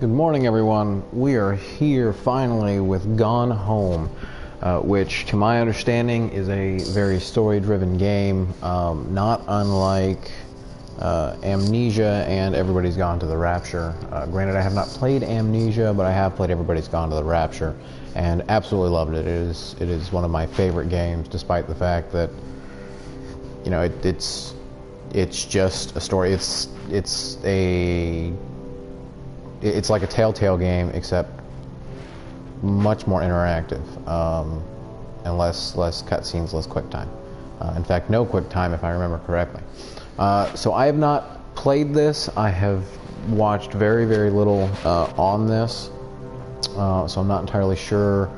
Good morning, everyone. We are here finally with Gone Home, which, to my understanding, is a very story-driven game, not unlike Amnesia and Everybody's Gone to the Rapture. Granted, I have not played Amnesia, but I have played Everybody's Gone to the Rapture, and absolutely loved it. It is one of my favorite games, despite the fact that, you know, it's just a story. It's like a Telltale game, except much more interactive, and less cutscenes, less quick time. In fact, no quick time, if I remember correctly. So I have not played this. I have watched very, very little on this, so I'm not entirely sure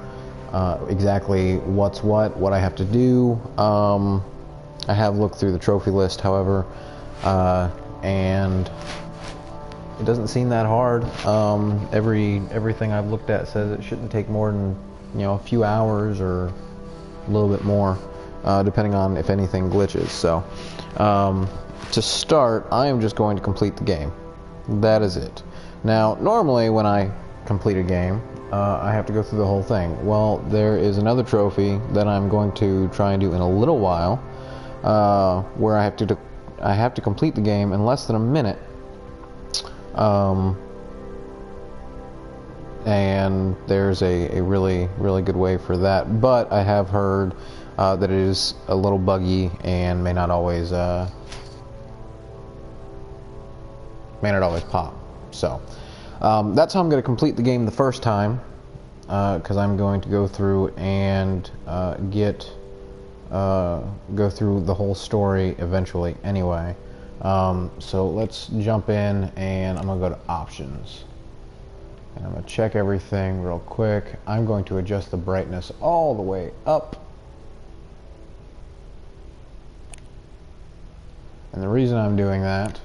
exactly what's what I have to do. I have looked through the trophy list, however, and it doesn't seem that hard. Everything I've looked at says it shouldn't take more than, a few hours or a little bit more, depending on if anything glitches. So, to start, I am just going to complete the game. That is it. Now, normally when I complete a game, I have to go through the whole thing. Well, there is another trophy that I'm going to try and do in a little while, where I have to complete the game in less than a minute. And there's a really, really good way for that, but I have heard that it is a little buggy and may not always pop. So that's how I'm going to complete the game the first time, because I'm going to go through and go through the whole story eventually anyway. So let's jump in, and I'm going to go to options, and I'm going to check everything real quick. I'm going to adjust the brightness all the way up, and the reason I'm doing that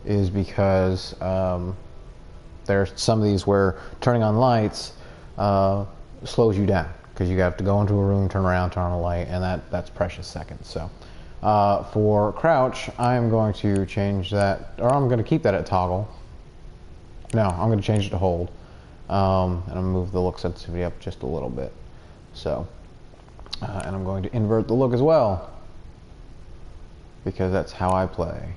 is because there's some of these where turning on lights slows you down, because you have to go into a room, turn around, turn on a light, and that's precious seconds. So for crouch, I'm going to change that, or I'm going to keep that at toggle. No, I'm going to change it to hold, and I'm going to move the look sensitivity up just a little bit. So, and I'm going to invert the look as well, because that's how I play.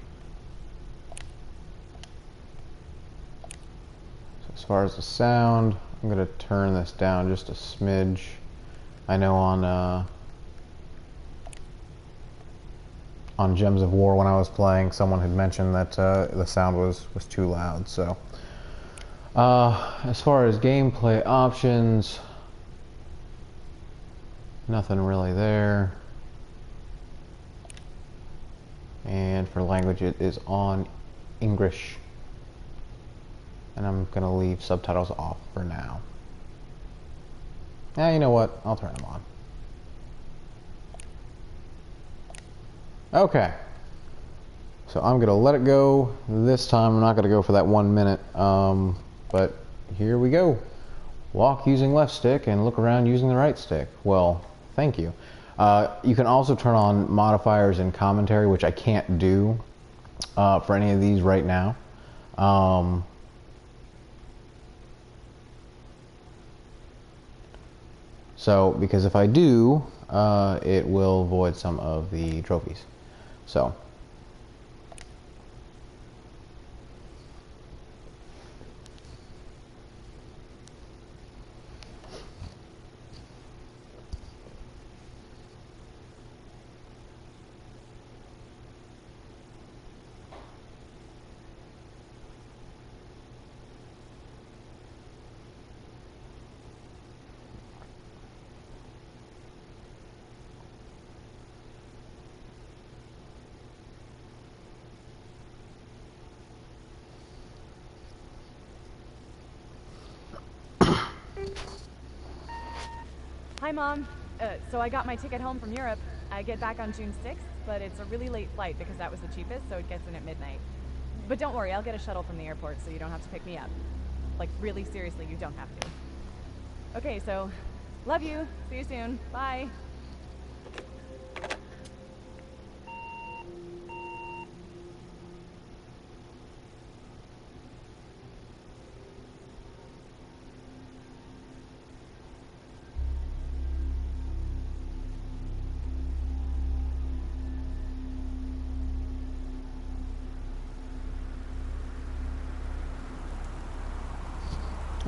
So as far as the sound, I'm going to turn this down just a smidge. I know on Gems of War, when I was playing, someone had mentioned that the sound was too loud. So as far as gameplay options, nothing really there. And for language, it is on English, and I'm gonna leave subtitles off for now. You know what, I'll turn them on. Okay, so I'm gonna let it go this time. I'm not gonna go for that 1 minute, but here we go. Walk using left stick and look around using the right stick. Well, thank you. You can also turn on modifiers and commentary, which I can't do for any of these right now. So, because if I do, it will void some of the trophies. So, Hi, Mom. So I got my ticket home from Europe. I get back on June 6th, but it's a really late flight because that was the cheapest, so it gets in at midnight. But don't worry, I'll get a shuttle from the airport so you don't have to pick me up. Like, really seriously, you don't have to. Okay, so, love you. See you soon. Bye.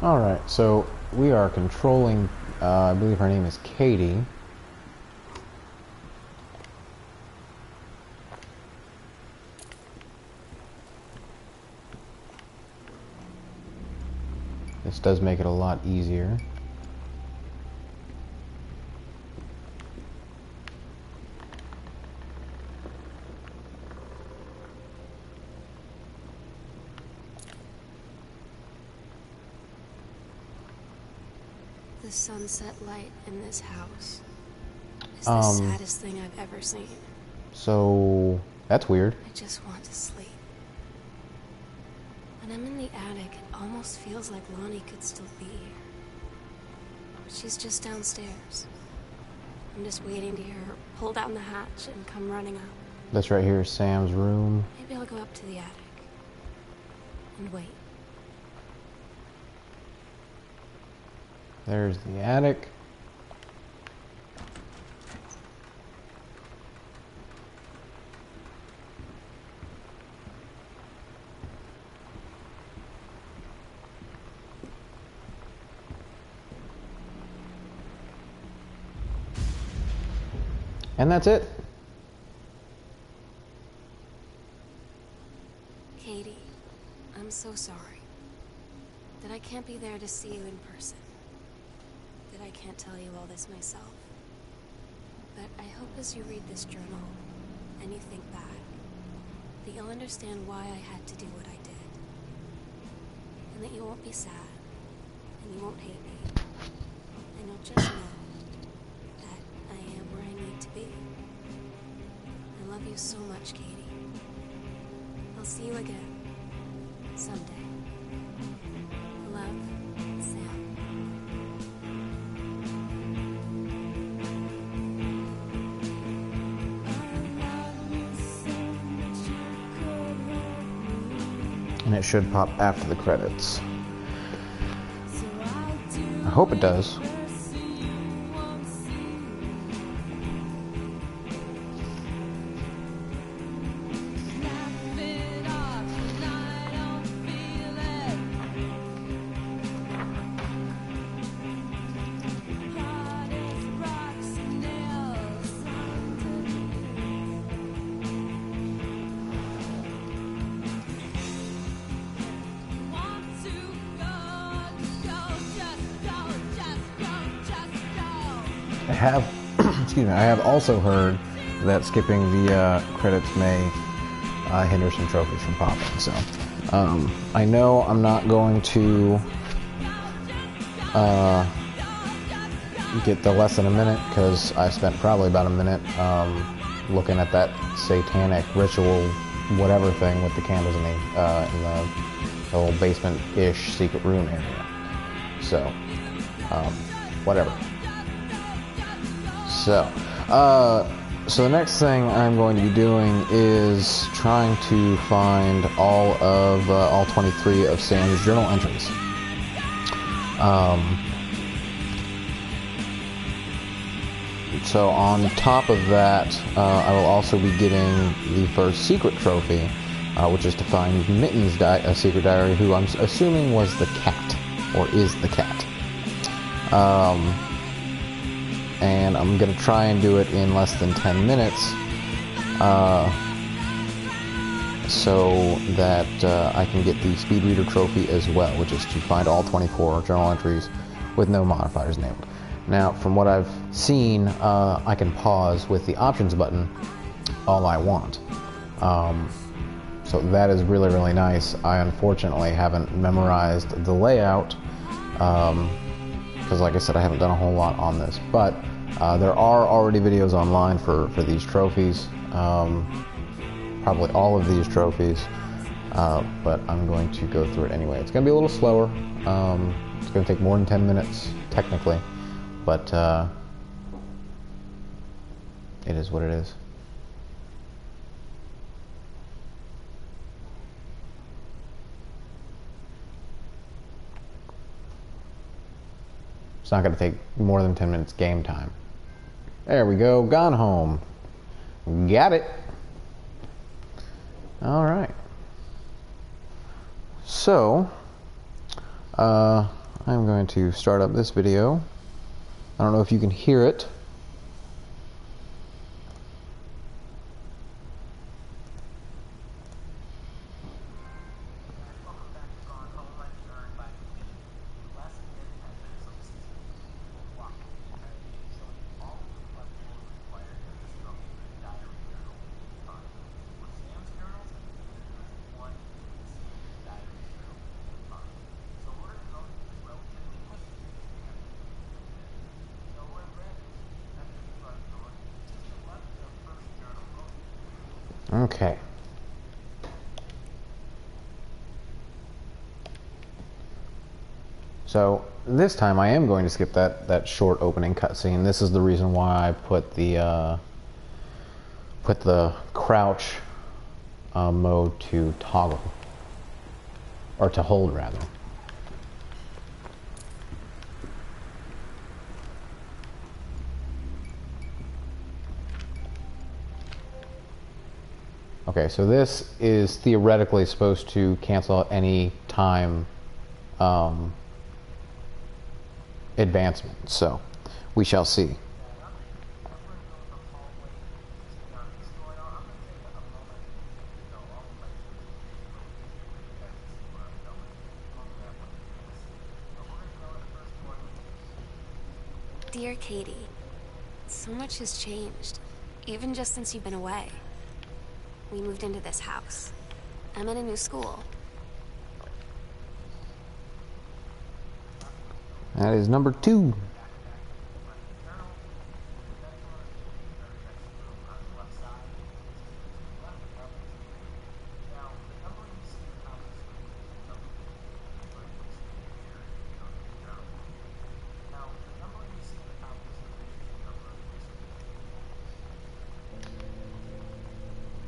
Alright, so we are controlling, I believe her name is Katie. This does make it a lot easier. The sunset light in this house is the saddest thing I've ever seen. So, that's weird. I just want to sleep. When I'm in the attic, it almost feels like Lonnie could still be here. But she's just downstairs. I'm just waiting to hear her pull down the hatch and come running up. This right here is Sam's room. Maybe I'll go up to the attic and wait. There's the attic. And that's it. Katie, I'm so sorry that I can't be there to see you in person. That I can't tell you all this myself. But I hope as you read this journal and you think back, that you'll understand why I had to do what I did. And that you won't be sad, and you won't hate me. And you'll just know that I am where I need to be. I love you so much, Katie. I'll see you again, someday. Love, Sam. And it should pop after the credits. I hope it does. I have also heard that skipping the credits may hinder some trophies from popping. So I know I'm not going to get the less than a minute because I spent probably about a minute looking at that satanic ritual whatever thing with the candles in the whole basement-ish secret room area. So whatever. So the next thing I'm going to be doing is trying to find all 23 of Sam's journal entries. So on top of that, I will also be getting the first secret trophy, which is to find Mitten's secret diary, who I'm assuming was the cat, or is the cat. And I'm going to try and do it in less than 10 minutes so that I can get the speed reader trophy as well, which is to find all 24 journal entries with no modifiers enabled. Now, from what I've seen, I can pause with the options button all I want. So that is really, really nice. I unfortunately haven't memorized the layout because, like I said, I haven't done a whole lot on this, but there are already videos online for these trophies, probably all of these trophies, but I'm going to go through it anyway. It's going to be a little slower. It's going to take more than 10 minutes, technically, but it is what it is. It's not going to take more than 10 minutes game time. There we go. Gone home. Got it. All right. So, I'm I'm going to start up this video. I don't know if you can hear it. Okay. So this time I am going to skip that short opening cutscene. This is the reason why I put the crouch mode to toggle, or to hold rather. Okay, so this is theoretically supposed to cancel out any time advancement, so we shall see. Dear Katie, so much has changed, even just since you've been away. We moved into this house. I'm in a new school. That is number 2.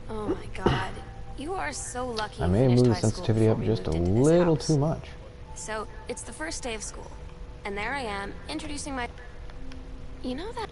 Oh my god. You are so lucky. I may have moved the sensitivity up just a little too much. So, it's the first day of school. And there I am, introducing my... You know that...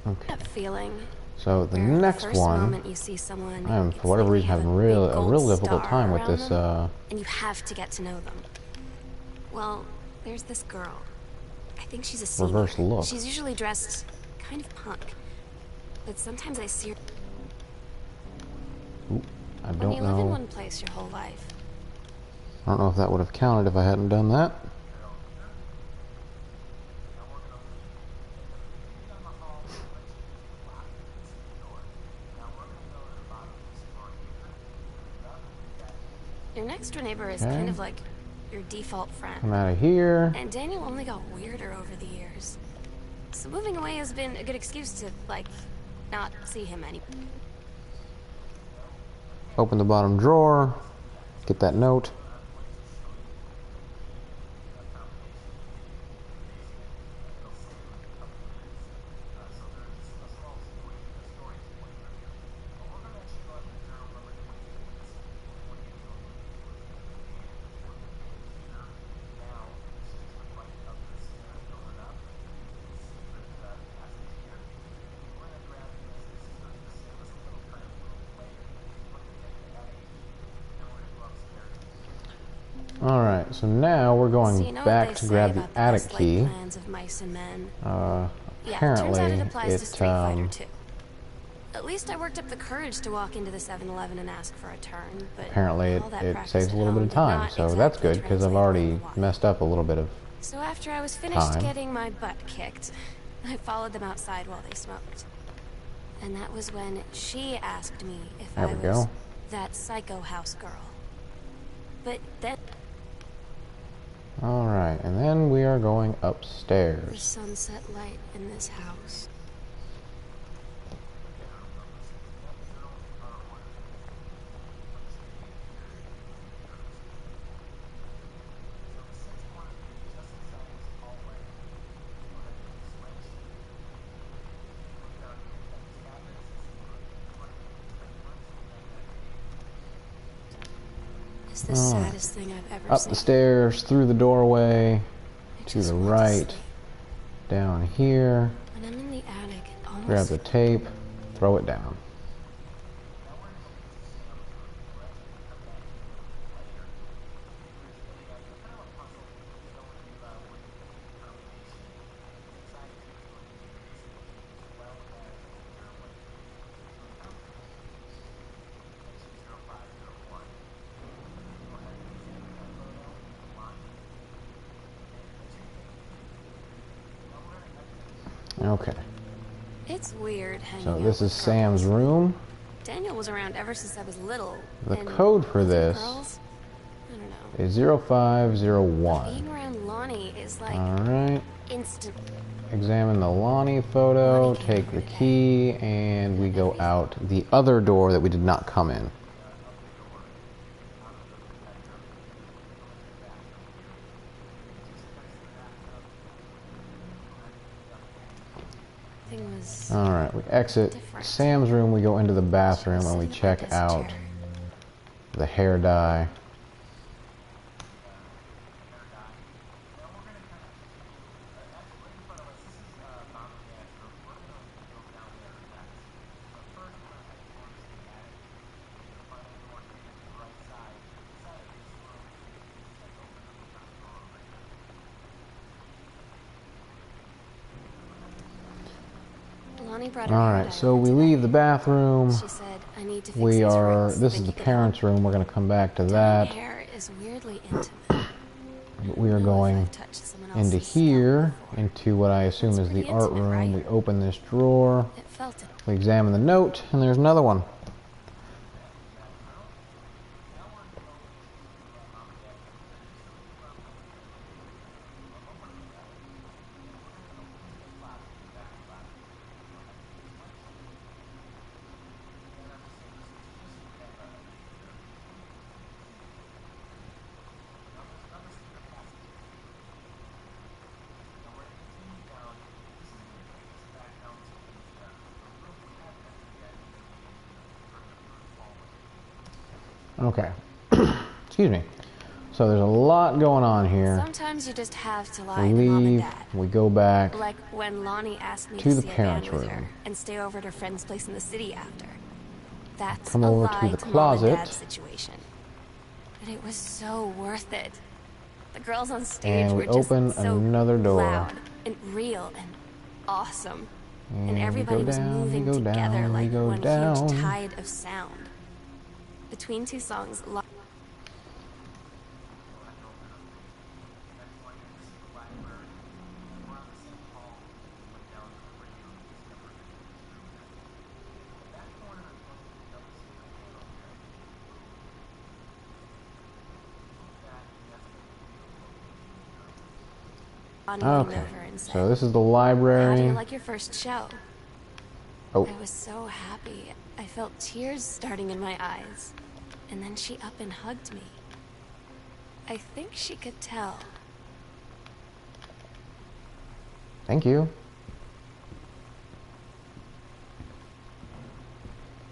Okay. that feeling. So the where next first one, moment you see someone, I'm it's for whatever like reason they have having a a big real gold difficult star time with around this. them, and you have to get to know them. Well, there's this girl. I think she's a senior. Reverse look. She's usually dressed kind of punk, but sometimes I see her. Ooh, I When don't you live in know. one place your whole life, I don't know if that would have counted if I hadn't done that. your next door neighbor is Okay. kind of like your default friend. Come out of here. And Daniel only got weirder over the years. So moving away has been a good excuse to, like, not see him anymore. Open the bottom drawer. Get that note. Alright, so now we're going So you know back what they to say grab the about the attic best key. laid plans of mice and men. Yeah, Apparently, turns out it applies to Street Fighter it, too. At least I worked up the courage to walk into the 7-Eleven and ask for a turn, but apparently all that it practice saves at a little bit home of did time, not so that's exactly good, because I've translate already well to watch. messed up a little bit of... So after I was finished time. getting my butt kicked, I followed them outside while they smoked. And that was when she asked me if There I we was go. that psycho house girl. But then Alright, and then we are going the upstairs. sunset light in this house. is the saddest thing I've ever Up seen. the stairs, through the doorway, I to just the want to right, sleep. down here, When I'm in the attic, it almost... grab the tape, throw it down. Okay, It's weird hanging so out this with is Sam's girls. room. Daniel was around ever since I was little. The and code for with the this girls, I don't know. is 0501. Being around Lonnie is like Alright, instant. examine the Lonnie photo, Lonnie came take over the today. key, and we go out the other door that we did not come in. Thing was Alright, we exit different. Sam's room, we go into the bathroom, and we sitting check at this out chair. the hair dye. Lonnie brought her hair Alright, dye so over we today. leave the bathroom. She said, I need to fix We these are, rings so this that is you the could parents' help. room, we're going to come back to Dyeing that. hair is weirdly intimate. But we are Know if going I've touched someone into else's scalp here, before. into what I assume It's is the pretty art intimate, room. right? We open this drawer, It felt it. we examine the note, and there's another one. Okay. Excuse me. So there's a lot going on here. Sometimes you just have to lie We to mom and leave, dad. we go back. Like when Lonnie asked me to to the see a band parents' with room. her and stay over at her friend's place in the city after. That's Come a over lie to the mom and closet. dad's situation. But it was so worth it. The girls on stage And were we just open so another door. loud and real and awesome. And And we everybody go was down, we moving go together down, we like go one down. huge tide of sound. Between two songs, Lonnie leaned Okay. over and said, So this is the "How do library. you like your first show?" Oh, I was so happy. I felt tears starting in my eyes. And then she up and hugged me. I think she could tell. thank you.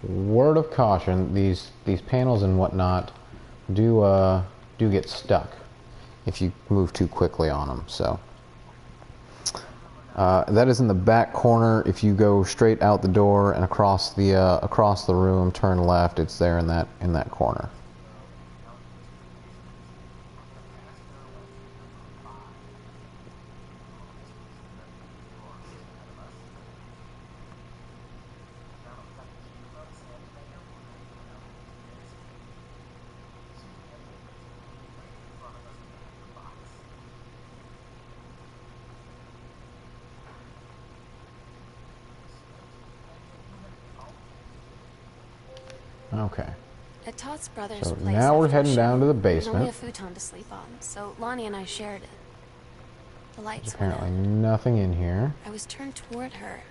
Word of caution: these panels and whatnot do get stuck if you move too quickly on them. So that is in the back corner. If you go straight out the door and across the room, turn left. It's there in that corner. Okay. At Todd's brother's So place now we're after heading the down to the show, there was only a basement. futon to sleep on, so Lonnie and I shared it. The lights There's went apparently out. nothing in here. I was turned toward her.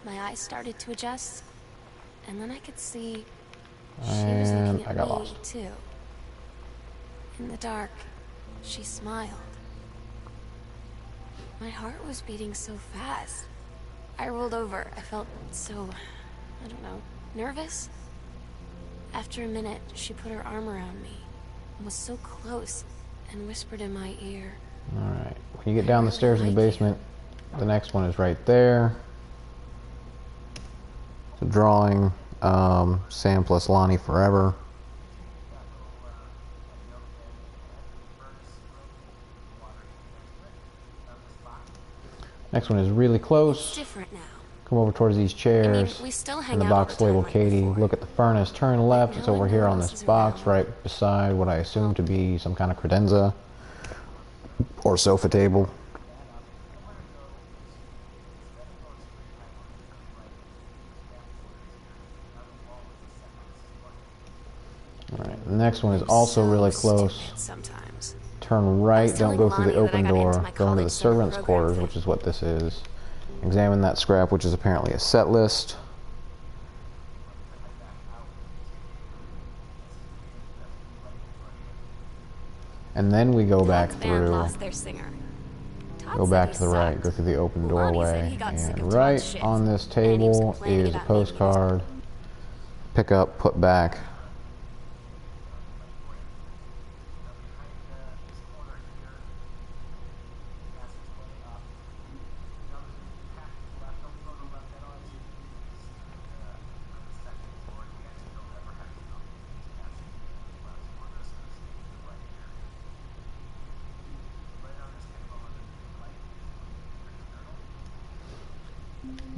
My eyes started to adjust, and then I could see she was And looking I at got me, lost. too. In the dark, she smiled. My heart was beating so fast. I rolled over. I felt so, I don't know, nervous? After a minute, she put her arm around me. was so close and whispered in my ear. Alright, when you get down the stairs in the basement, the next one is right there. It's a drawing, Sam plus Lonnie forever. Next one is really close. It's different now. Come over towards these chairs. We still hang and the out all box the time labeled like Katie. before. Look at the furnace. Turn left. It's no over one here on else this is box around. right beside what I assume to be some kind of credenza or sofa table. Alright, the next one is also really close. Sometimes. Turn right, don't telling go through the Lonnie that I open got into door. my Go into the college summer servants' program quarters, thing. which is what this is. Examine that scrap, which is apparently a set list. And then we go back Todd's band through. lost their singer. Todd Go said back he to the right, sucked. go through the open Lonnie said doorway, he got sick of and Todd's right shit, on this and he was table complaining is a about maybe he was postcard. Pick up, put back.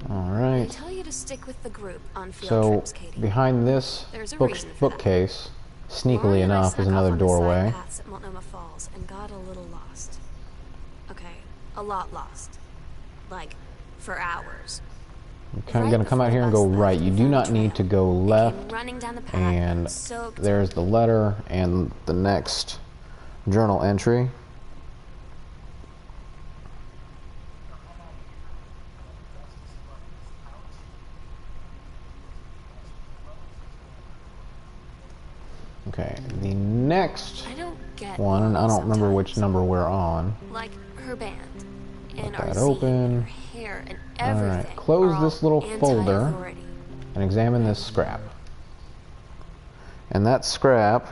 All I right. tell you to stick with the group on field So trips, Katie. behind this There's a reason for that. bookcase, sneakily Lonnie and I enough, is snuck another off on the side doorway. paths at Multnomah Falls and got a little lost. Okay, a lot lost. Like, for hours. You're kind of going to come out here and go right. You do not need to go left. Running down the path, And soaked. there's the letter and the next journal entry. Okay, the next I don't get one, and I don't remember which sometimes. number we're on. Like her band and Let our that scene, open. her hair and All everything. right, close are this all little folder anti-authority. and examine this scrap. And that scrap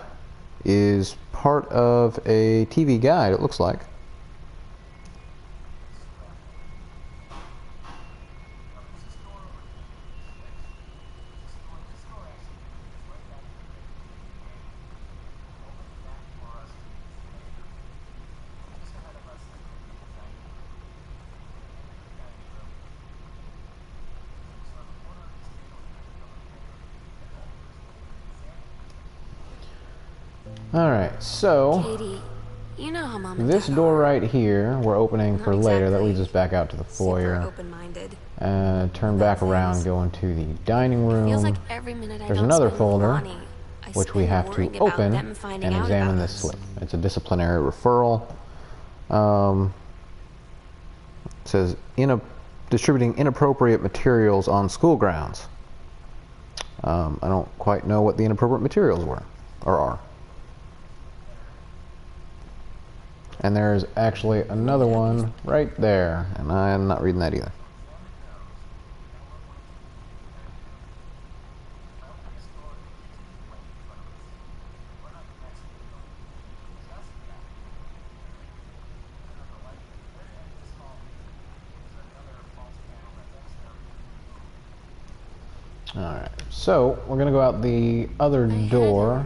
is part of a TV guide, it looks like. Alright, so Katie, you know how Mom and this Dad door are. right here, we're opening for Not later. That exactly leads us back out to the Super foyer. open-minded. Turn back around, go into the dining Feels room. like every minute I There's don't another spend with folder, Lonnie, I which we spend have to worrying about open them finding and out examine about this us. slip. It's a disciplinary referral. It says distributing inappropriate materials on school grounds. I don't quite know what the inappropriate materials were or are. And there's actually another one right there, and I'm not reading that either. Alright, so we're going to go out the other door.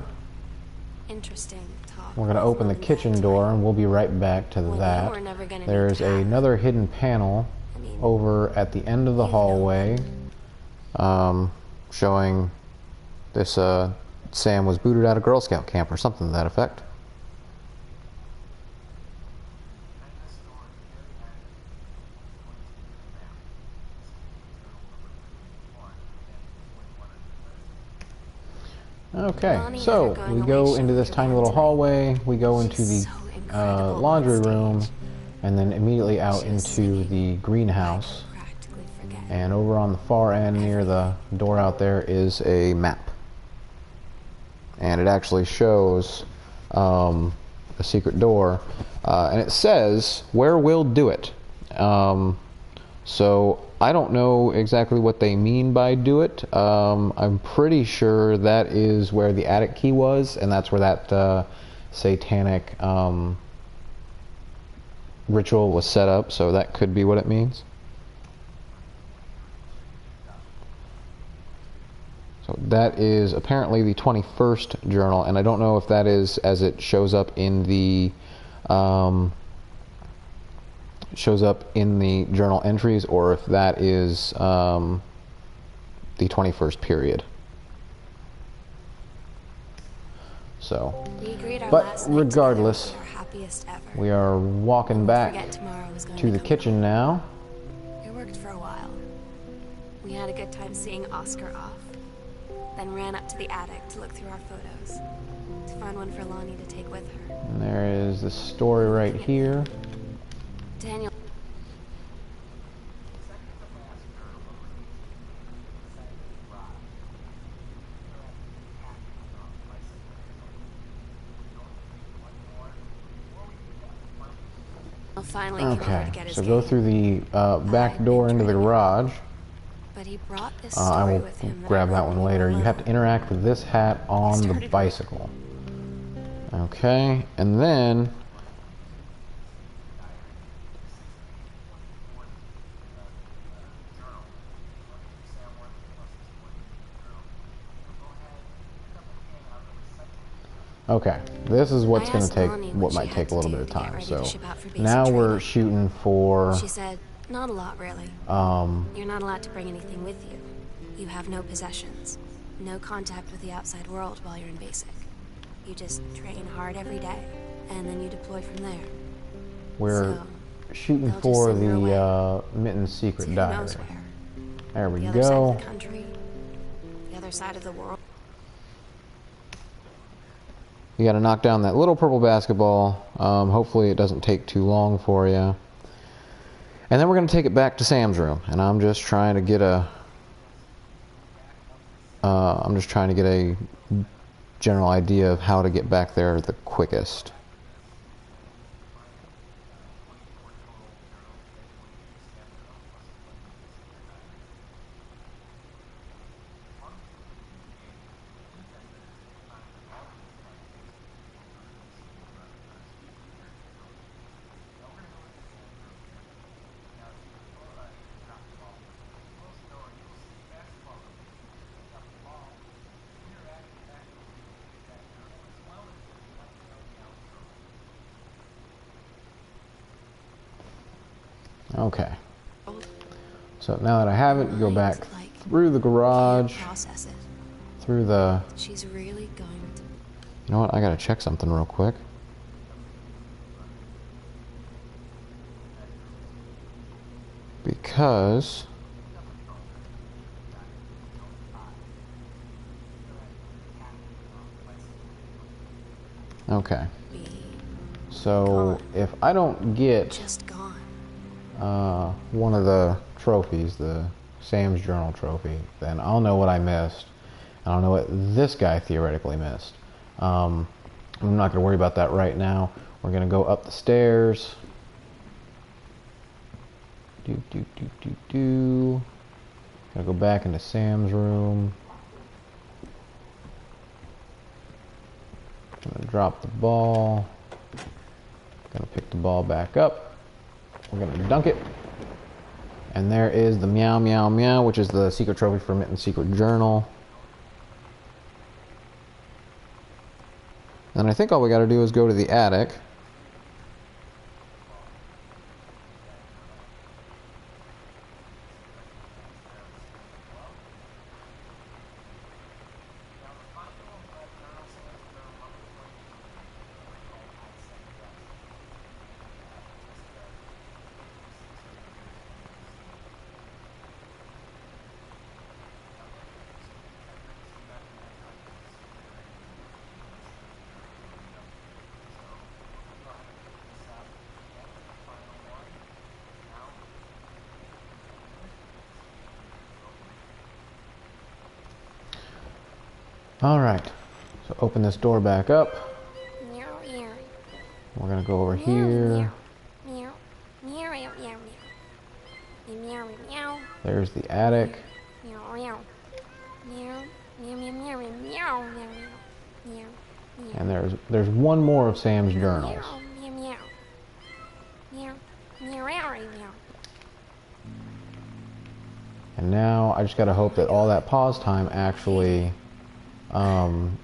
Interesting talk. We're going to with open the Mom and kitchen Dad door, tonight. and we'll be right back to Well, you that. were never gonna There's need to have- another hidden panel I mean, over at the end of the you know. hallway, showing this Sam was booted out of Girl Scout camp or something to that effect. Okay, Lonnie so and her we going go away into this show tiny your little band hallway, we go into She's the so incredible on laundry stage. room, and then immediately out She was into singing. the greenhouse. practically forget. And over on the far end near the door out there is a map. And it actually shows a secret door. And it says, "Where we'll do it." So I don't know exactly what they mean by do it. I'm pretty sure that is where the attic key was, and that's where that satanic ritual was set up, so that could be what it means. So that is apparently the 21st journal, and I don't know if that is as it shows up in the journal entries, or if that is the 21st period. So, but regardless, we are walking back to the kitchen now. It worked for a while. We had a good time seeing Oscar off. Then ran up to the attic to look through our photos, to find one for Lonnie to take with her. And there is the story right here. Daniel. Finally came over to get his so go through the back door into the garage. But he brought this I story will with him grab that one later. You have to interact with this hat on the bicycle. Okay, and then okay, this is what's going to take, what might take a little bit of time. So now we're shooting for. She said, not a lot, really. You're not allowed to bring anything with you. You have no possessions, no contact with the outside world while you're in basic. You just train hard every day, and then you deploy from there. We're shooting for the Mitten's secret diary. There we go. The other side of the country, the other side of the world. You got to knock down that little purple basketball. Hopefully it doesn't take too long for you. And then we're going to take it back to Sam's room, and I'm just trying to get a general idea of how to get back there the quickest. Okay. So now that I have it, you go back through the garage, through the... She's really going to... You know what? I gotta check something real quick. Because... Okay. So if I don't get one of the trophies, the Sam's Journal trophy, then I'll know what I missed. And I'll know what this guy theoretically missed. I'm not going to worry about that right now. We're going to go up the stairs. Gotta go back into Sam's room. Gonna drop the ball. Gonna pick the ball back up. We're gonna dunk it. And there is the meow meow meow, which is the secret trophy for Mitten's secret journal. And I think all we gotta do is go to the attic. All right, so open this door back up. We're gonna go over here. There's the attic. And there's one more of Sam's journals. Meow, meow, meow. Meow, meow, meow. And now I just gotta hope that all that pause time actually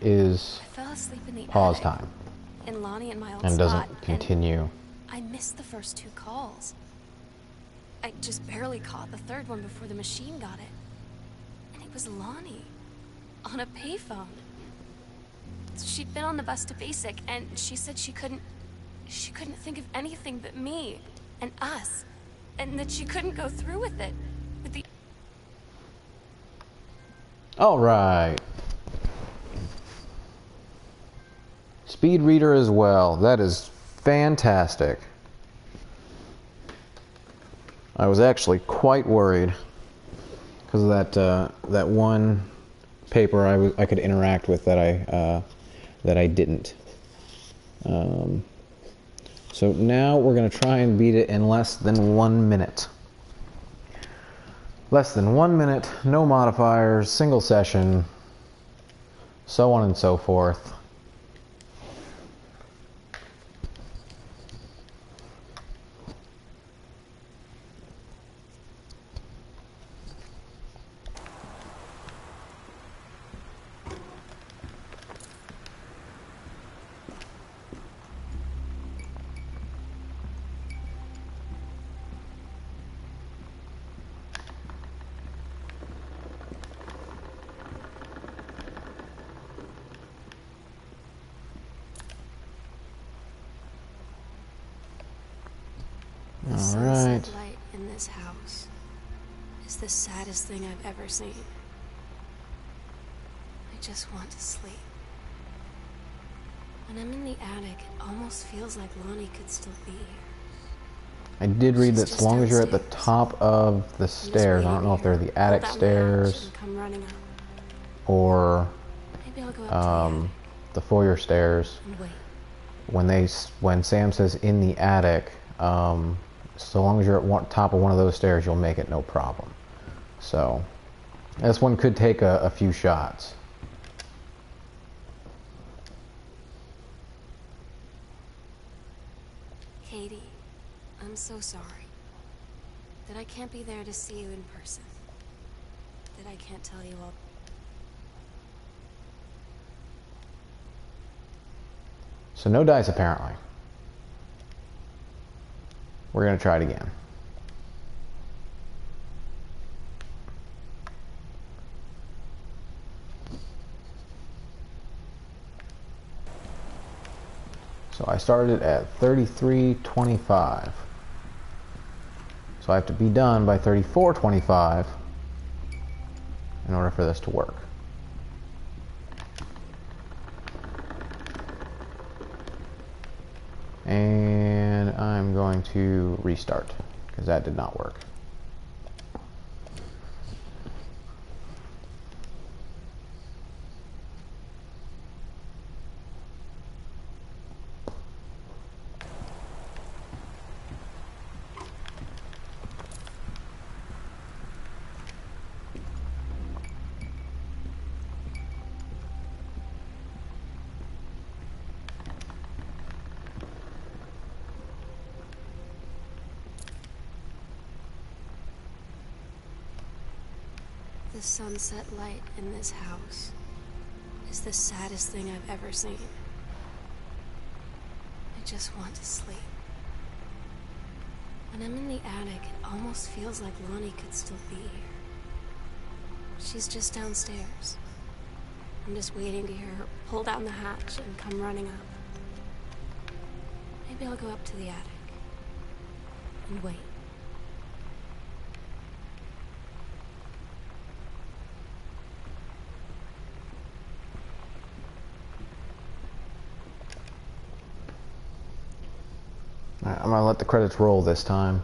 is I fell asleep in the pause attic time in Lonnie and my old and spot, doesn't continue. I missed the first 2 calls. I just barely caught the 3rd one before the machine got it. And it was Lonnie on a payphone. She'd been on the bus to Basic, and she said she couldn't think of anything but me and us, and that she couldn't go through with it. With the All right. Speed reader as well. That is fantastic. I was actually quite worried because of that one paper I could interact with that I didn't. So now we're going to try and beat it in less than 1 minute. Less than 1 minute, no modifiers, single session, so on and so forth. The sunset light in this house is the saddest thing I've ever seen. I just want to sleep. When I'm in the attic, it almost feels like Lonnie could still be here. I did read that She's as long as you're at the downstairs. top of the stairs, I don't know if they're the attic Pull down the hatch stairs and come running up. or Maybe I'll go up to the attic the foyer stairs. and wait. When Sam says in the attic, so long as you're at top of one of those stairs, you'll make it no problem. So this one could take a few shots. Katie, I'm so sorry that I can't be there to see you in person. That I can't tell you all. So no dice apparently. We're going to try it again. So I started at 33:25. So I have to be done by 34:25 in order for this to work. And I'm going to restart because that did not work. The sunset light in this house is the saddest thing I've ever seen. I just want to sleep. When I'm in the attic, it almost feels like Lonnie could still be here. She's just downstairs. I'm just waiting to hear her pull down the hatch and come running up. Maybe I'll go up to the attic and wait. Alright, I'm gonna let the credits roll this time.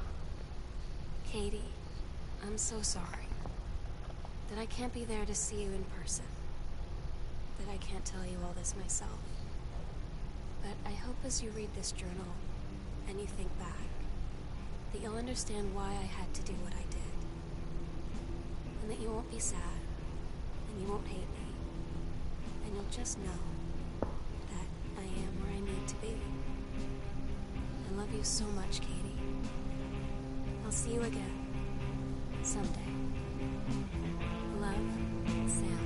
Katie, I'm so sorry that I can't be there to see you in person. That I can't tell you all this myself. But I hope as you read this journal and you think back, that you'll understand why I had to do what I did. And that you won't be sad, and you won't hate me. And you'll just know that to be. I love you so much, Katie. I'll see you again. Someday. Love, Sam.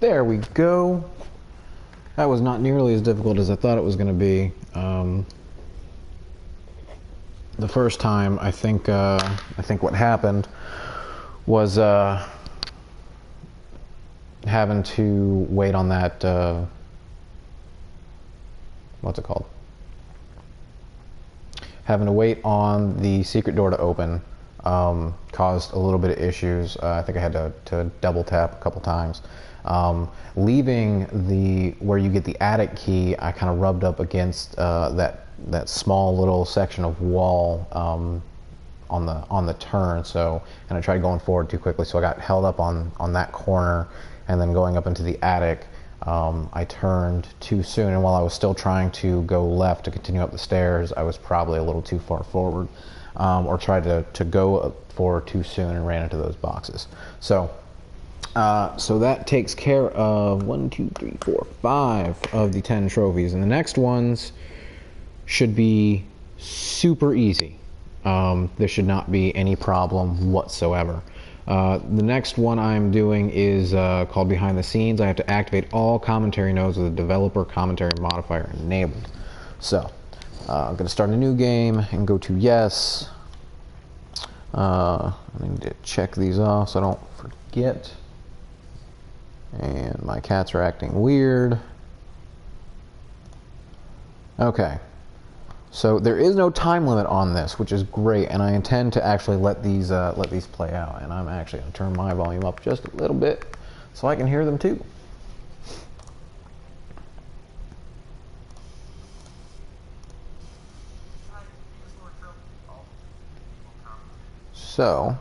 There we go. That was not nearly as difficult as I thought it was going to be. The first time, I think what happened was having to wait on that. What's it called? Having to wait on the secret door to open caused a little bit of issues. I think I had to double tap a couple times. Leaving where you get the attic key, I kind of rubbed up against that small little section of wall on the turn. So, and I tried going forward too quickly, so I got held up on that corner, and then going up into the attic, I turned too soon, and while I was still trying to go left to continue up the stairs, I was probably a little too far forward, or tried to go forward too soon and ran into those boxes. So that takes care of 1, 2, 3, 4, 5 of the 10 trophies, and the next ones should be super easy. There should not be any problem whatsoever. The next one I'm doing is called Behind the Scenes. I have to activate all commentary nodes with the developer commentary modifier enabled. So I'm going to start a new game and go to yes. I need to check these off so I don't forget. And my cats are acting weird. Okay. So there is no time limit on this, which is great, and I intend to actually let these play out. And I'm actually going to turn my volume up just a little bit so I can hear them too. So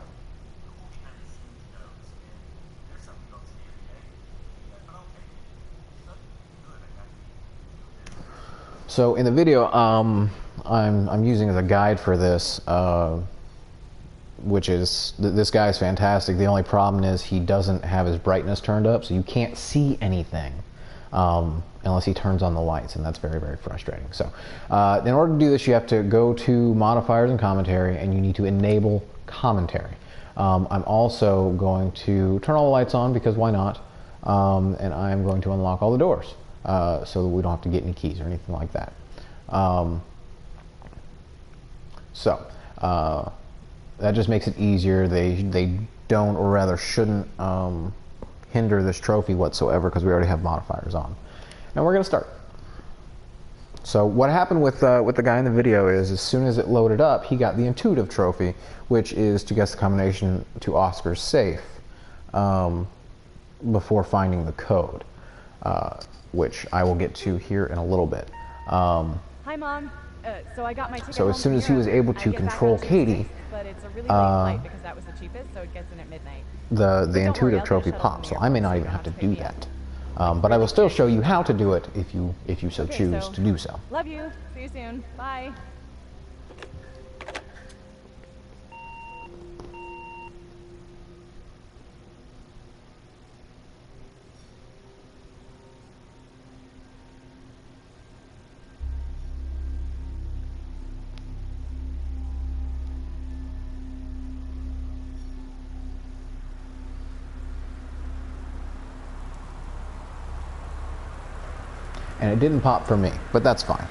So in the video, I'm using as a guide for this, which is this guy is fantastic. The only problem is he doesn't have his brightness turned up, so you can't see anything unless he turns on the lights, and that's very, very frustrating. So in order to do this, you have to go to modifiers and commentary, and you need to enable commentary. I'm also going to turn all the lights on because why not? And I'm going to unlock all the doors so that we don't have to get any keys or anything like that. That just makes it easier. They don't, or rather shouldn't, hinder this trophy whatsoever because we already have modifiers on. And we're going to start. So what happened with the guy in the video is as soon as it loaded up, he got the intuitive trophy, which is to guess the combination to Oscar's safe before finding the code, which I will get to here in a little bit. Hi, Mom. So I got my ticket So as soon as he was able to control Katie, but it's a really late flight because that was the cheapest, so it gets in at midnight. the intuitive trophy pops, so I may not even have to do that. But I will still show you how to do it if you so choose to do so. Love you. See you soon. Bye. And it didn't pop for me, but that's fine.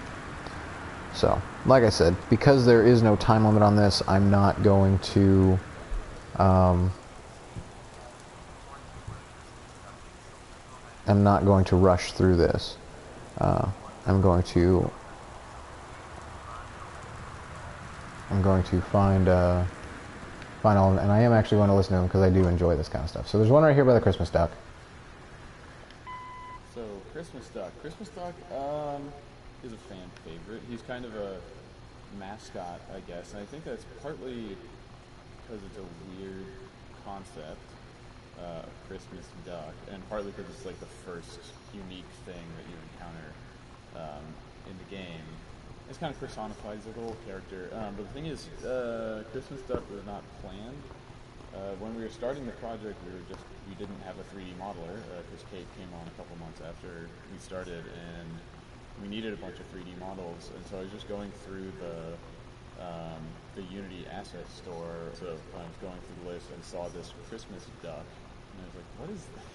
So, like I said, because there is no time limit on this, I'm not going to rush through this. I'm going to find all, and I am actually going to listen to them because I do enjoy this kind of stuff. So there's one right here by the Christmas duck. So Christmas duck is a fan favorite. He's kind of a mascot, I guess, and I think that's partly because it's a weird concept, Christmas duck, and partly because it's like the first unique thing that you encounter in the game. It's kind of personified as a little character, but the thing is, Christmas duck was not planned. When we were starting the project, we didn't have a 3D modeler because Kate came on a couple months after we started, and we needed a bunch of 3D models. And so I was just going through the Unity asset store. So I was going through the list and saw this Christmas duck, and I was like, "What is that?"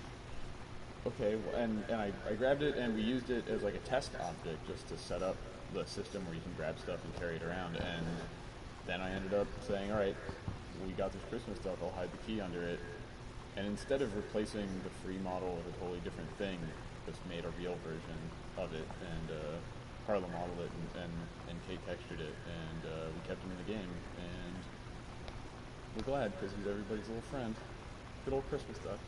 Okay, and I grabbed it and we used it as like a test object just to set up the system where you can grab stuff and carry it around. And then I ended up saying, "All right, we got this Christmas duck, I'll hide the key under it." And instead of replacing the free model with a totally different thing, just made a real version of it, and Carla modeled it, and Kate textured it, and we kept him in the game, and we're glad, because he's everybody's little friend. Good old Christmas duck.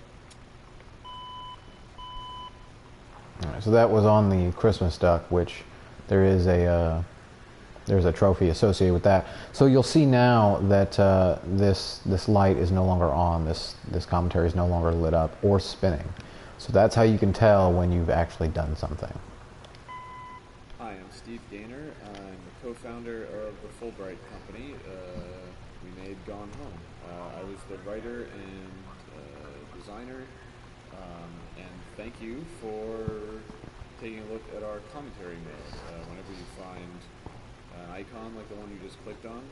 Alright, so that was on the Christmas duck, which there's a trophy associated with that. So you'll see now that this light is no longer on. This commentary is no longer lit up or spinning. So that's how you can tell when you've actually done something. Hi, I'm Steve Gaynor. I'm the co-founder of the Fulbright company. We made Gone Home. I was the writer and designer. And thank you for taking a look at our commentary mode. Whenever you find an icon like the one you just clicked on,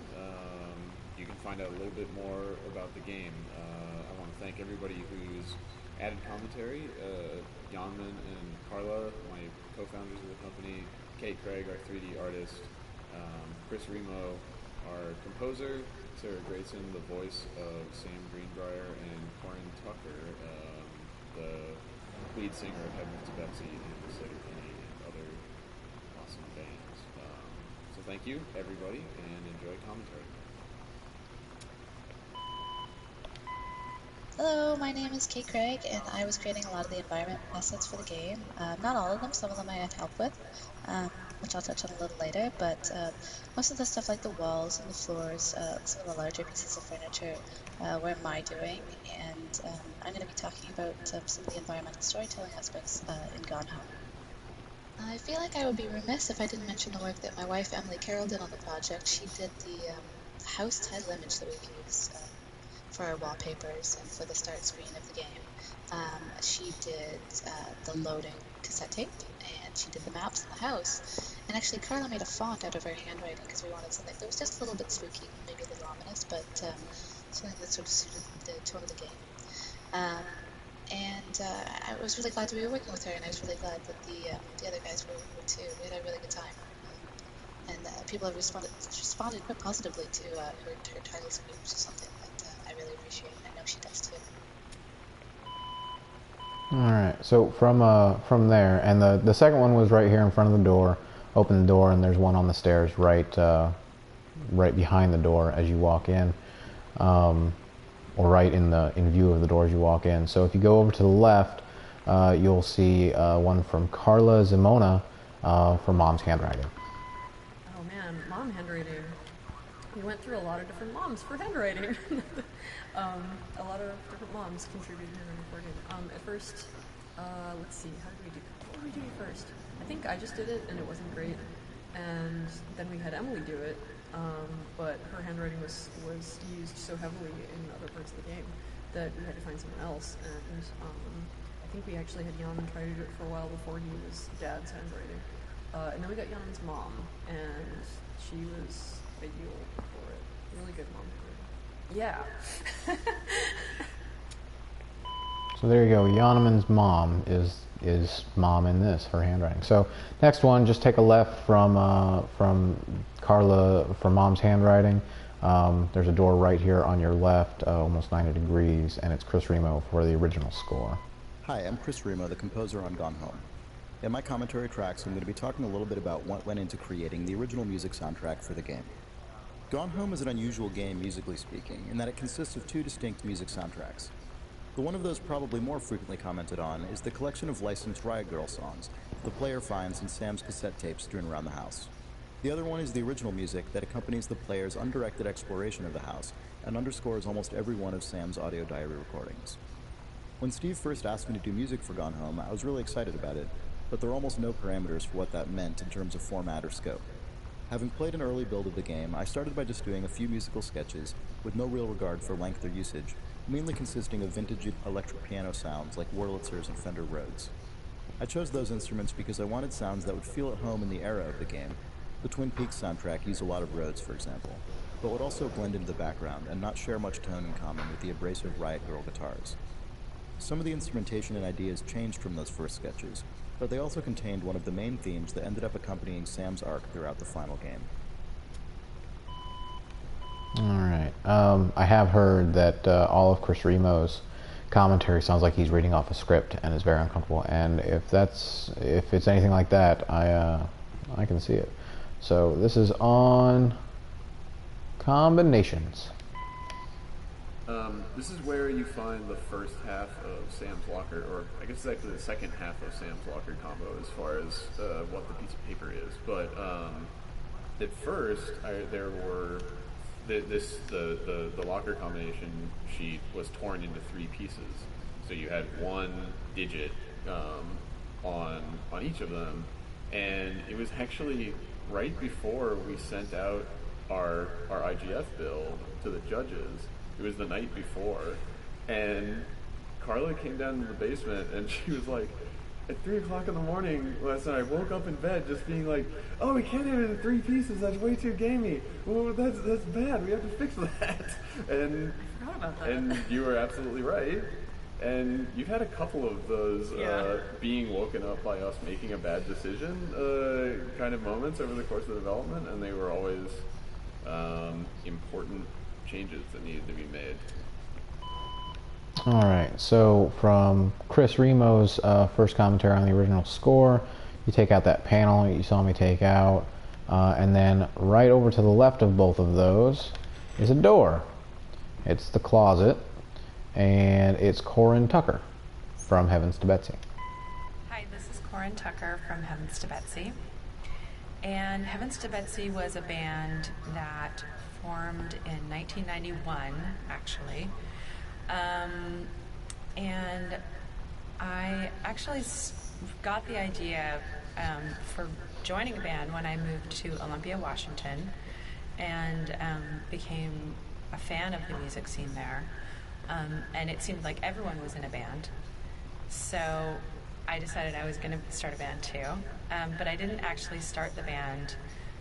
you can find out a little bit more about the game. I want to thank everybody who's added commentary. Janman and Carla, my co-founders of the company, Kate Craig, our 3D artist, Chris Remo, our composer, Sarah Grayson, the voice of Sam Greenbrier, and Corin Tucker, the lead singer of Heavens to Betsy and Letterkenny and other awesome bands. So thank you, everybody, and enjoy commentary. Hello, my name is Kate Craig, and I was creating a lot of the environment assets for the game. Not all of them, some of them I had help with, which I'll touch on a little later, but most of the stuff like the walls and the floors, some of the larger pieces of furniture were my doing, and I'm going to be talking about some of the environmental storytelling aspects in Gone Home. I feel like I would be remiss if I didn't mention the work that my wife Emily Carroll did on the project. She did the house title image that we've used for our wallpapers and for the start screen of the game. She did the loading cassette tape, and she did the maps in the house. And actually, Carla made a font out of her handwriting because we wanted something that was just a little bit spooky, maybe a little ominous, but something that sort of suited the tone of the game. And I was really glad to be working with her, and I was really glad that the other guys were too. We had a really good time. And people have responded quite positively to her title screen, which is something that I really appreciate, and I know she does too. All right. So from there, and the second one was right here in front of the door. Open the door, and there's one on the stairs right behind the door as you walk in, or right in view of the door as you walk in. So if you go over to the left, you'll see one from Carla Zimona for Mom's Handwriting. Oh man, mom handwriting. We went through a lot of different moms for handwriting. A lot of different moms contributed to handwriting for it. At first, let's see, what did we do first? I think I just did it and it wasn't great. And then we had Emily do it, but her handwriting was used so heavily in other parts of the game that we had to find someone else. And I think we actually had Jan try to do it for a while before he was Dad's handwriting. And then we got Jan's mom, and she was ideal for it. Really good mom handwriting. Yeah. So there you go. Yaneman's mom is mom in this, her handwriting. So next one, just take a left from Carla for Mom's Handwriting. There's a door right here on your left, almost 90 degrees, and it's Chris Remo for the original score. Hi, I'm Chris Remo, the composer on Gone Home. In my commentary tracks, I'm going to be talking a little bit about what went into creating the original music soundtrack for the game. Gone Home is an unusual game, musically speaking, in that it consists of two distinct music soundtracks. The one of those probably more frequently commented on is the collection of licensed Riot Girl songs the player finds in Sam's cassette tapes strewn around the house. The other one is the original music that accompanies the player's undirected exploration of the house and underscores almost every one of Sam's audio diary recordings. When Steve first asked me to do music for Gone Home, I was really excited about it, but there are almost no parameters for what that meant in terms of format or scope. Having played an early build of the game, I started by just doing a few musical sketches with no real regard for length or usage, mainly consisting of vintage electric piano sounds like Wurlitzers and Fender Rhodes. I chose those instruments because I wanted sounds that would feel at home in the era of the game. The Twin Peaks soundtrack used a lot of Rhodes, for example, but would also blend into the background and not share much tone in common with the abrasive Riot Girl guitars. Some of the instrumentation and ideas changed from those first sketches, but they also contained one of the main themes that ended up accompanying Sam's arc throughout the final game. Alright, I have heard that all of Chris Remo's commentary sounds like he's reading off a script and is very uncomfortable, and if it's anything like that, I can see it. So this is on combinations. This is where you find the first half of Sam's Locker, or I guess it's actually the second half of Sam's Locker combo as far as what the piece of paper is. But at first, the locker combination sheet was torn into three pieces. So you had one digit on each of them, and it was actually right before we sent out our IGF build to the judges. It was the night before, and Carla came down to the basement, and she was like, at 3 o'clock in the morning last night, I woke up in bed just being like, oh, we can't have it in three pieces, that's way too gamey. Well, that's bad, we have to fix that. And I forgot about that. And you were absolutely right. And you've had a couple of those being woken up by us making a bad decision kind of moments over the course of development, and they were always important changes that needed to be made. Alright, so from Chris Remo's first commentary on the original score, you take out that panel you saw me take out, and then right over to the left of both of those is a door. It's the closet, and it's Corin Tucker from Heavens to Betsy. Hi, this is Corin Tucker from Heavens to Betsy. And Heavens to Betsy was a band that formed in 1991, actually. And I actually got the idea for joining a band when I moved to Olympia, Washington, and became a fan of the music scene there. And it seemed like everyone was in a band. So I decided I was going to start a band too. But I didn't actually start the band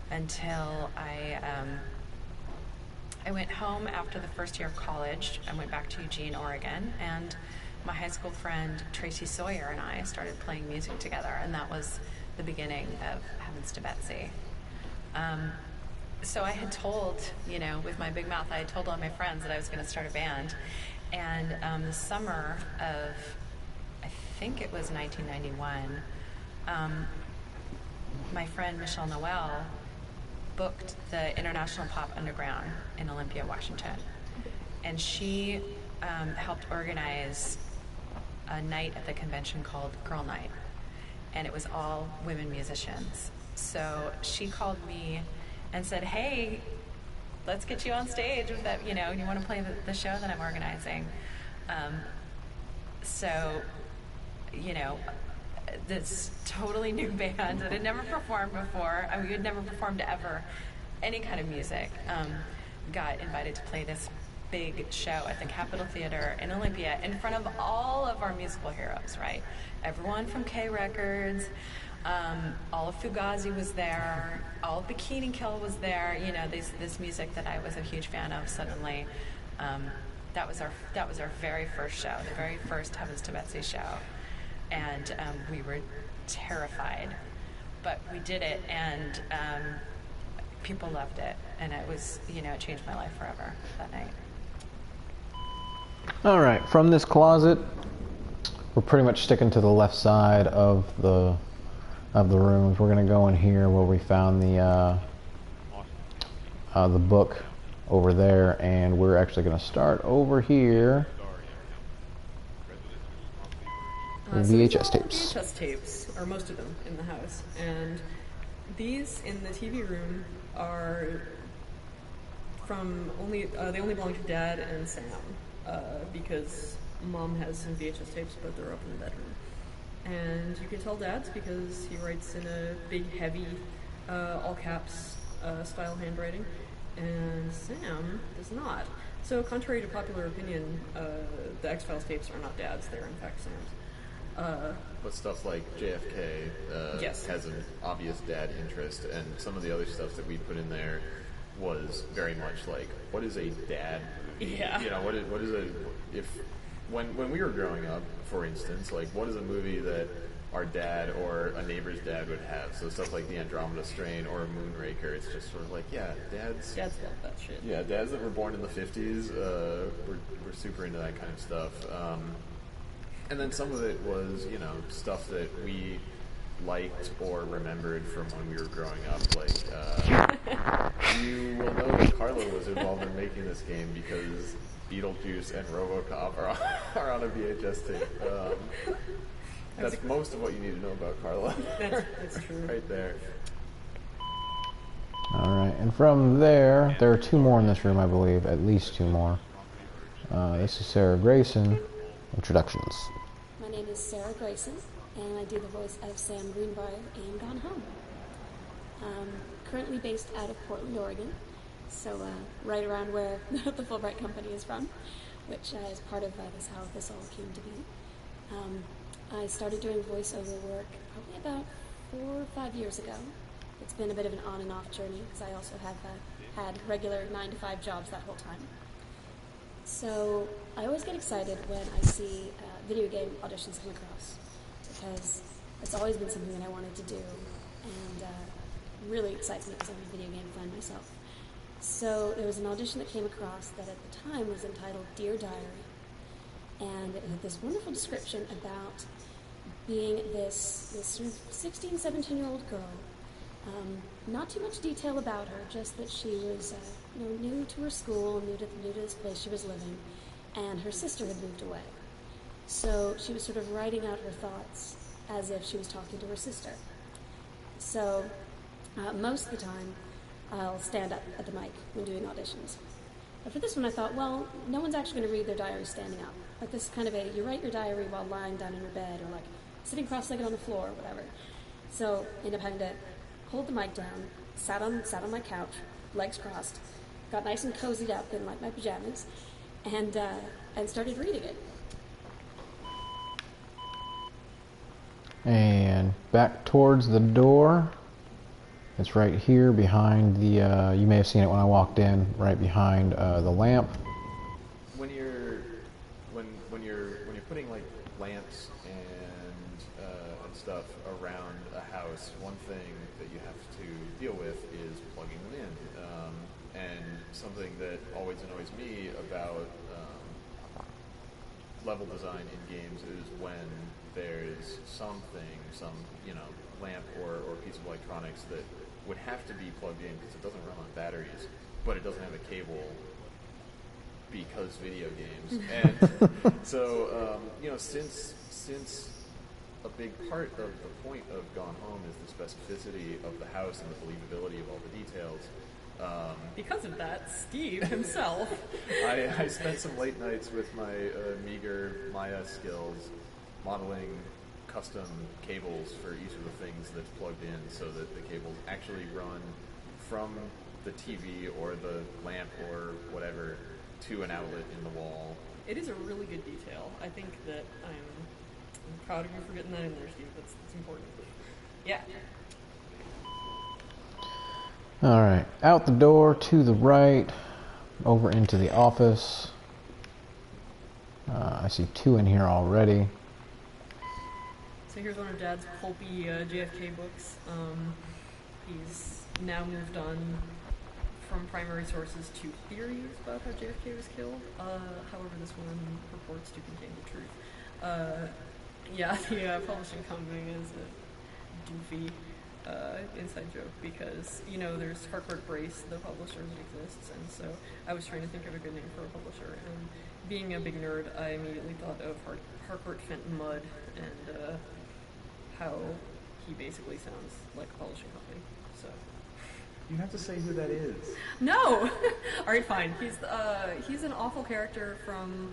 until I went home after the first year of college. I went back to Eugene, Oregon, and my high school friend Tracy Sawyer and I started playing music together, and that was the beginning of Heavens to Betsy. So I had told, with my big mouth, I had told all my friends that I was going to start a band. And the summer of, I think it was 1991, my friend Michelle Noel booked the International Pop Underground in Olympia, Washington. And she helped organize a night at the convention called Girl Night. And it was all women musicians. So she called me and said, hey, let's get you on stage with that, you want to play the show that I'm organizing. This totally new band that had never performed before, we had never performed ever any kind of music, got invited to play this big show at the Capitol Theater in Olympia in front of all of our musical heroes, right? Everyone from K Records, all of Fugazi was there, all of Bikini Kill was there, this music that I was a huge fan of suddenly. That was our very first show, the very first Heavens to Betsy show. And we were terrified, but we did it, and people loved it, and it was, it changed my life forever that night. All right, from this closet, we're pretty much sticking to the left side of the rooms. We're gonna go in here where we found the book over there, and we're actually gonna start over here. VHS tapes. VHS tapes, or most of them, in the house. And these in the TV room are from they only belong to Dad and Sam, because Mom has some VHS tapes, but they're up in the bedroom. And you can tell Dad's because he writes in a big, heavy, all caps style handwriting, and Sam does not. So, contrary to popular opinion, the X-Files tapes are not Dad's; they're in fact Sam's. But stuff like JFK yes. has an obvious dad interest, and some of the other stuff that we put in there was very much like, what is a dad movie? Yeah. What is when we were growing up, for instance, like, what is a movie that our dad or a neighbor's dad would have? So stuff like The Andromeda Strain or Moonraker, it's just sort of like, yeah, dads love that shit. Yeah, dads that were born in the 50s were super into that kind of stuff. And then some of it was, stuff that we liked or remembered from when we were growing up. Like, you will know that Carlo was involved in making this game because Beetlejuice and RoboCop are on a VHS tape. That's most of what you need to know about Carlo. That's true. Right there. All right, and from there are two more in this room, I believe, at least two more. This is Sarah Grayson. Introductions. My name is Sarah Grayson, and I do the voice of Sam Greenbrier in Gone Home. Currently based out of Portland, Oregon, so right around where the Fulbright Company is from, which is part of how this all came to be. I started doing voiceover work probably about 4 or 5 years ago. It's been a bit of an on and off journey because I also have had regular 9-to-5 jobs that whole time. So I always get excited when I see video game auditions come across, because it's always been something that I wanted to do, and really excites me because I'm a video game fan myself. So there was an audition that came across that at the time was entitled Dear Diary, and it had this wonderful description about being this sort of 16, 17-year-old girl. Not too much detail about her, just that she was new to her school, new to this place she was living, and her sister had moved away. So she was sort of writing out her thoughts as if she was talking to her sister. So most of the time, I'll stand up at the mic when doing auditions. But for this one, I thought, well, no one's actually going to read their diary standing up. Like, this is kind of you write your diary while lying down in your bed, or like sitting cross-legged on the floor, or whatever. So I ended up having to hold the mic down, sat on my couch, legs crossed, got nice and cozied up in like my pajamas, and started reading it. And back towards the door. It's right here behind the, you may have seen it when I walked in, right behind the lamp. When you're putting like lamps and stuff around a house, one thing that you have to deal with is plugging them in. And something that always annoys me about level design in games is when there's some lamp or piece of electronics that would have to be plugged in because it doesn't run on batteries, but it doesn't have a cable because video games. And so, since a big part of the point of Gone Home is the specificity of the house and the believability of all the details, because of that, Steve himself. I spent some late nights with my meager Maya skills modeling custom cables for each of the things that's plugged in so that the cables actually run from the TV or the lamp or whatever to an outlet in the wall. It is a really good detail. I think that I'm proud of you for getting that in there, Steve. That's important. Yeah. Alright, out the door to the right, over into the office. I see two in here already. So here's one of Dad's pulpy JFK books. He's now moved on from primary sources to theories about how JFK was killed. However, this one purports to contain the truth. Yeah, the publishing company is a doofy inside joke because, there's Harcourt Brace, the publisher that exists, and so I was trying to think of a good name for a publisher, and being a big nerd, I immediately thought of Harcourt Fenton Mudd and how he basically sounds like a publishing company, so. You have to say who that is. No! Alright, fine. He's an awful character from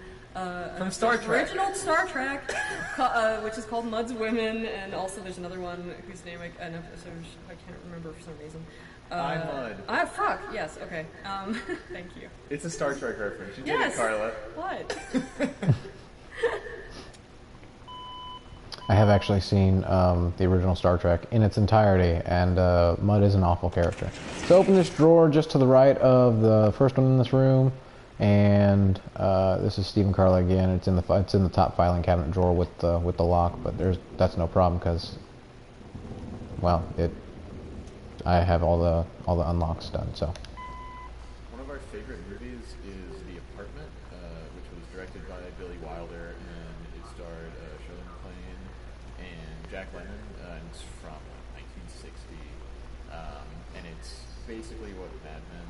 Star Trek. Original Star Trek, which is called Mudd's Women, and also there's another one whose name I can't remember for some reason. I'm Mudd. Fuck, yes, okay. Thank you. It's a Star Trek reference. You did Yes! it, Carla. What? I have actually seen the original Star Trek in its entirety, and Mudd is an awful character. So open this drawer just to the right of the first one in this room, and this is Steve and Carla again. It's in the top filing cabinet drawer with the lock, but that's no problem because, well, I have all the unlocks done. So. One of our favorite movies is The Apartment, which was directed by Billy Wilder, and it starred Shirley MacLaine and Jack Lemmon, and it's from 1960, and it's basically what Mad Men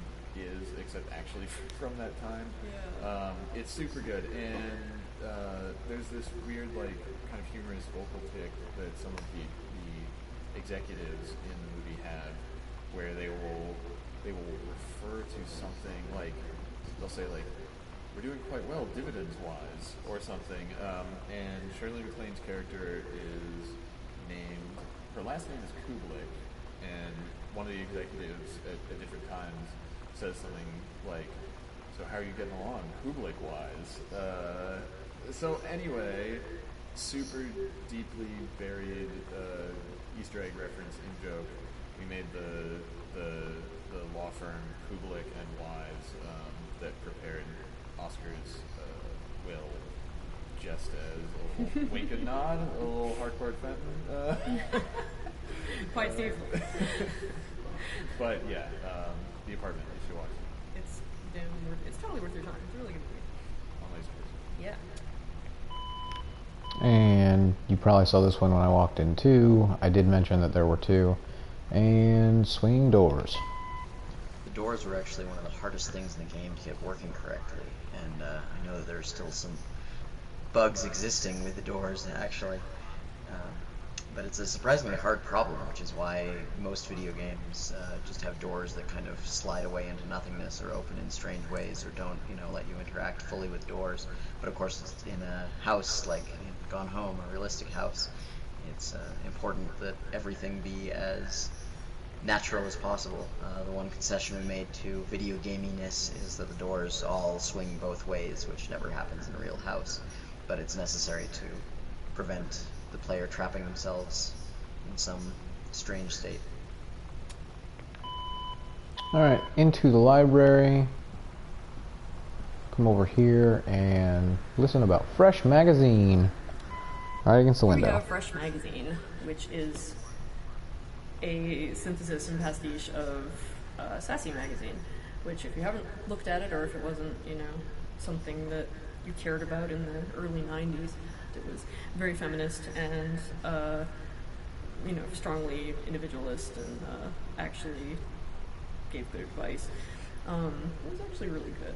is, except actually from that time. Yeah. It's super good, and there's this weird, kind of humorous vocal tick that some of the executives in the movie have, where they will refer to something like, they'll say we're doing quite well dividends wise or something, and Shirley MacLaine's character is named, her last name is Kubelik, and one of the executives at different times says something like, so how are you getting along Kubelik wise? So anyway, super deeply buried Easter egg reference in joke. We made the law firm Kubelik and Wise that prepared Oscar's will, just as a little wink and nod, a little Harcourt Fenton. Quite Steve. But yeah, The Apartment, you should watch it. It's totally worth your time. It's a really good movie. On nice person. Yeah. And you probably saw this one when I walked in too. I did mention that there were two. And swinging doors. The doors were actually one of the hardest things in the game to get working correctly, and I know that there are still some bugs existing with the doors actually, but it's a surprisingly hard problem, which is why most video games just have doors that kind of slide away into nothingness or open in strange ways or don't let you interact fully with doors. But of course, in a house like Gone Home, a realistic house, It's important that everything be as natural as possible. The one concession we made to video gaminess is that the doors all swing both ways, which never happens in a real house, but it's necessary to prevent the player trapping themselves in some strange state. Alright, into the library. Come over here and listen about Fresh Magazine. Right against the We window. have Fresh Magazine, which is a synthesis and pastiche of Sassy Magazine, which if you haven't looked at it, or if it wasn't, something that you cared about in the early 90s, it was very feminist and, strongly individualist and actually gave good advice. It was actually really good.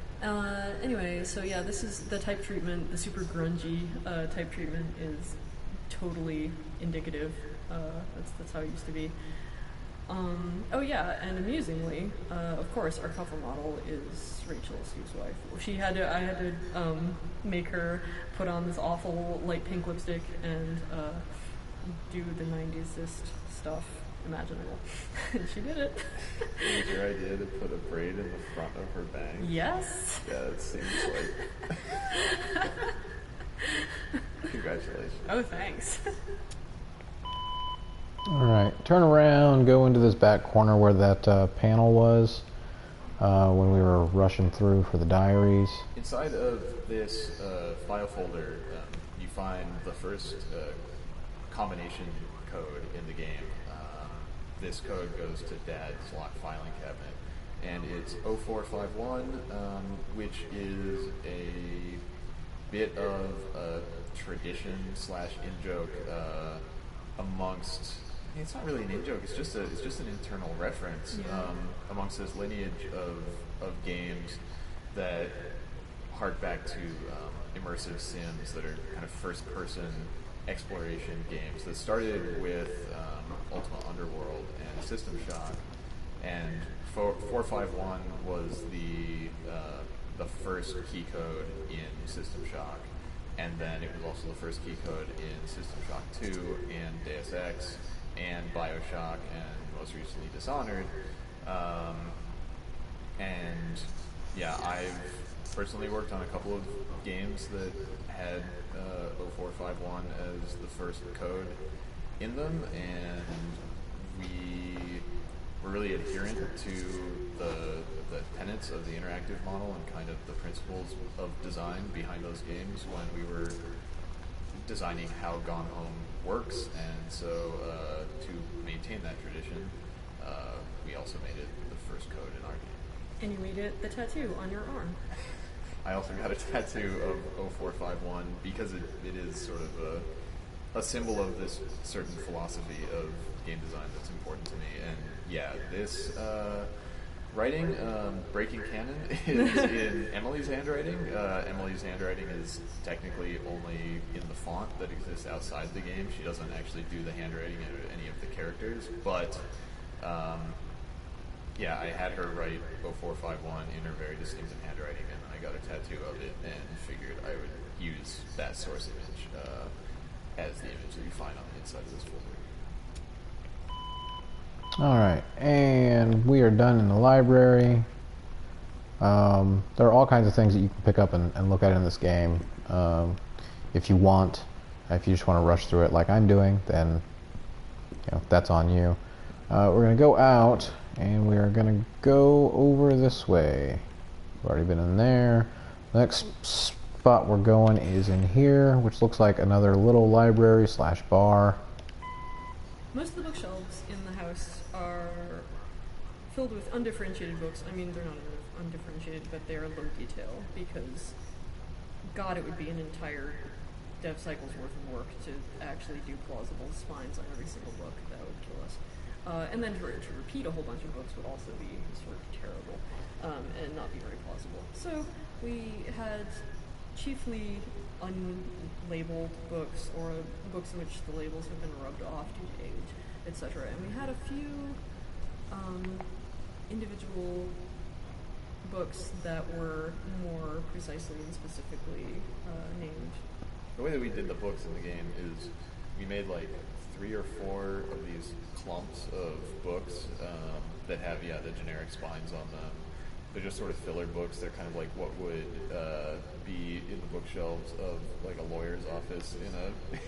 Anyway, so yeah, this is the type treatment. The super grungy type treatment is totally indicative. That's how it used to be. Oh yeah, and amusingly, of course, our cover model is Rachel, Steve's wife. I had to make her put on this awful light pink lipstick and do the 90s-ist stuff imaginable. And she did it. Was your idea to put a braid in the front of her bang? Yes. Yeah, it seems like... Congratulations. Oh, thanks. Alright, turn around, go into this back corner where that panel was when we were rushing through for the diaries. Inside of this file folder, you find the first combination code in the game. This code goes to Dad's lock filing cabinet, and it's 0451, which is a bit of a tradition / in-joke amongst. It's not really an in-joke. It's just an internal reference amongst this lineage of games that hark back to immersive sims that are kind of first-person exploration games that started with Ultima Underworld and System Shock, and 451 was the first key code in System Shock, and then it was also the first key code in System Shock 2 and Deus Ex and Bioshock and most recently Dishonored. And yeah, I've personally worked on a couple of games that had 0451 as the first code in them, and we were really adherent to the tenets of the interactive model and kind of the principles of design behind those games when we were designing how Gone Home works, and so to maintain that tradition, we also made it the first code in our game. And you made it the tattoo on your arm. I also got a tattoo of 0451 because it is sort of a symbol of this certain philosophy of game design that's important to me. And yeah, this writing, breaking canon, is in Emily's handwriting. Emily's handwriting is technically only in the font that exists outside the game. She doesn't actually do the handwriting of any of the characters, but yeah, I had her write 0451 in her very distinctive handwriting, and I got a tattoo of it and figured I would use that source image as the image that you find on the inside of this folder. Alright, and we are done in the library. There are all kinds of things that you can pick up and look at in this game. If you want, if you just want to rush through it like I'm doing, then that's on you. We're going to go out, and we are going to go over this way. We've already been in there. The next spot we're going is in here, which looks like another little library / bar. Most of the bookshelves in the house are filled with undifferentiated books. I mean, they're not undifferentiated, but they are low detail, because, God, it would be an entire dev cycle's worth of work to actually do plausible spines on every single book. That would kill us. And then to repeat a whole bunch of books would also be sort of terrible and not be very plausible. So we had chiefly unlabeled books, or books in which the labels have been rubbed off due to age, etc. And we had a few individual books that were more precisely and specifically named. The way that we did the books in the game is we made like 3 or 4 of these clumps of books that have the generic spines on them. They're just sort of filler books. They're kind of like what would be in the bookshelves of like a lawyer's office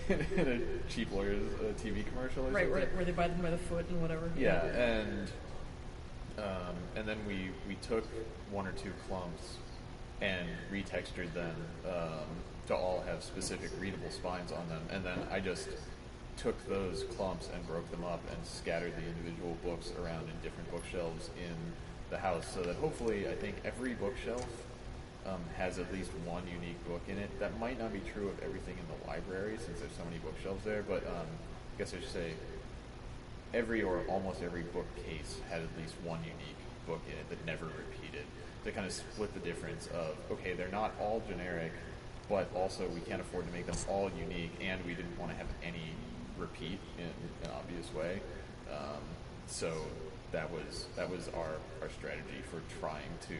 in a cheap lawyer's TV commercial or Right, something. where they buy them by the foot and whatever. Yeah, and then we took 1 or 2 clumps and retextured them to all have specific readable spines on them, and then I just took those clumps and broke them up and scattered the individual books around in different bookshelves in the house, so that hopefully I think every bookshelf has at least one unique book in it. That might not be true of everything in the library since there's so many bookshelves there, but I guess I should say every or almost every bookcase had at least one unique book in it that never repeated, to kind of split the difference of, okay, they're not all generic, but also we can't afford to make them all unique, and we didn't want to have any repeat in an obvious way. So that was our strategy for trying to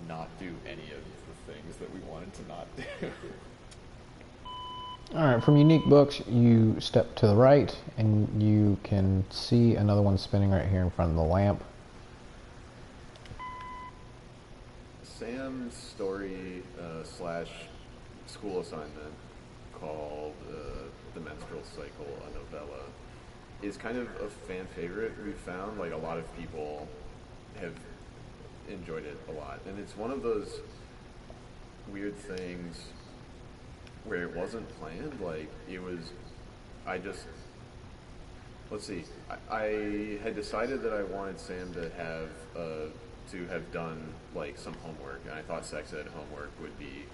not do any of the things that we wanted to not do. Alright, from unique books, you step to the right, and you can see another one spinning right here in front of the lamp. Sam's story slash school assignment called The Menstrual Cycle, a novella, is kind of a fan favorite. We've found like a lot of people have enjoyed it a lot, and it's one of those weird things where it wasn't planned. Like it was, I had decided that I wanted Sam to have done like some homework, and I thought sex ed homework would be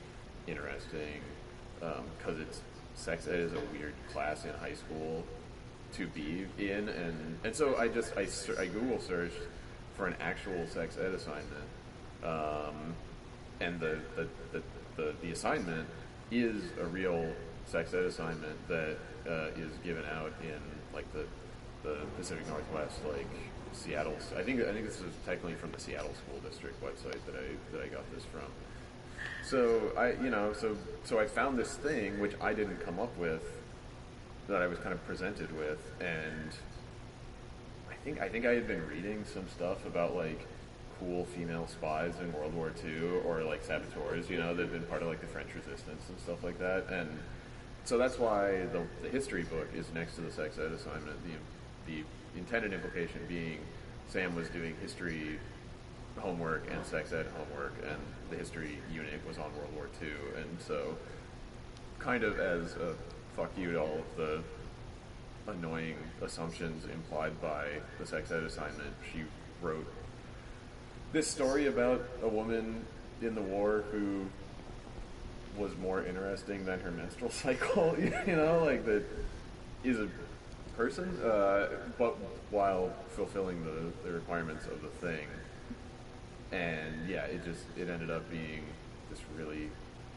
interesting because sex ed is a weird class in high school to be in, and so I Google searched for an actual sex ed assignment, and the assignment is a real sex ed assignment that is given out in like the Pacific Northwest, like Seattle. I think this is technically from the Seattle School District website that I got this from. So I found this thing which I didn't come up with, that I was kind of presented with, and I think I had been reading some stuff about like cool female spies in World War II, or like saboteurs, that had been part of like the French Resistance and stuff like that, and so that's why the history book is next to the sex ed assignment. The intended implication being Sam was doing history homework and sex ed homework, and the history unit was on World War II, and so kind of as a fuck you to all of the annoying assumptions implied by the sex ed assignment, she wrote this story about a woman in the war who was more interesting than her menstrual cycle, like that is a person, but while fulfilling the requirements of the thing. And yeah, it ended up being this really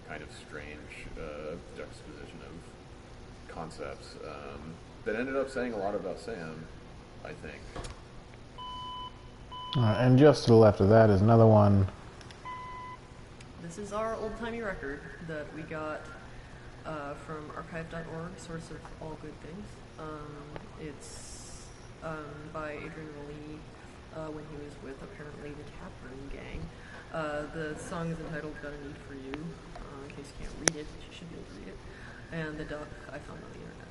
kind of strange juxtaposition of concepts that ended up saying a lot about Sam, I think. And just to the left of that is another one. This is our old-timey record that we got from archive.org, source of all good things. It's by Adrian Rollini when he was with, apparently, the Taproom Gang. The song is entitled Got a Need for You, in case you can't read it, but you should be able to read it. And the duck I found on the internet.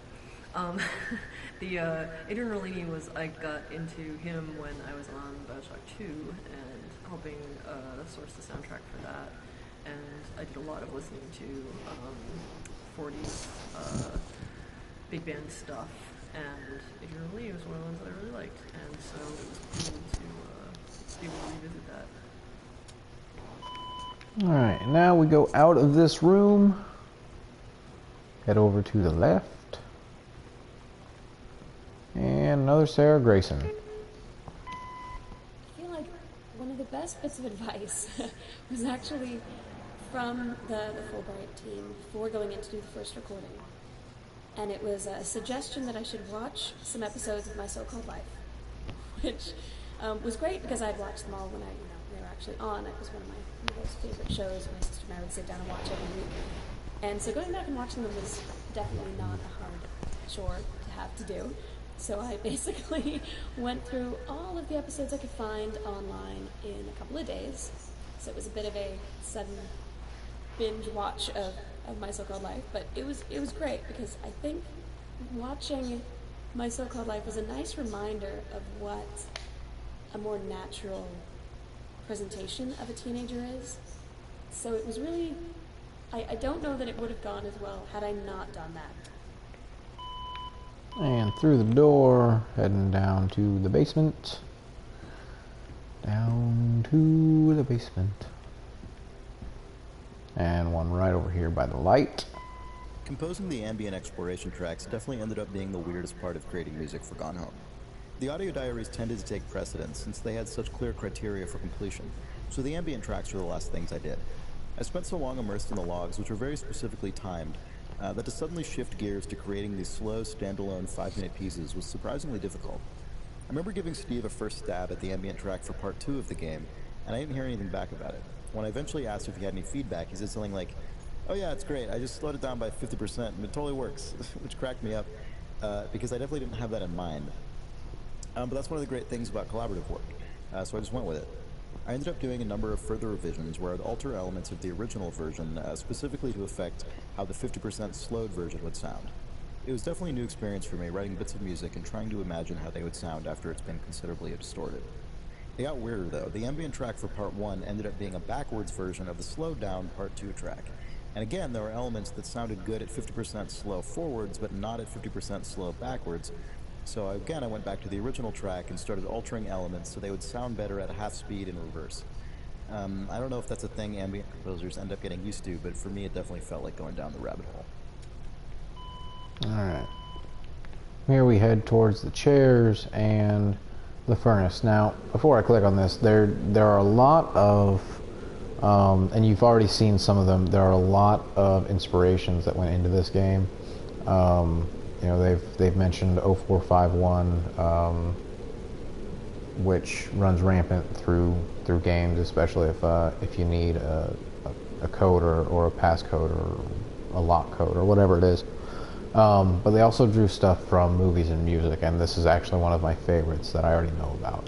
Adrian Rollini I got into him when I was on Bioshock 2 and helping source the soundtrack for that. And I did a lot of listening to 40s big band stuff, and Adrian Rollini was one of the ones that I really liked, and so it was cool to be able to revisit that. Alright, now we go out of this room, head over to the left, and another Sarah Grayson. I feel like one of the best bits of advice was actually from the Fulbright team before going in to do the first recording. And it was a suggestion that I should watch some episodes of My So-Called Life, which was great because I'd watched them all when they were actually on. It was one of my most favorite shows. My sister and I would sit down and watch every week. And so going back and watching them was definitely not a hard chore to have to do. So I basically went through all of the episodes I could find online in a couple of days. So it was a bit of a sudden binge watch of My So-Called Life, but it was great because I think watching My So-Called Life was a nice reminder of what a more natural presentation of a teenager is. So it was really, I don't know that it would have gone as well had I not done that. And through the door, heading down to the basement. Down to the basement. And one right over here by the light. Composing the ambient exploration tracks definitely ended up being the weirdest part of creating music for Gone Home. The audio diaries tended to take precedence since they had such clear criteria for completion, so the ambient tracks were the last things I did. I spent so long immersed in the logs, which were very specifically timed, that to suddenly shift gears to creating these slow, standalone 5-minute pieces was surprisingly difficult. I remember giving Steve a first stab at the ambient track for part 2 of the game, and I didn't hear anything back about it. When I eventually asked if he had any feedback, he said something like, "Oh yeah, it's great, I just slowed it down by 50% and it totally works," which cracked me up, because I definitely didn't have that in mind. But that's one of the great things about collaborative work, so I just went with it. I ended up doing a number of further revisions where I'd alter elements of the original version, specifically to affect how the 50% slowed version would sound. It was definitely a new experience for me, writing bits of music and trying to imagine how they would sound after it's been considerably distorted. It got weirder though. The ambient track for part 1 ended up being a backwards version of the slowed down part 2 track. And again, there were elements that sounded good at 50% slow forwards, but not at 50% slow backwards. So again, I went back to the original track and started altering elements so they would sound better at half speed in reverse. I don't know if that's a thing ambient composers end up getting used to, but for me it definitely felt like going down the rabbit hole. Alright. Here we head towards the chairs and the furnace. Now, before I click on this, there are a lot of, and you've already seen some of them, there are a lot of inspirations that went into this game. You know, they've mentioned 0451, which runs rampant through games, especially if you need a code or a passcode or a lock code or whatever it is. But they also drew stuff from movies and music, and this is actually one of my favorites that I already know about.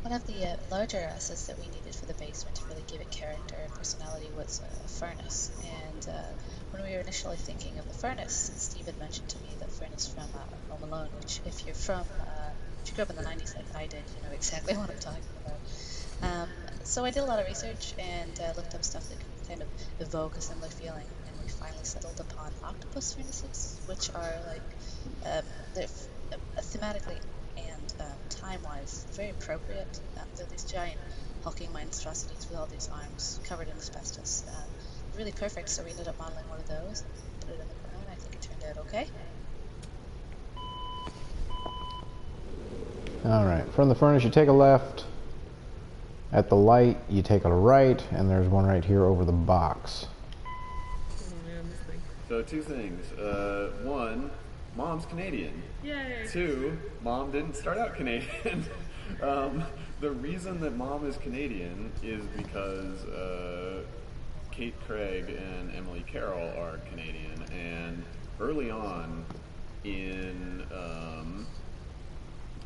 One of the larger assets that we needed for the basement to really give it character and personality was a furnace. And when we were initially thinking of the furnace, Steve had mentioned to me the furnace from Home Alone, which if you grew up in the 90s like I did, you know exactly what I'm talking about. So I did a lot of research and looked up stuff that could kind of evoke a similar feeling, and we finally settled upon octopus furnaces, which are like, they're thematically and time-wise very appropriate. They're these giant hulking monstrosities with all these arms covered in asbestos. Really perfect, so we ended up modeling one of those and put it in the corner, and I think it turned out okay. Alright, from the furnace you take a left. At the light you take a right, and there's one right here over the box. So 2 things. One, Mom's Canadian. Yay! 2, Mom didn't start out Canadian. The reason that Mom is Canadian is because Kate Craig and Emily Carroll are Canadian, and early on in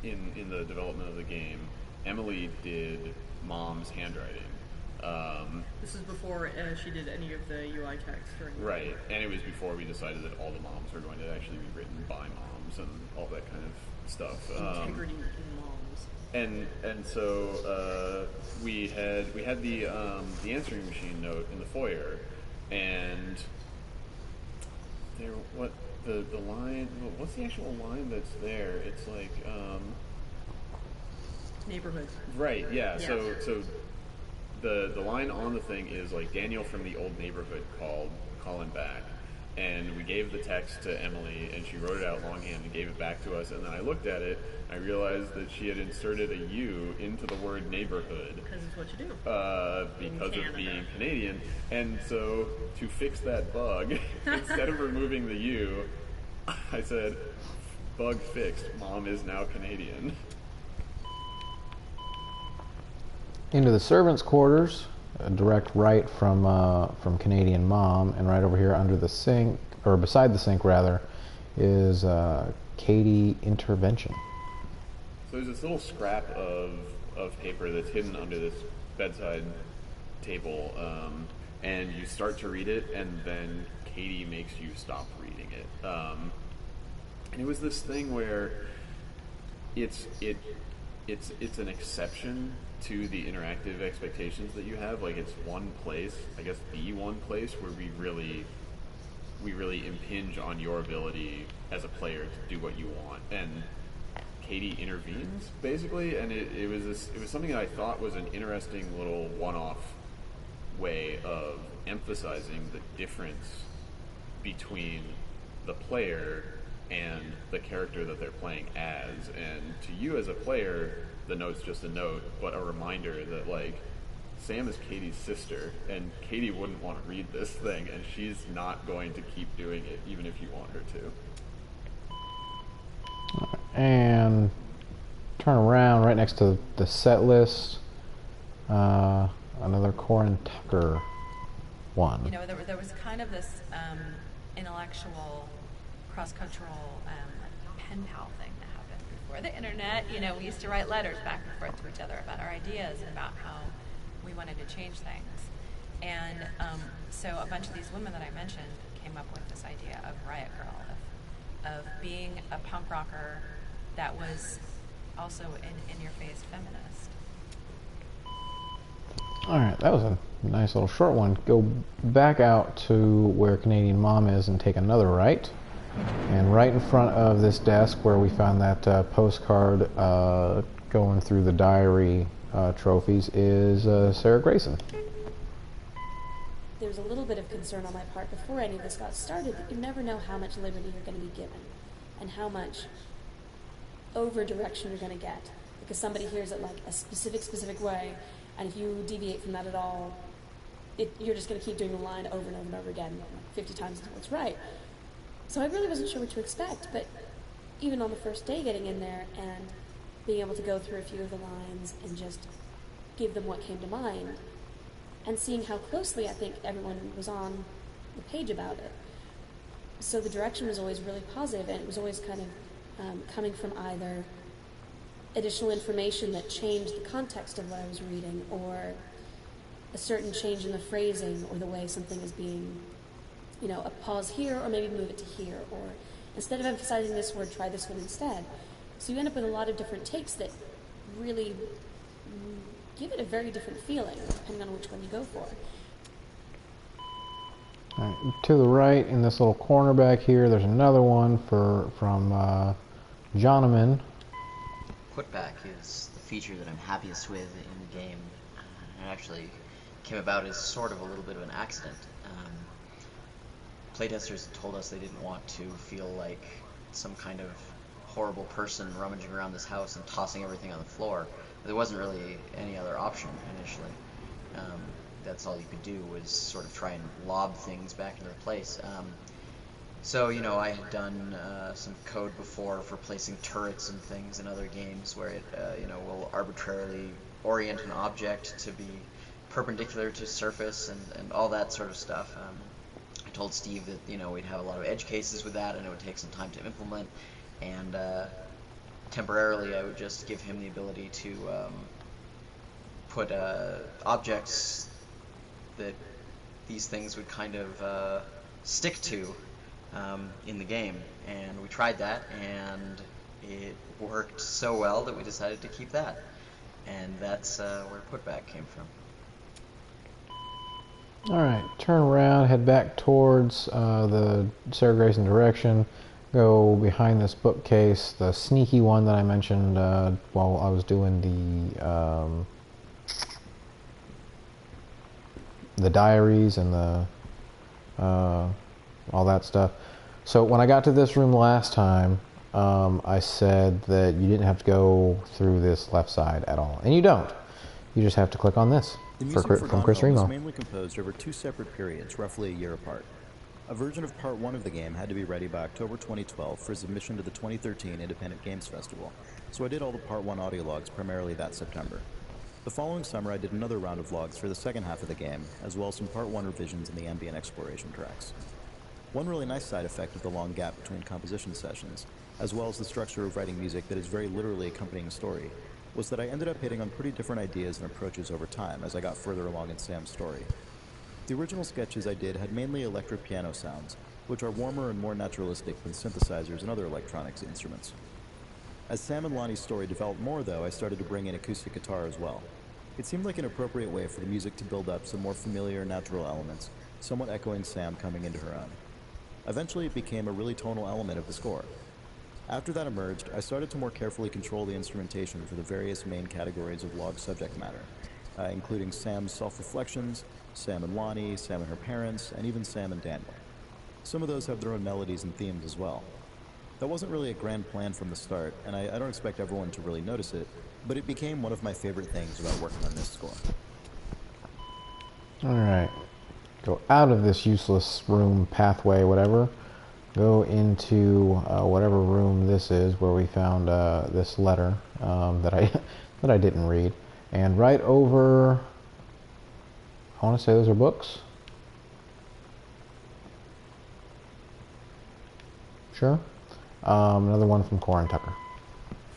the development of the game, Emily did Mom's handwriting. This is before she did any of the UI text. Right, and it was before we decided that all the moms were going to actually be written by moms and all that kind of stuff. Integrity in moms. And so we had the answering machine note in the foyer, and the line, what's the actual line that's there? It's like neighborhood. Right, yeah. So the line on the thing is like, Daniel from the old neighborhood called, calling back. And we gave the text to Emily, and she wrote it out longhand and gave it back to us. And then I looked at it, I realized that she had inserted a U into the word neighborhood. Because it's what you do. Because of being Canadian. And so, to fix that bug, instead of removing the U, I said, bug fixed, Mom is now Canadian. Into the servants' quarters, a direct right from Canadian Mom, and right over here under the sink, or beside the sink rather, is Katie Intervention. So there's this little scrap of paper that's hidden under this bedside table, and you start to read it, and then Katie makes you stop reading it. And it was this thing where it's an exception to the interactive expectations that you have. Like, it's one place, I guess the one place where we really impinge on your ability as a player to do what you want. And Katie intervenes, basically, and it was something that I thought was an interesting little one-off way of emphasizing the difference between the player and the character that they're playing as. And to you as a player, the note's just a note, but a reminder that, like, Sam is Katie's sister, and Katie wouldn't want to read this thing, and she's not going to keep doing it, even if you want her to. And turn around right next to the set list, another Corin Tucker one. You know, there was kind of this intellectual, cross-cultural pen pal thing that happened before the internet. You know, we used to write letters back and forth to each other about our ideas and about how we wanted to change things. And so a bunch of these women that I mentioned came up with this idea of Riot Girl, of being a punk rocker that was also in your face feminist. Alright, that was a nice little short one. Go back out to where Canadian Mom is and take another right. And right in front of this desk where we found that postcard going through the diary trophies is Sarah Grayson. There's a little bit of concern on my part before any of this got started that you never know how much liberty you're going to be given and how much over direction you're going to get, because somebody hears it like a specific way, and if you deviate from that at all, you're just going to keep doing the line over and over and over again, like 50 times until it's right. So I really wasn't sure what to expect, but even on the first day getting in there and being able to go through a few of the lines and just give them what came to mind, and seeing how closely I think everyone was on the page about it. So the direction was always really positive, and it was always kind of coming from either additional information that changed the context of what I was reading, or a certain change in the phrasing or the way something is being, you know, a pause here or maybe move it to here, or instead of emphasizing this word, try this one instead. So you end up with a lot of different takes that really give it a very different feeling depending on which one you go for. All right, to the right in this little corner back here, there's another one from Jonaman. Putback is the feature that I'm happiest with in the game. It actually came about as sort of a little bit of an accident. Playtesters told us they didn't want to feel like some kind of horrible person rummaging around this house and tossing everything on the floor. But there wasn't really any other option initially. That's all you could do was sort of try and lob things back into place. So, you know, I had done some code before for placing turrets and things in other games where it, you know, will arbitrarily orient an object to be perpendicular to surface and all that sort of stuff. I told Steve that, you know, we'd have a lot of edge cases with that and it would take some time to implement, and temporarily I would just give him the ability to put objects that these things would kind of stick to in the game, and we tried that and it worked so well that we decided to keep that, and that's where Putback came from. Alright, turn around, head back towards the Sarah Grayson direction, go behind this bookcase, the sneaky one that I mentioned while I was doing the diaries and the all that stuff. So when I got to this room last time, I said that you didn't have to go through this left side at all, and you don't. You just have to click on this. The music for from Chris Remo Remo. was mainly composed over 2 separate periods, roughly a year apart. A version of Part 1 of the game had to be ready by October 2012 for submission to the 2013 Independent Games Festival, so I did all the Part 1 audio logs primarily that September. The following summer I did another round of logs for the second half of the game, as well as some Part 1 revisions in the ambient exploration tracks. One really nice side effect of the long gap between composition sessions, as well as the structure of writing music that is very literally accompanying a story, was that I ended up hitting on pretty different ideas and approaches over time as I got further along in Sam's story. The original sketches I did had mainly electric piano sounds, which are warmer and more naturalistic than synthesizers and other electronics instruments. As Sam and Lonnie's story developed more, though, I started to bring in acoustic guitar as well. It seemed like an appropriate way for the music to build up some more familiar, natural elements, somewhat echoing Sam coming into her own. Eventually, it became a really tonal element of the score. After that emerged, I started to more carefully control the instrumentation for the various main categories of log subject matter, including Sam's self-reflections, Sam and Lonnie, Sam and her parents, and even Sam and Daniel. Some of those have their own melodies and themes as well. That wasn't really a grand plan from the start, and I don't expect everyone to really notice it, but it became one of my favorite things about working on this score. Alright. Go out of this useless room, pathway, whatever. Go into whatever room this is where we found this letter that I didn't read. And right over, I want to say those are books. Sure. Another one from Corin Tucker.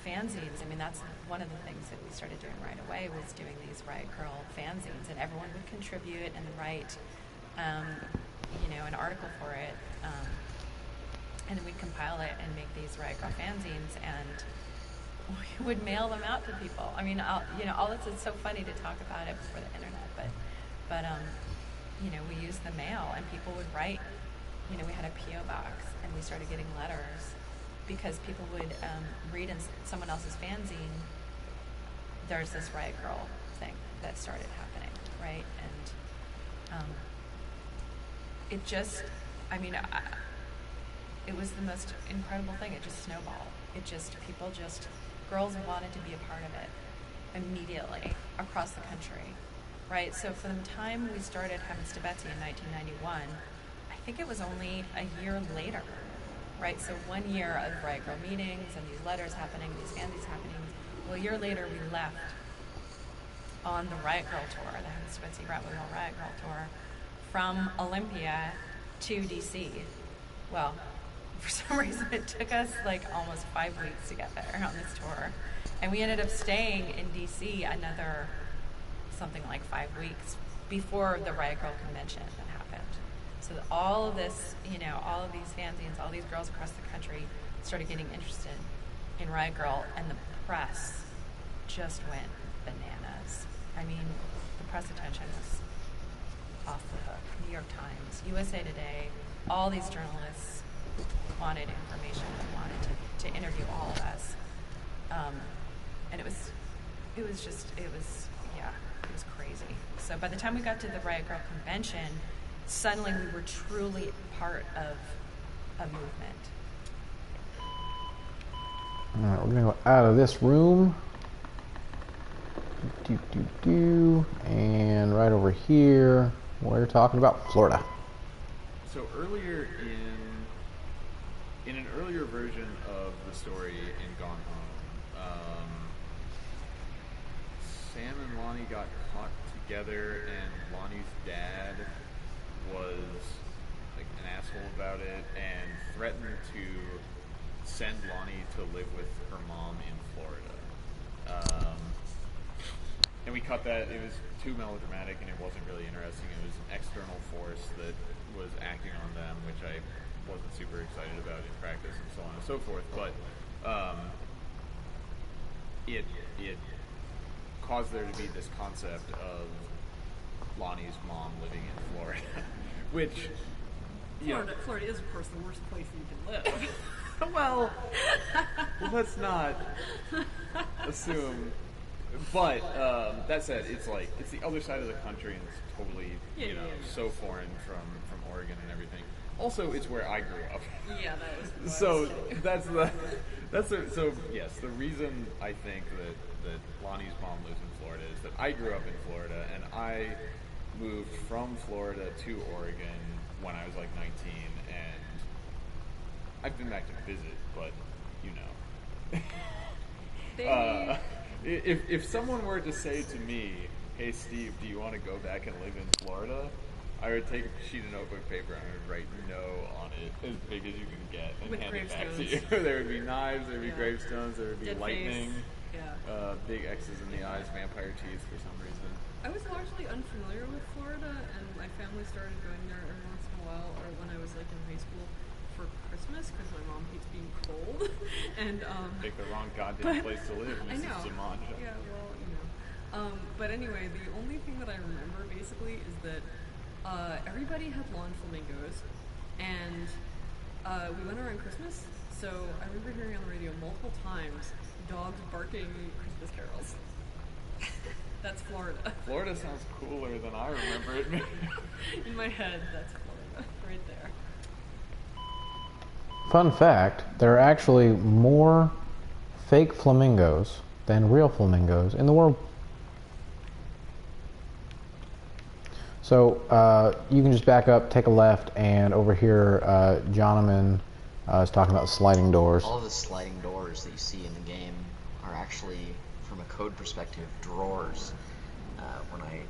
Fanzines, I mean, that's one of the things that we started doing right away, was doing these Riot Girl fanzines, and everyone would contribute and write, an article for it, and then we'd compile it and make these Riot Girl fanzines, and we would mail them out to people. I mean, all this is so funny to talk about it before the internet, but we used the mail, and people would write. We had a P.O. box, and we started getting letters because people would read in someone else's fanzine. There's this Riot Girl thing that started happening, right? And it just, it was the most incredible thing. It just snowballed. Girls wanted to be a part of it immediately across the country, right? So from the time we started having Stabetsy in 1991, I think it was only a year later, right? So 1 year of Riot Girl meetings and these letters happening, these fanzines happening. Well, a year later, we left on the Riot Girl tour, the Heaven Stabetsy Riot Girl tour, from Olympia to DC. Well, for some reason, it took us like almost 5 weeks to get there on this tour. And we ended up staying in DC another something like 5 weeks before the Riot Girl convention that happened. So all of this, all of these fanzines, all these girls across the country started getting interested in Riot Girl, and the press just went bananas. I mean, the press attention was off the hook. New York Times, USA Today, all these journalists wanted information and wanted to interview all of us. And it was crazy. So by the time we got to the Riot Girl convention, suddenly we were truly part of a movement. Alright, we're gonna go out of this room. And right over here, we're talking about Florida. So earlier in an earlier version of the story in Gone Home, Sam and Lonnie got caught together, and Lonnie's dad was like an asshole about it and threatened to send Lonnie to live with her mom in Florida. And we cut that. It was too melodramatic, and it wasn't really interesting. It was an external force that was acting on them, which I wasn't super excited about in practice, and so on and so forth. But it caused there to be this concept of Lonnie's mom living in Florida, which Florida is, of course, the worst place you can live. well, let's not assume. But that said, it's the other side of the country, and it's totally so foreign from Oregon and everything. Also, it's where I grew up. Yeah, that was. So so yes, the reason I think that Lonnie's mom lives in Florida is that I grew up in Florida, and I moved from Florida to Oregon when I was like 19, and I've been back to visit, but If someone were to say to me, "Hey Steve, do you want to go back and live in Florida?" I would take a sheet of notebook paper and I would write no on it as big as you can get and With hand it back to gravestones. you. There would be knives, there would be Yeah. gravestones, there would be Dead lightning, face. Yeah. big X's in the eyes, vampire teeth for some reason. I was largely unfamiliar with Florida, and my family started going there every once in a while, or when I was like in high school for Christmas, because my mom hates being cold. And Pick the wrong goddamn place to live, I Mrs. know. Zamanja. Yeah, well, you know. But anyway, the only thing that I remember basically is that everybody had lawn flamingos, and we went around Christmas. So I remember hearing on the radio multiple times dogs barking Christmas carols. That's Florida. Florida sounds cooler than I remember it being. In my head, that's Florida, right there. Fun fact, there are actually more fake flamingos than real flamingos in the world. So you can just back up, take a left, and over here, Jonaman is talking about sliding doors. All of the sliding doors that you see in the game are actually, from a code perspective, drawers. When I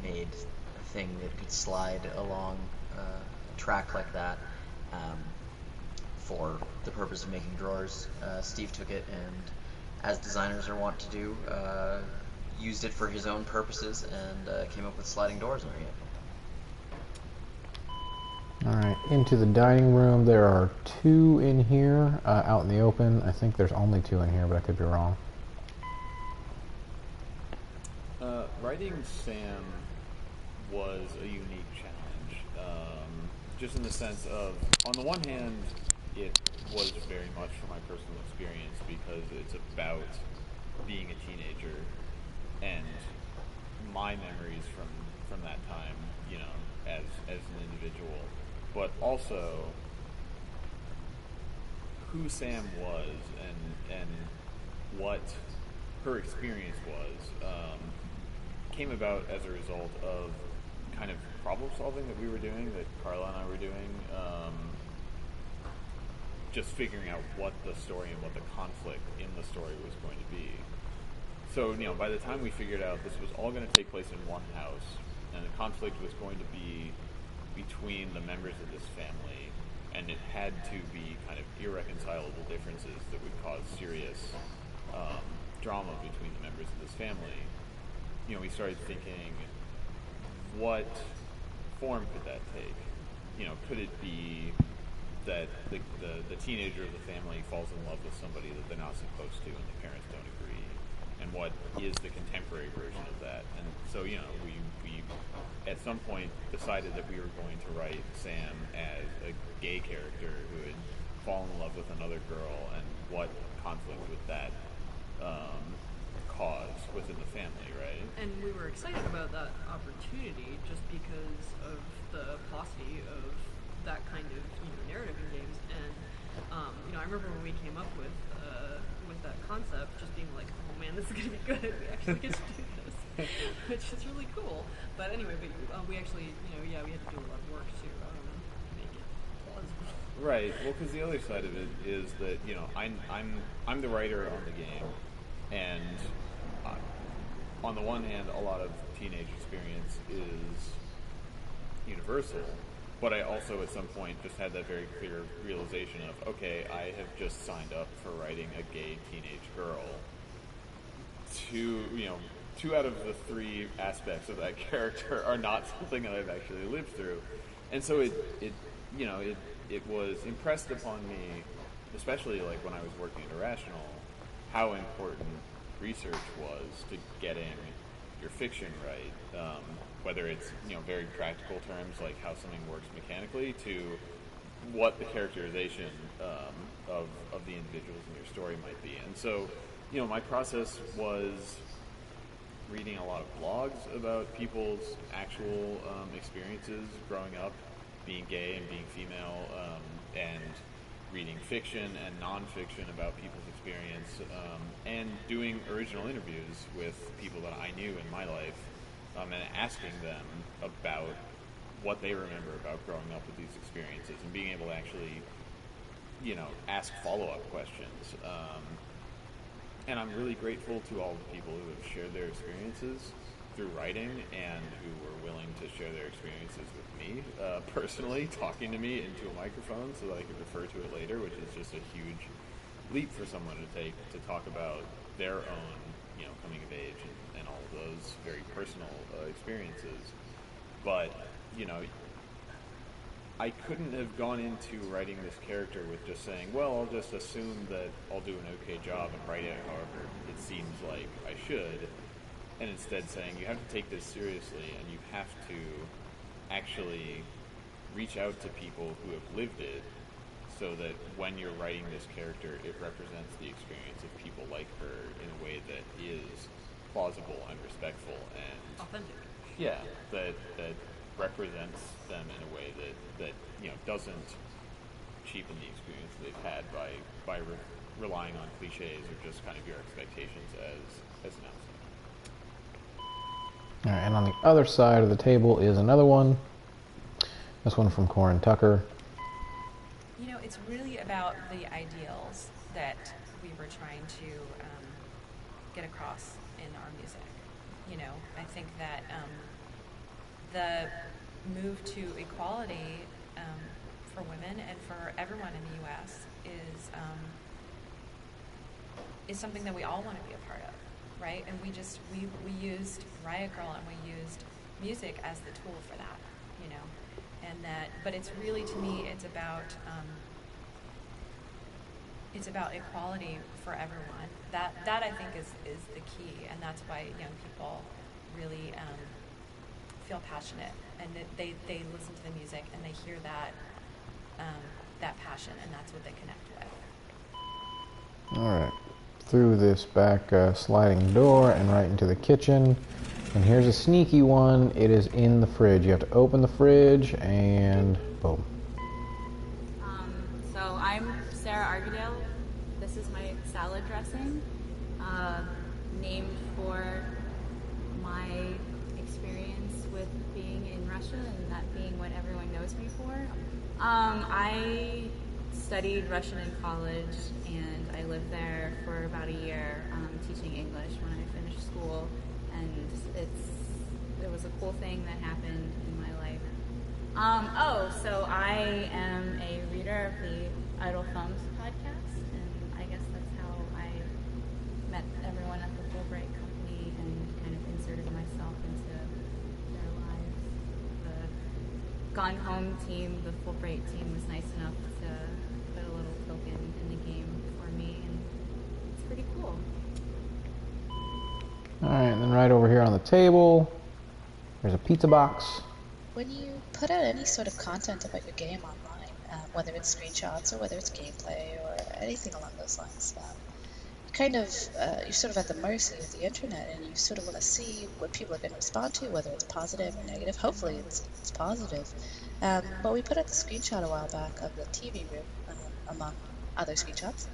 made a thing that could slide along a track like that, for the purpose of making drawers, Steve took it and, as designers are wont to do, used it for his own purposes and came up with sliding doors in our game. Alright, into the dining room. There are 2 in here, out in the open. I think there's only 2 in here, but I could be wrong. Writing Sam was a unique challenge, just in the sense of, on the one hand, it was very much from my personal experience because it's about being a teenager and my memories from that time, you know, as an individual, but also who Sam was and what her experience was came about as a result of kind of problem solving that we were doing, that Carla and I were doing, just figuring out what the story and what the conflict in the story was going to be. So, you know, by the time we figured out this was all going to take place in one house, and the conflict was going to be between the members of this family, and it had to be kind of irreconcilable differences that would cause serious drama between the members of this family, you know, we started thinking, what form could that take? You know, could it be that the teenager of the family falls in love with somebody that they're not supposed to and the parents don't agree? And what is the contemporary version of that? And so, you know, we at some point decided that we were going to write Sam as a gay character who would fall in love with another girl, and what conflict would that cause within the family, right? And we were excited about that opportunity just because of the paucity of that kind of, you know, narrative in games. And you know, I remember when we came up with that concept, just being like, oh man, this is gonna be good. We actually get to do this, which is really cool. But anyway, we actually, you know, we had to do a lot of work to make it plausible. Right. Well, because the other side of it is that, you know, I'm the writer on the game, and on the one hand, a lot of teenage experience is universal, but I also at some point just had that very clear realization of, okay, I have just signed up for writing a gay teenage girl. Two out of the 3 aspects of that character are not something that I've actually lived through, and so it was impressed upon me, especially like when I was working at Irrational, how important research was to getting your fiction right, whether it's, you know, very practical terms like how something works mechanically, to what the characterization of the individuals in your story might be. And so, you know, my process was reading a lot of blogs about people's actual experiences growing up, being gay and being female, and reading fiction and nonfiction about people's experience, and doing original interviews with people that I knew in my life, and asking them about what they remember about growing up with these experiences, and being able to actually, you know, ask follow-up questions. And I'm really grateful to all the people who have shared their experiences, through writing and who were willing to share their experiences with me personally, talking to me into a microphone so that I could refer to it later, which is just a huge leap for someone to take to talk about their own, coming of age and all of those very personal experiences. But, I couldn't have gone into writing this character with just saying, well, I'll just assume that I'll do an okay job and write it however it seems like I should, and instead saying you have to take this seriously and you have to actually reach out to people who have lived it so that when you're writing this character, it represents the experience of people like her in a way that is plausible and respectful and Authentic. yeah, that represents them in a way that doesn't cheapen the experience they've had by relying on cliches or just kind of your expectations as an outsider. All right, and on the other side of the table is another one. This one from Corin Tucker. It's really about the ideals that we were trying to get across in our music. I think that the move to equality for women and for everyone in the U.S. is something that we all want to be a part of, right? And we used Riot Girl and we used music as the tool for that, but it's really, to me, it's about equality for everyone. That I think is the key, and that's why young people really feel passionate, and they listen to the music and they hear that passion, and that's what they connect with. All right, through this back sliding door and right into the kitchen. And here's a sneaky one. It is in the fridge. You have to open the fridge and boom. So I'm Sarah Argadale. This is my salad dressing, named for my experience with being in Russia and that being what everyone knows me for. I studied Russian in college and I lived there for about a year teaching English when I finished school, and it was a cool thing that happened in my life. So I am a reader of the Idle Thumbs podcast, and I guess that's how I met everyone at the Fulbright company and kind of inserted myself into their lives. The Gone Home team, the Fulbright team, was nice enough to put a little token in the game for me, and it's pretty cool. Alright, and then right over here on the table, there's a pizza box. When you put out any sort of content about your game online, whether it's screenshots or whether it's gameplay or anything along those lines, you're sort of at the mercy of the internet, and you sort of want to see what people are going to respond to, whether it's positive or negative. Hopefully it's positive. But we put out the screenshot a while back of the TV room, among other screenshots,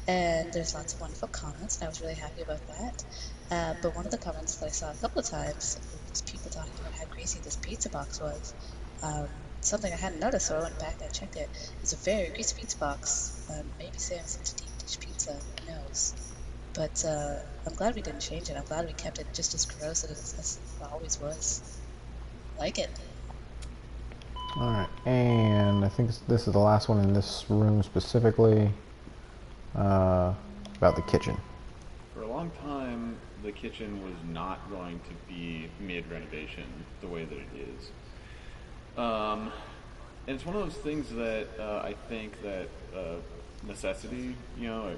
and there's lots of wonderful comments, and I was really happy about that. But one of the comments that I saw a couple of times was people talking about how greasy this pizza box was. Something I hadn't noticed, so I went back and checked it. It's a very greasy pizza box. Maybe Sam's into deep dish pizza, who knows? But I'm glad we didn't change it. I'm glad we kept it just as gross as it always was. Like it. Alright, and I think this is the last one in this room specifically, about the kitchen. For a long time, the kitchen was not going to be mid-renovation the way that it is. And it's one of those things that I think that necessity, a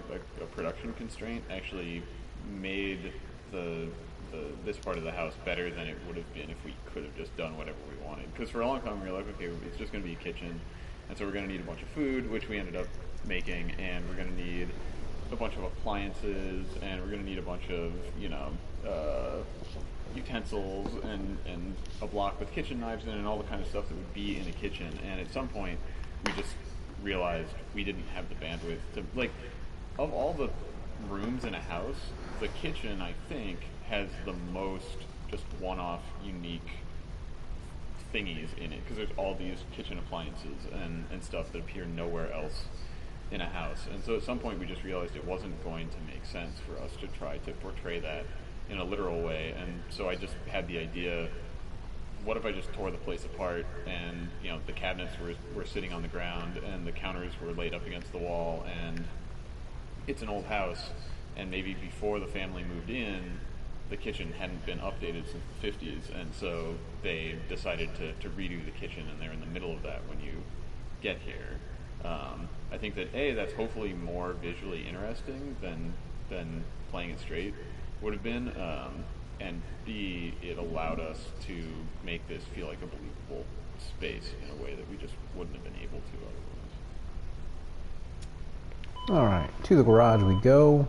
production constraint, actually made this part of the house better than it would have been if we could have just done whatever we wanted. Because for a long time we were like, okay, it's just going to be a kitchen, and so we're going to need a bunch of food, which we ended up making, and we're going to need a bunch of appliances, and we're going to need a bunch of, utensils and a block with kitchen knives in it and all the kind of stuff that would be in a kitchen. And at some point we just realized we didn't have the bandwidth to, of all the rooms in a house, the kitchen, I think, has the most just one-off unique thingies in it, because there's all these kitchen appliances and stuff that appear nowhere else in a house. And so at some point we just realized it wasn't going to make sense for us to try to portray that in a literal way. And so I just had the idea, what if I just tore the place apart and, you know, the cabinets were sitting on the ground and the counters were laid up against the wall, and it's an old house, and maybe before the family moved in, the kitchen hadn't been updated since the 50s, and so they decided to redo the kitchen, and they're in the middle of that when you get here. I think that A, that's hopefully more visually interesting than playing it straight would have been, and B, it allowed us to make this feel like a believable space in a way that we just wouldn't have been able to otherwise. Alright, to the garage we go.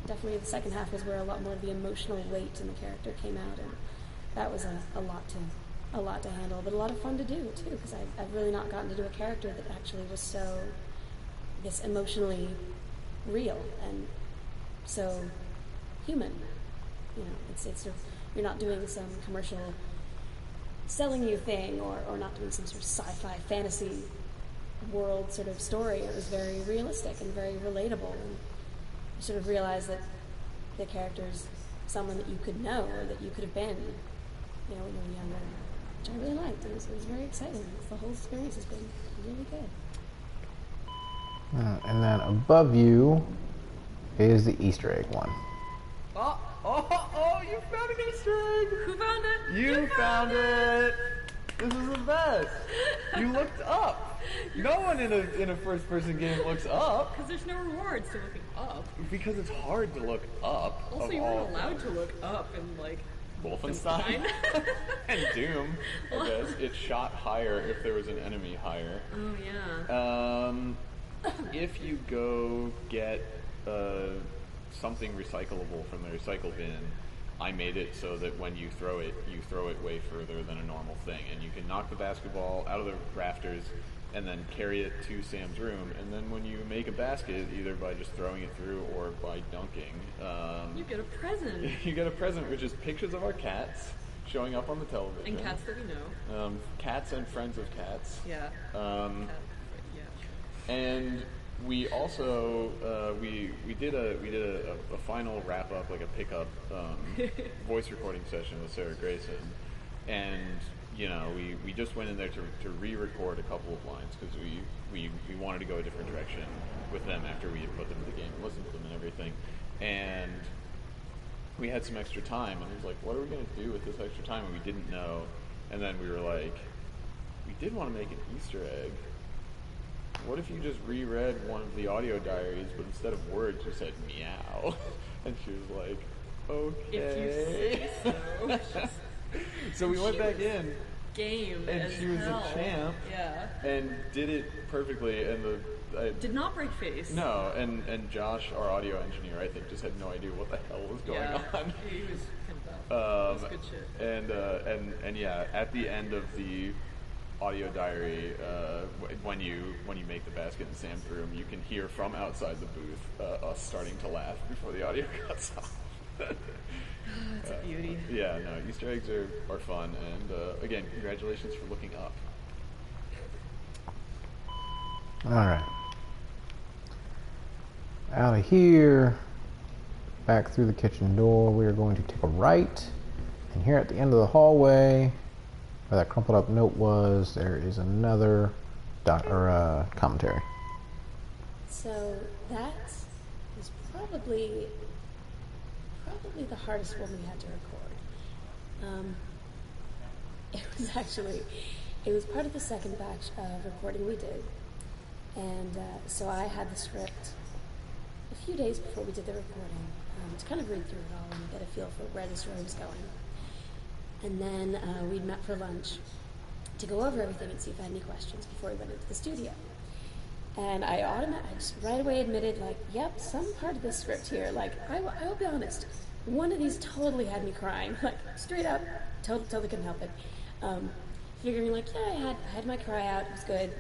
Definitely the second half was where a lot more of the emotional weight in the character came out, and that was a lot to handle, but a lot of fun to do too, because I've really not gotten to do a character that actually was so, I guess, emotionally real and so human. You know, it's sort of, you're not doing some commercial selling you thing, or not doing some sort of sci-fi fantasy world sort of story. It was very realistic and very relatable, and you sort of realize that the character's someone that you could know or that you could have been, you know, when you were younger, which I really liked. It was very exciting. The whole experience has been really good. And then above you is the Easter egg one. Oh, you found an Easter egg! Who found it? You found it! This is the best! You looked up! No one in a first-person game looks up! Because there's no rewards to looking up. Because it's hard to look up. Also, you weren't allowed to look up in, like, Wolfenstein? And Doom, I guess. It shot higher if there was an enemy higher. Oh, yeah. If you go get something recyclable from the recycle bin, I made it so that when you throw it way further than a normal thing, and you can knock the basketball out of the rafters and then carry it to Sam's room, and then when you make a basket, either by just throwing it through or by dunking, you get a present. You get a present, which is pictures of our cats showing up on the television. And cats that we know. Cats and friends of cats. Yeah. And we also we did a final wrap up, like a pickup voice recording session with Sarah Grayson, and you know we just went in there to re-record a couple of lines because we wanted to go a different direction with them after we had put them in the game and listened to them and everything, and we had some extra time, and it was like, what are we going to do with this extra time? And we didn't know, and then we were like, we did want to make an Easter egg. What if you just reread one of the audio diaries, but instead of words, you said meow? And she was like, okay. If you say so. So we went back in. Game and she was hell. a champ. Yeah. And did it perfectly. And did not break face. No. And Josh, our audio engineer, I think, just had no idea what the hell was going on. He was kind of that was good shit. And yeah, at the end of the audio diary, when you make the basket in Sam's room, you can hear from outside the booth us starting to laugh before the audio cuts off. It's a beauty. Yeah, no, Easter eggs are fun, and again, congratulations for looking up. Alright. Out of here, back through the kitchen door, we are going to take a right, and here at the end of the hallway, where that crumpled up note was, there is another commentary. So that was probably the hardest one we had to record. It was part of the second batch of recording we did, and so I had the script a few days before we did the recording to kind of read through it all and get a feel for where the story was going. And then we'd met for lunch to go over everything and see if I had any questions before we went into the studio. And I just right away admitted, like, yep, some part of this script here, like, I will be honest, one of these totally had me crying, like, straight up, totally couldn't help it. Figuring, like, yeah, I had my cry out, it was good,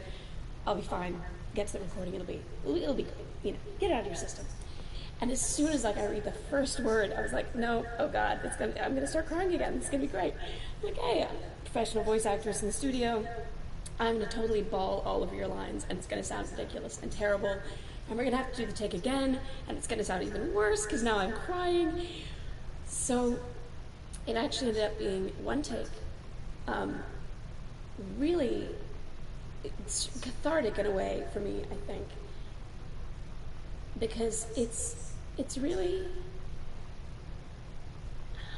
I'll be fine, get to the recording, it'll be good, you know, get it out of your system. And as soon as, like, I read the first word, I was like, no, oh God, I'm gonna start crying again, it's gonna be great. I'm like, hey, I'm a professional voice actress in the studio, I'm going to totally bawl all over your lines, and it's going to sound ridiculous and terrible, and we're going to have to do the take again, and it's going to sound even worse because now I'm crying. So it actually ended up being one take. Really, it's cathartic in a way for me, I think, because it's really,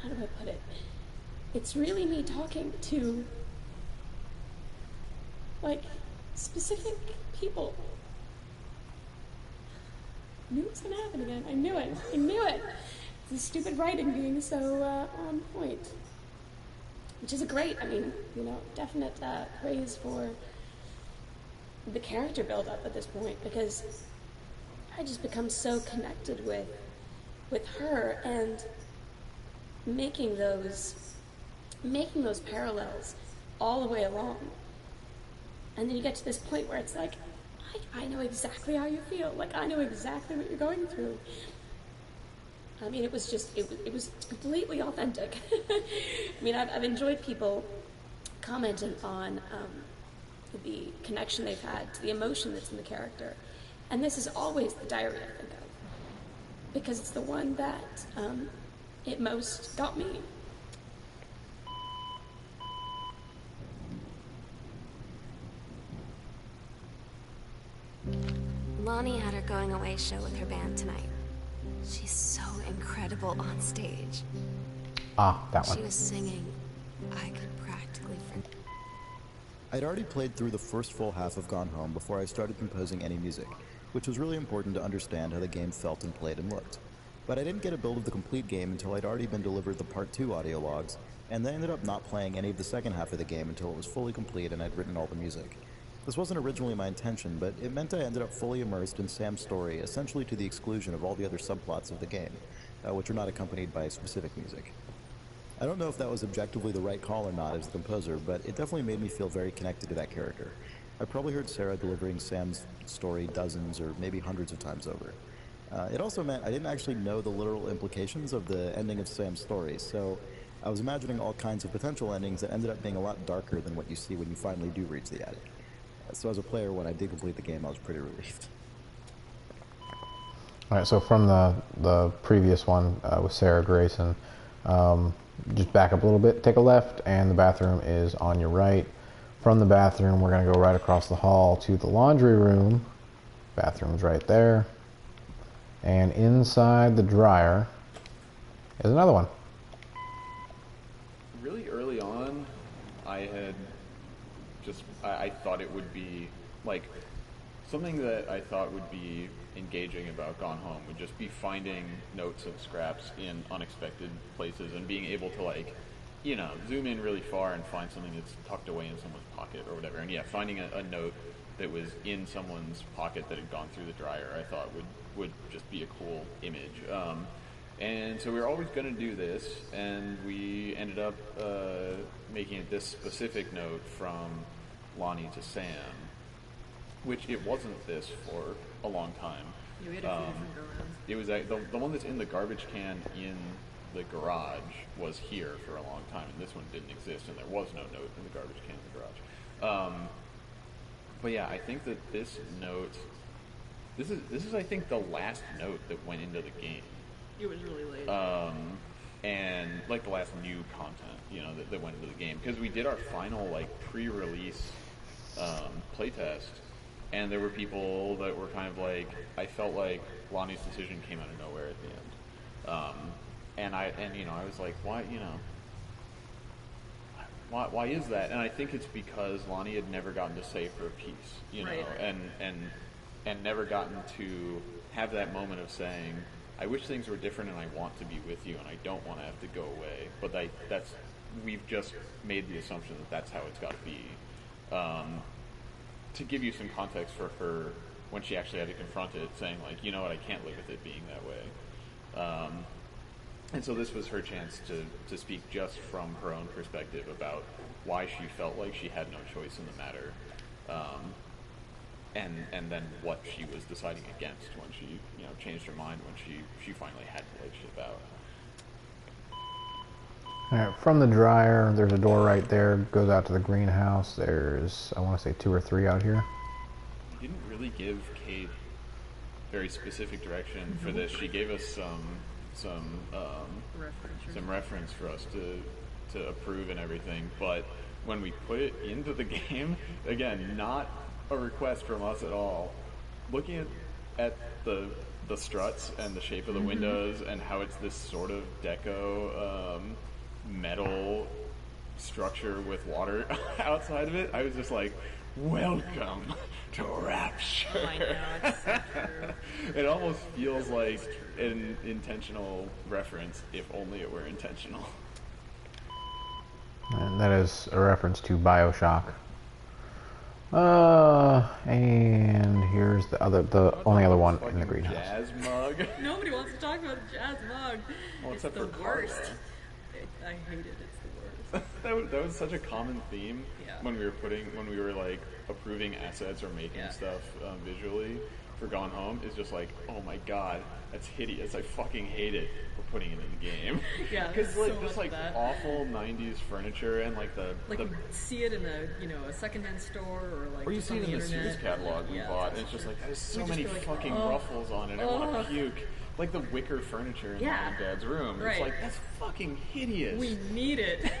how do I put it? It's really me talking to, like, specific people. I knew it was going to happen again. I knew it. I knew it. The stupid writing being so on point. Which is definite praise for the character build-up at this point, because I just become so connected with her, and making those parallels all the way along. And then you get to this point where it's like, I know exactly how you feel. Like, I know exactly what you're going through. I mean, it was completely authentic. I mean, I've enjoyed people commenting on the connection they've had to the emotion that's in the character. And this is always the diary I think of, because it's the one that it most got me. Lonnie had her going away show with her band tonight. She's so incredible on stage. Ah, that one. She was singing. I could practically forget. I'd already played through the first full half of Gone Home before I started composing any music, which was really important to understand how the game felt and played and looked. But I didn't get a build of the complete game until I'd already been delivered the Part 2 audio logs, and then ended up not playing any of the second half of the game until it was fully complete and I'd written all the music. This wasn't originally my intention, but it meant I ended up fully immersed in Sam's story, essentially to the exclusion of all the other subplots of the game, which are not accompanied by specific music. I don't know if that was objectively the right call or not as the composer, but it definitely made me feel very connected to that character. I probably heard Sarah delivering Sam's story dozens or maybe hundreds of times over. It also meant I didn't actually know the literal implications of the ending of Sam's story, so I was imagining all kinds of potential endings that ended up being a lot darker than what you see when you finally do reach the attic. So as a player, when I did complete the game, I was pretty relieved. All right, so from the previous one with Sarah Grayson, just back up a little bit, take a left, and the bathroom is on your right. From the bathroom, we're going to go right across the hall to the laundry room. Bathroom's right there. And inside the dryer is another one. Really early on, I thought it would be, like, something that I thought would be engaging about Gone Home would just be finding notes and scraps in unexpected places and being able to, like, zoom in really far and find something that's tucked away in someone's pocket or whatever. And yeah, finding a note that was in someone's pocket that had gone through the dryer, I thought would just be a cool image. And so we were always going to do this, and we ended up making it this specific note from Lonnie to Sam, which it wasn't this for a long time. Yeah, we had a few different go-rounds. It was the one that's in the garbage can in the garage was here for a long time, and this one didn't exist, and there was no note in the garbage can in the garage. But yeah, I think that this note, this is I think the last note that went into the game. It was really late. And like the last new content, that went into the game, because we did our final like pre-release playtest, and there were people that were kind of like, I felt like Lonnie's decision came out of nowhere at the end, and I was like, why is that? And I think it's because Lonnie had never gotten to say her piece, Right. and never gotten to have that moment of saying, I wish things were different and I want to be with you and I don't want to have to go away. But we've just made the assumption that that's how it's got to be. To give you some context for her, when she actually had to confront it, saying like, you know what, I can't live with it being that way. And so this was her chance to speak just from her own perspective about why she felt like she had no choice in the matter. And then what she was deciding against when she, changed her mind when she finally had the relationship out. Alright, from the dryer, there's a door right there, goes out to the greenhouse. There's, I want to say 2 or 3 out here. You didn't really give Kate very specific direction for this. She gave us some reference for us to approve and everything, but when we put it into the game, again, not a request from us at all. Looking at the struts and the shape of the windows and how it's this sort of deco metal structure with water outside of it, I was just like, welcome to Rapture. Oh, I know, it's so true. It almost feels like an intentional reference, if only it were intentional. And that is a reference to BioShock. And here's the only other one in the greenhouse. Jazz mug. Nobody wants to talk about the jazz mug. Well, It's except the for worst. Carlo. I hate it. It's the worst. that was such a common theme Yeah. when we were like approving assets or making stuff visually for Gone Home. Is just like, oh my god, that's hideous. I fucking hate it. We're putting it in the game. Yeah, because so like just much like that. awful '90s furniture and like the You see it in a secondhand store or like or you just see on it the in the internet. Sears catalog we bought, and it's just like there's so just many go like, fucking oh, ruffles on it. I want to puke. Like the wicker furniture in Mom and Dad's room. Right. It's like that's fucking hideous. We need it.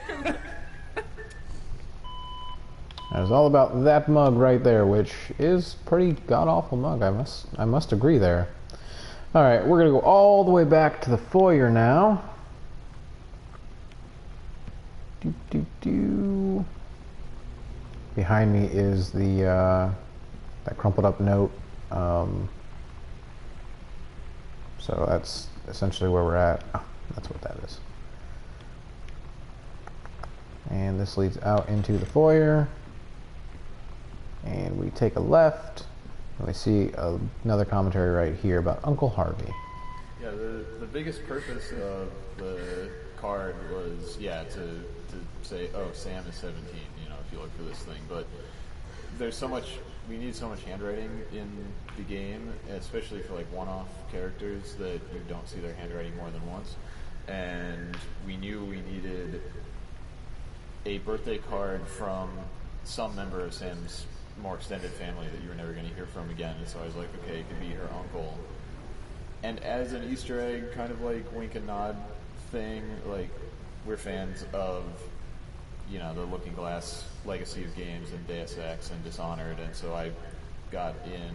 It was all about that mug right there, which is pretty god-awful mug, I must agree there. Alright, we're gonna go all the way back to the foyer now. Behind me is the that crumpled up note. So that's essentially where we're at. Oh, that's what that is. And this leads out into the foyer. And we take a left, and we see another commentary right here about Uncle Harvey. Yeah, the biggest purpose of the card was, to say, oh, Sam is 17, if you look for this thing. But there's so much, we need so much handwriting in the game, especially for like one-off characters that you don't see their handwriting more than once. And we knew we needed a birthday card from some member of Sam's more extended family that you were never going to hear from again. And so I was like, okay, it could be her uncle. And as an Easter egg, kind of like wink and nod thing, like we're fans of, the Looking Glass legacy of games and Deus Ex and Dishonored, and so I got in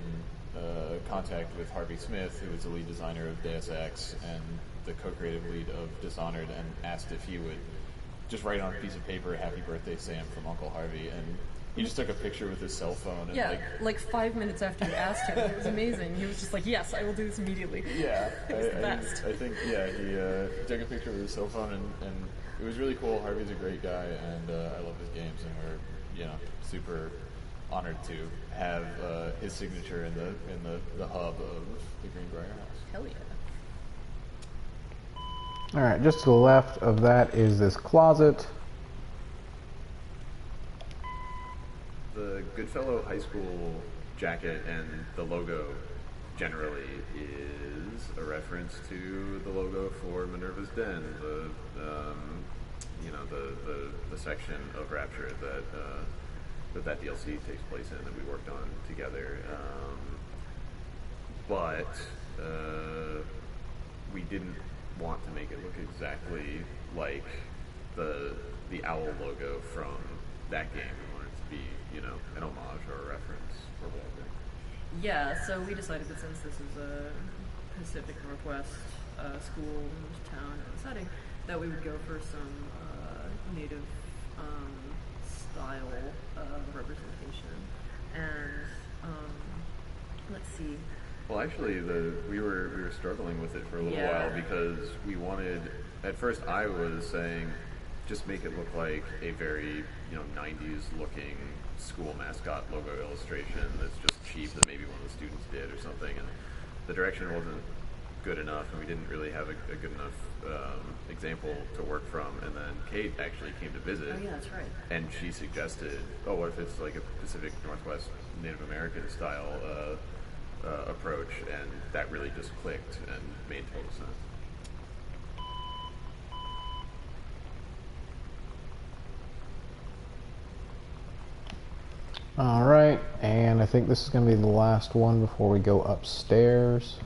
contact with Harvey Smith, who is the lead designer of Deus Ex and the co-creative lead of Dishonored, and asked if he would just write on a piece of paper, "Happy Birthday, Sam," from Uncle Harvey, and he just took a picture with his cell phone. And like 5 minutes after you asked him, it was amazing. He was just like, "Yes, I will do this immediately." Yeah, it was the best. I think he took a picture with his cell phone, and it was really cool. Harvey's a great guy, and I love his games, and we're super honored to have his signature in the hub of the Greenbrier House. Hell yeah. Alright, just to the left of that is this closet. The Goodfellow High School jacket and the logo generally is a reference to the logo for Minerva's Den, the section of Rapture that DLC takes place in, that we worked on together. But we didn't want to make it look exactly like the owl logo from that game. We wanted it to be, an homage or a reference or whatever. Yeah, so we decided that since this is a Pacific Northwest school town and setting, that we would go for some native style representation. And let's see. Well, actually, we were struggling with it for a little while because we wanted. At first, I was saying, just make it look like a very 90s looking school mascot logo illustration that's just cheap that maybe one of the students did or something, and the direction wasn't good enough, and we didn't really have a good enough example to work from. And then Kate actually came to visit. Oh yeah, that's right. And she suggested, oh, what if it's like a Pacific Northwest Native American style approach, and that really just clicked and made total sense. Alright, and I think this is going to be the last one before we go upstairs.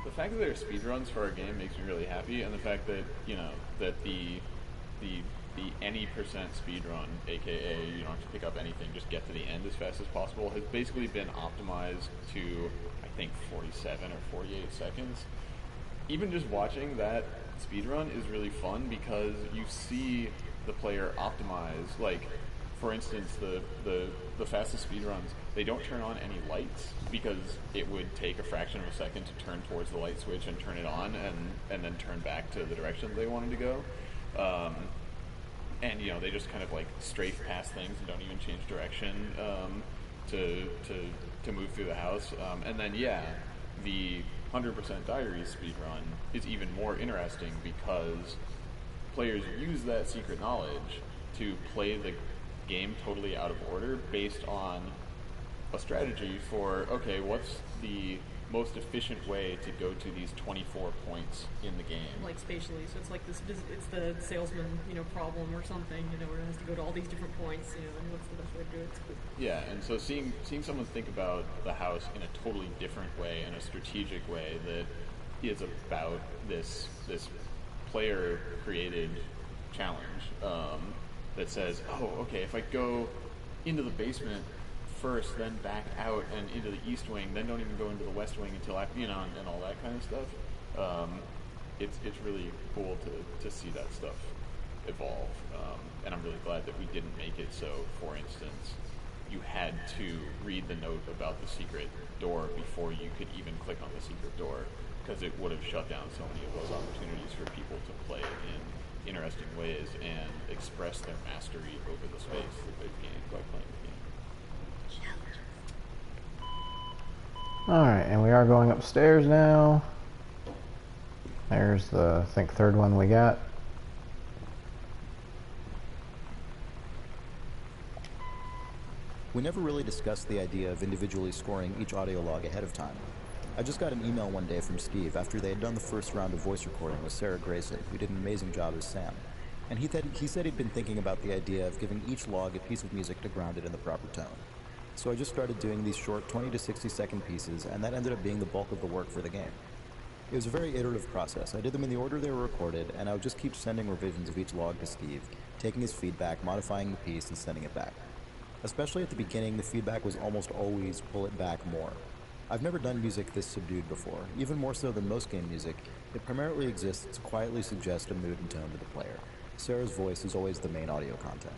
The fact that there are speedruns for our game makes me really happy, and the fact that, that the any percent speedrun, aka you don't have to pick up anything, just get to the end as fast as possible, has basically been optimized to, I think, 47 or 48 seconds. Even just watching that speedrun is really fun because you see the player optimize, like, for instance, the fastest speedruns, they don't turn on any lights because it would take a fraction of a second to turn towards the light switch and turn it on and then turn back to the direction they wanted to go. And they just kind of like strafe past things and don't even change direction to move through the house. And then the 100% Diaries speedrun is even more interesting because players use that secret knowledge to play the game totally out of order based on a strategy for, okay, what's the most efficient way to go to these 24 points in the game. Like spatially, so it's like this, it's the salesman, problem or something, where it has to go to all these different points, and what's the best way to do it. Yeah, and so seeing someone think about the house in a totally different way, in a strategic way that is about this player-created challenge that says, oh, okay, if I go into the basement first, then back out and into the east wing, then don't even go into the west wing until I, and all that kind of stuff. It's really cool to see that stuff evolve, and I'm really glad that we didn't make it so, for instance, you had to read the note about the secret door before you could even click on the secret door, because it would have shut down so many of those opportunities for people to play in interesting ways and express their mastery over the space that they've gained by playing the game. Alright, and we are going upstairs now. There's the, I think, third one we got. We never really discussed the idea of individually scoring each audio log ahead of time. I just got an email one day from Steve after they had done the first round of voice recording with Sarah Grayson, who did an amazing job as Sam. And he said he'd been thinking about the idea of giving each log a piece of music to ground it in the proper tone. So I just started doing these short 20 to 60 second pieces, and that ended up being the bulk of the work for the game. It was a very iterative process. I did them in the order they were recorded, and I would just keep sending revisions of each log to Steve, taking his feedback, modifying the piece, and sending it back. Especially at the beginning, the feedback was almost always pull it back more. I've never done music this subdued before. Even more so than most game music, it primarily exists to quietly suggest a mood and tone to the player. Sarah's voice is always the main audio content.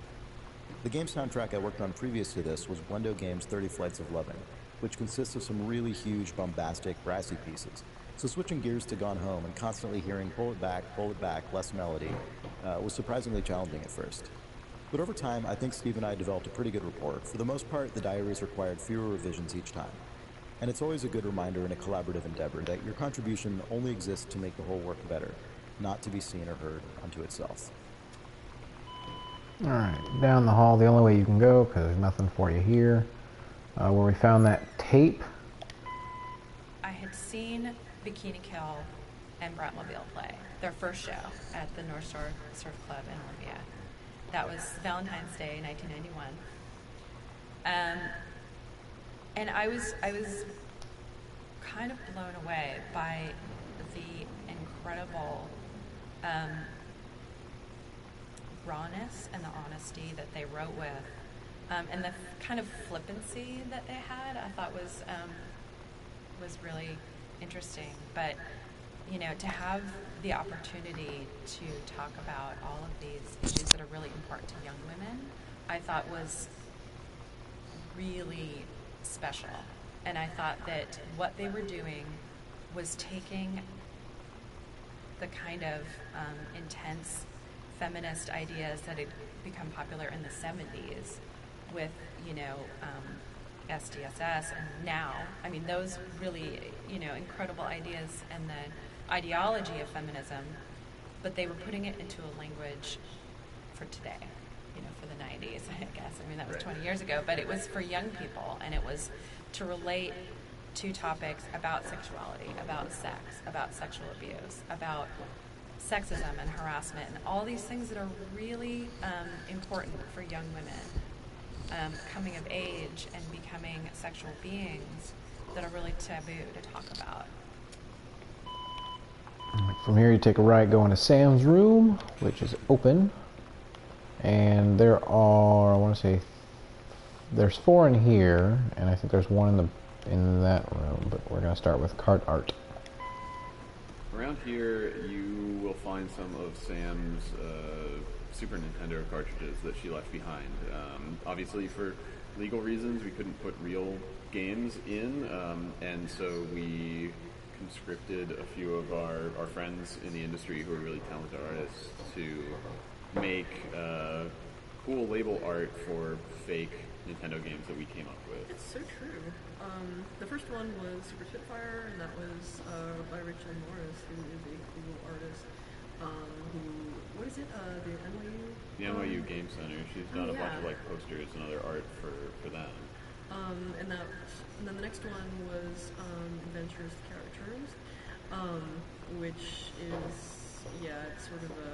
The game soundtrack I worked on previous to this was Blendo Games' 30 Flights of Loving, which consists of some really huge, bombastic, brassy pieces. So switching gears to Gone Home and constantly hearing pull it back, less melody, was surprisingly challenging at first. But over time, I think Steve and I developed a pretty good rapport. For the most part, the diaries required fewer revisions each time. And it's always a good reminder in a collaborative endeavor that your contribution only exists to make the whole work better, not to be seen or heard unto itself. Alright, down the hall, the only way you can go, because there's nothing for you here, where we found that tape. I had seen Bikini Kill and Bratmobile play their first show at the North Shore Surf Club in Olympia. That was Valentine's Day, 1991. And I was kind of blown away by the incredible rawness and the honesty that they wrote with, and the kind of flippancy that they had, I thought was really interesting. But to have the opportunity to talk about all of these issues that are really important to young women, I thought was really special. And I thought that what they were doing was taking the kind of intense feminist ideas that had become popular in the 70s with, SDSS, and now, those really, incredible ideas and the ideology of feminism, but they were putting it into a language for today, for the 90s, I guess. That was 20 years ago, but it was for young people, and it was to relate to topics about sexuality, about sex, about sexual abuse, about sexism and harassment and all these things that are really important for young women coming of age and becoming sexual beings that are really taboo to talk about. From here you take a right going to Sam's room, which is open, and there are, I want to say, there's 4 in here, and I think there's 1 in that room, but we're going to start with cart art. Around here, you will find some of Sam's Super Nintendo cartridges that she left behind. Obviously, for legal reasons, we couldn't put real games in, and so we conscripted a few of our friends in the industry who are really talented artists to make cool label art for fake Nintendo games that we came up with. It's so true. The first one was Super Spitfire, and that was by Rachel Morris, who is a cool artist. What is it? The NYU? The NYU Game Center. She's done a bunch of like posters and other art for them. And then the next one was Adventures to Caricatures, which is it's sort of a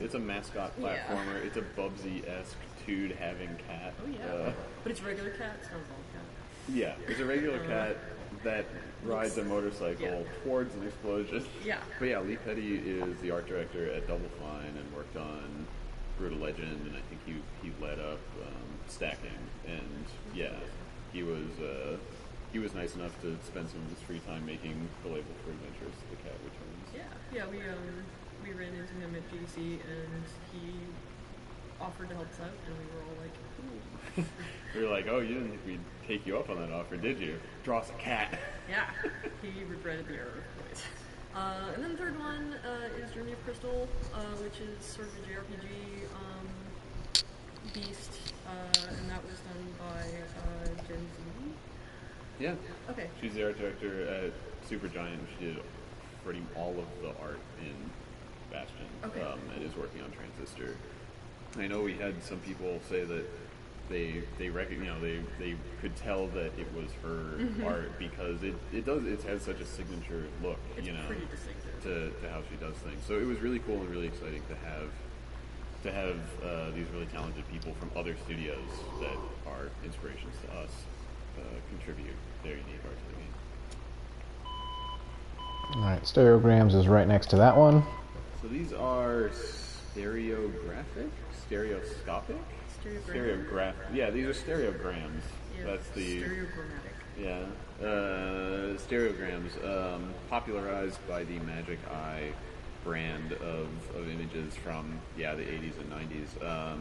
It's a mascot platformer. It's a Bubsy-esque dude having cat. Oh yeah, but it's a regular cat. It's not a bald cat. Yeah, it's a regular cat that rides a motorcycle towards an explosion. Yeah. But yeah, Lee Petty is the art director at Double Fine and worked on Brutal Legend, and I think he led up Stacking. And yeah, he was nice enough to spend some of his free time making the label for Adventures to the Cat Returns. Yeah, we ran into him at GDC, and he offered to help us out, and we were all like, ooh. We were like, oh, you didn't think we'd take you up on that offer, did you? Draw us a cat. Yeah, he regretted the error of choice. And then the third one is Journey of Crystal, which is sort of a JRPG beast, and that was done by Jen Z. Yeah. Okay. She's the art director at Supergiant. She did pretty all of the art in Bastion, and is working on Transistor. I know we had some people say that they could tell that it was her art because it has such a signature look, it's pretty distinctive to how she does things. So it was really cool and really exciting to have these really talented people from other studios that are inspirations to us contribute their unique art to the game. Alright, Stereograms is right next to that one. So these are stereoscopic? Stereographic. Yeah, these are stereograms. Yeah, that's the stereogrammatic. Yeah, stereograms, popularized by the Magic Eye brand of images from the 80s and 90s.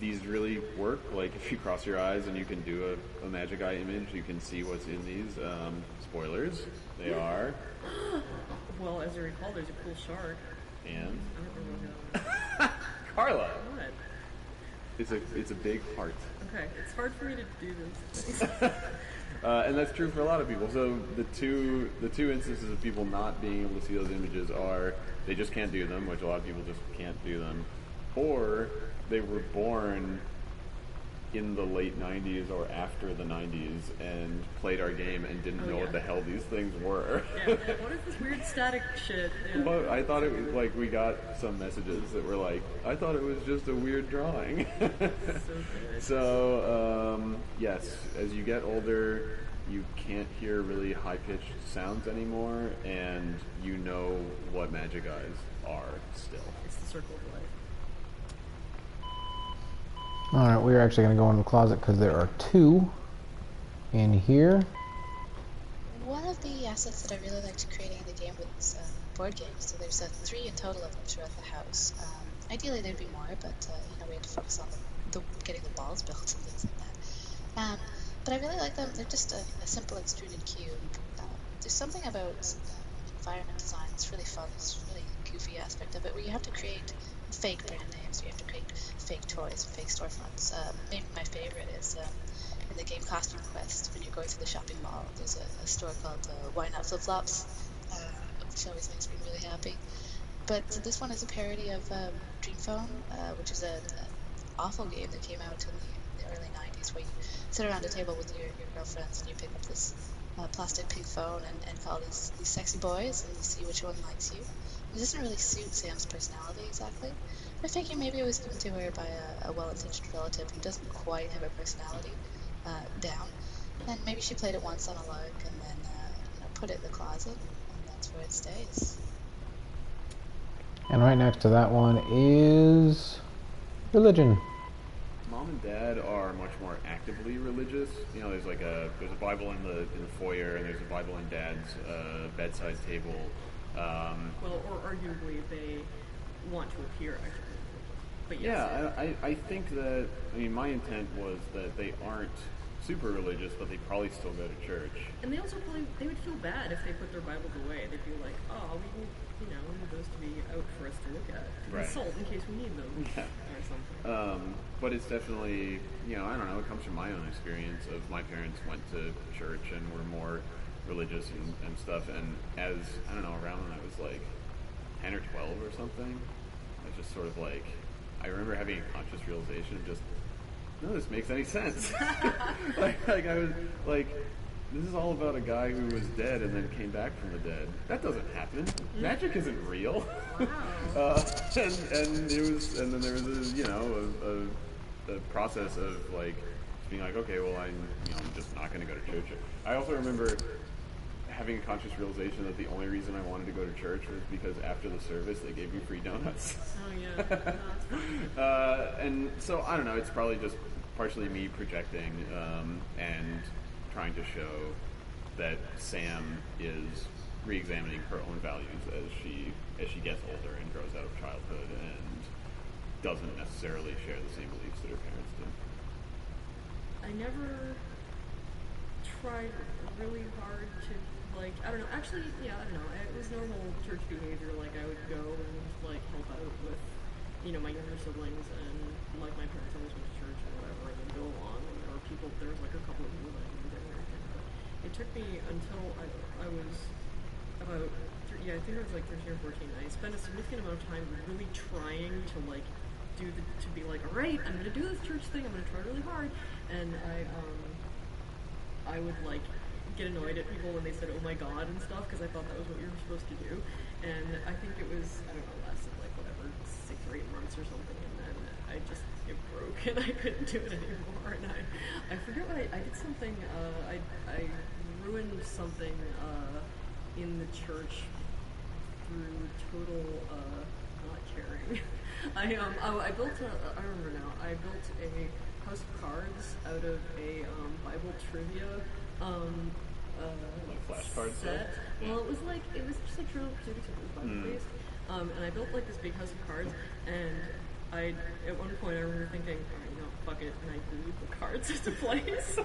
These really work. Like if you cross your eyes and you can do a Magic Eye image, you can see what's in these. Spoilers, they are. Well, as I recall, there's a cool shark. And I don't remember Carla. What? It's a big heart. Okay, it's hard for me to do those things. And that's true for a lot of people. So the two instances of people not being able to see those images are they just can't do them, which a lot of people just can't do them, or they were born in the late 90s or after the 90s and played our game and didn't know what the hell these things were. Yeah, what is this weird static shit? Yeah. Well, I thought it was like we got some messages that were like, I thought it was just a weird drawing. So, yes, as you get older, you can't hear really high-pitched sounds anymore, and you know what Magic Eyes are still. It's the circle of life. Alright, we're actually going to go in the closet because there are 2 in here. One of the assets that I really liked creating in the game was board games. So there's 3 in total of them throughout the house. Ideally there'd be more, but we had to focus on getting the balls built and things like that. But I really like them. They're just a simple extruded cube. There's something about environment design that's really fun. This really goofy aspect of it where you have to create fake brand names, you have to create fake toys, fake storefronts. Maybe my favorite is in the game Costume Quest, when you're going through the shopping mall, there's a store called Why Not Flip Flops, which always makes me really happy. But this one is a parody of Dream Phone, which is an awful game that came out in the early 90s where you sit around a table with your girlfriends and you pick up this plastic pink phone and call these sexy boys, and you see which one likes you. It doesn't really suit Sam's personality exactly. I figure maybe it was given to her by a well-intentioned relative who doesn't quite have her personality down. And maybe she played it once on a lark and then put it in the closet, and that's where it stays. And right next to that one is religion. Mom and Dad are much more actively religious. You know, there's a Bible in the foyer, and there's a Bible in Dad's bedside table. Well, or arguably they want to appear actively religious. But yes. Yeah, I think that, my intent was that they aren't super religious, but they probably still go to church. And they also they would feel bad if they put their Bibles away. They'd be like, oh, we need those to be out for us to look at, to consult in case we need them, or something. But it's definitely, I don't know, it comes from my own experience of my parents went to church and were more religious and stuff, and as, I don't know, around when I was like 10 or 12 or something, I was just sort of like, I remember having a conscious realization of just, none of this makes any sense. like I was like, this is all about a guy who was dead and then came back from the dead. That doesn't happen. Magic isn't real. Wow. And then there was a process of like being like, okay, well I'm just not going to go to church. I also remember having a conscious realization that the only reason I wanted to go to church was because after the service they gave you free donuts. Oh yeah. That's fun. And so I don't know. It's probably just partially me projecting and trying to show that Sam is re-examining her own values as she gets older and grows out of childhood and doesn't necessarily share the same beliefs that her parents do. I never tried really hard to I don't know. Actually, yeah, I don't know. It was normal church behavior. Like I would go and help out with my younger siblings, and my parents always went to church or whatever, and then go along. And there was a couple of people that I didn't understand, but it took me until I was about I think I was 13 or 14. I spent a significant amount of time really trying to to be like, all right, I'm gonna do this church thing. I'm gonna try really hard, and I would get annoyed at people when they said "oh my god" and stuff, because I thought that was what you were supposed to do. And I think it was, I don't know, lasted 6 or 8 months or something, and then it broke and I couldn't do it anymore. And I forget what I did something, I ruined something in the church through total not caring. I built I remember now, I built a house of cards out of a Bible trivia flashcard set. Well, it was just Trivial Pursuit, except it was Bible based. And I built this big house of cards, and at one point I remember thinking, fuck it, and I glued the cards into place. So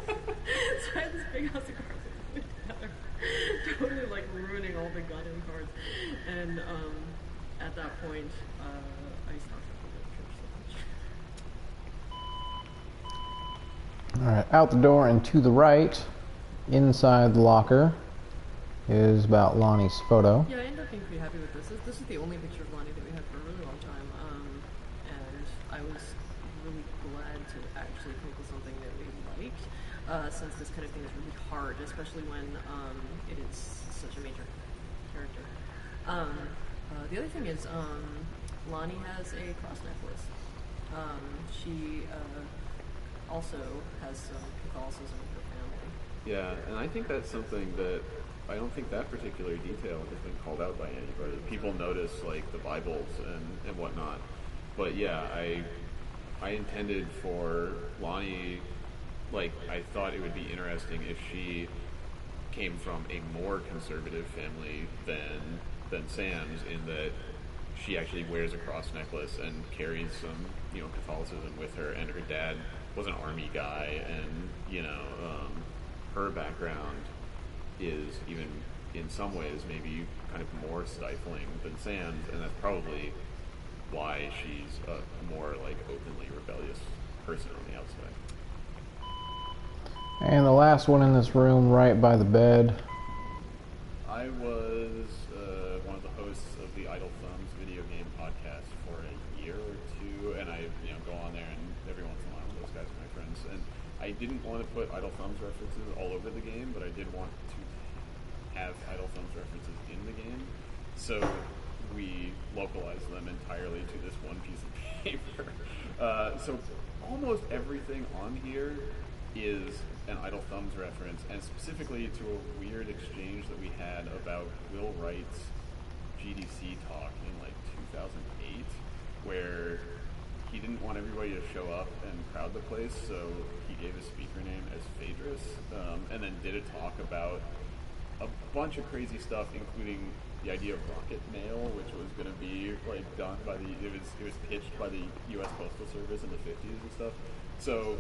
I had this big house of cards that glued together, totally ruining all the gun-in cards. And at that point, I stopped going to church so much. Alright, out the door and to the right, inside the locker, is about Lonnie's photo. Yeah, I ended up being pretty happy with this. This is the only picture of Lonnie that we had for a really long time, and I was really glad to actually come up with something that we liked, since this kind of thing is really hard, especially when it is such a major character. The other thing is, Lonnie has a cross necklace. She also has some Catholicism in her family. Yeah, and I think that's something that I don't think that particular detail has been called out by anybody. People notice the Bibles and whatnot, but yeah, I intended for Lonnie, I thought it would be interesting if she came from a more conservative family than Sam's, in that she actually wears a cross necklace and carries some Catholicism with her, and her dad was an army guy, and her background is even in some ways maybe kind of more stifling than Sam's, and that's probably why she's a more openly rebellious person on the outside. And the last one in this room, right by the bed. I was one of the hosts of the Idle Thumbs video game podcast for a year or two, and I go on there, and every once in a while those guys are my friends. And I didn't want to put Idle Thumbs references all over the game, but I did want to have Idle Thumbs references in the game, so we localized them entirely to this one piece of paper. So almost everything on here is an Idle Thumbs reference, and specifically to a weird exchange that we had about Will Wright's GDC talk in like 2008, where he didn't want everybody to show up and crowd the place, so he gave his speaker name as Phaedrus, and then did a talk about a bunch of crazy stuff, including the idea of rocket mail, which was going to be like done by it was pitched by the U.S. Postal Service in the 50s and stuff. So,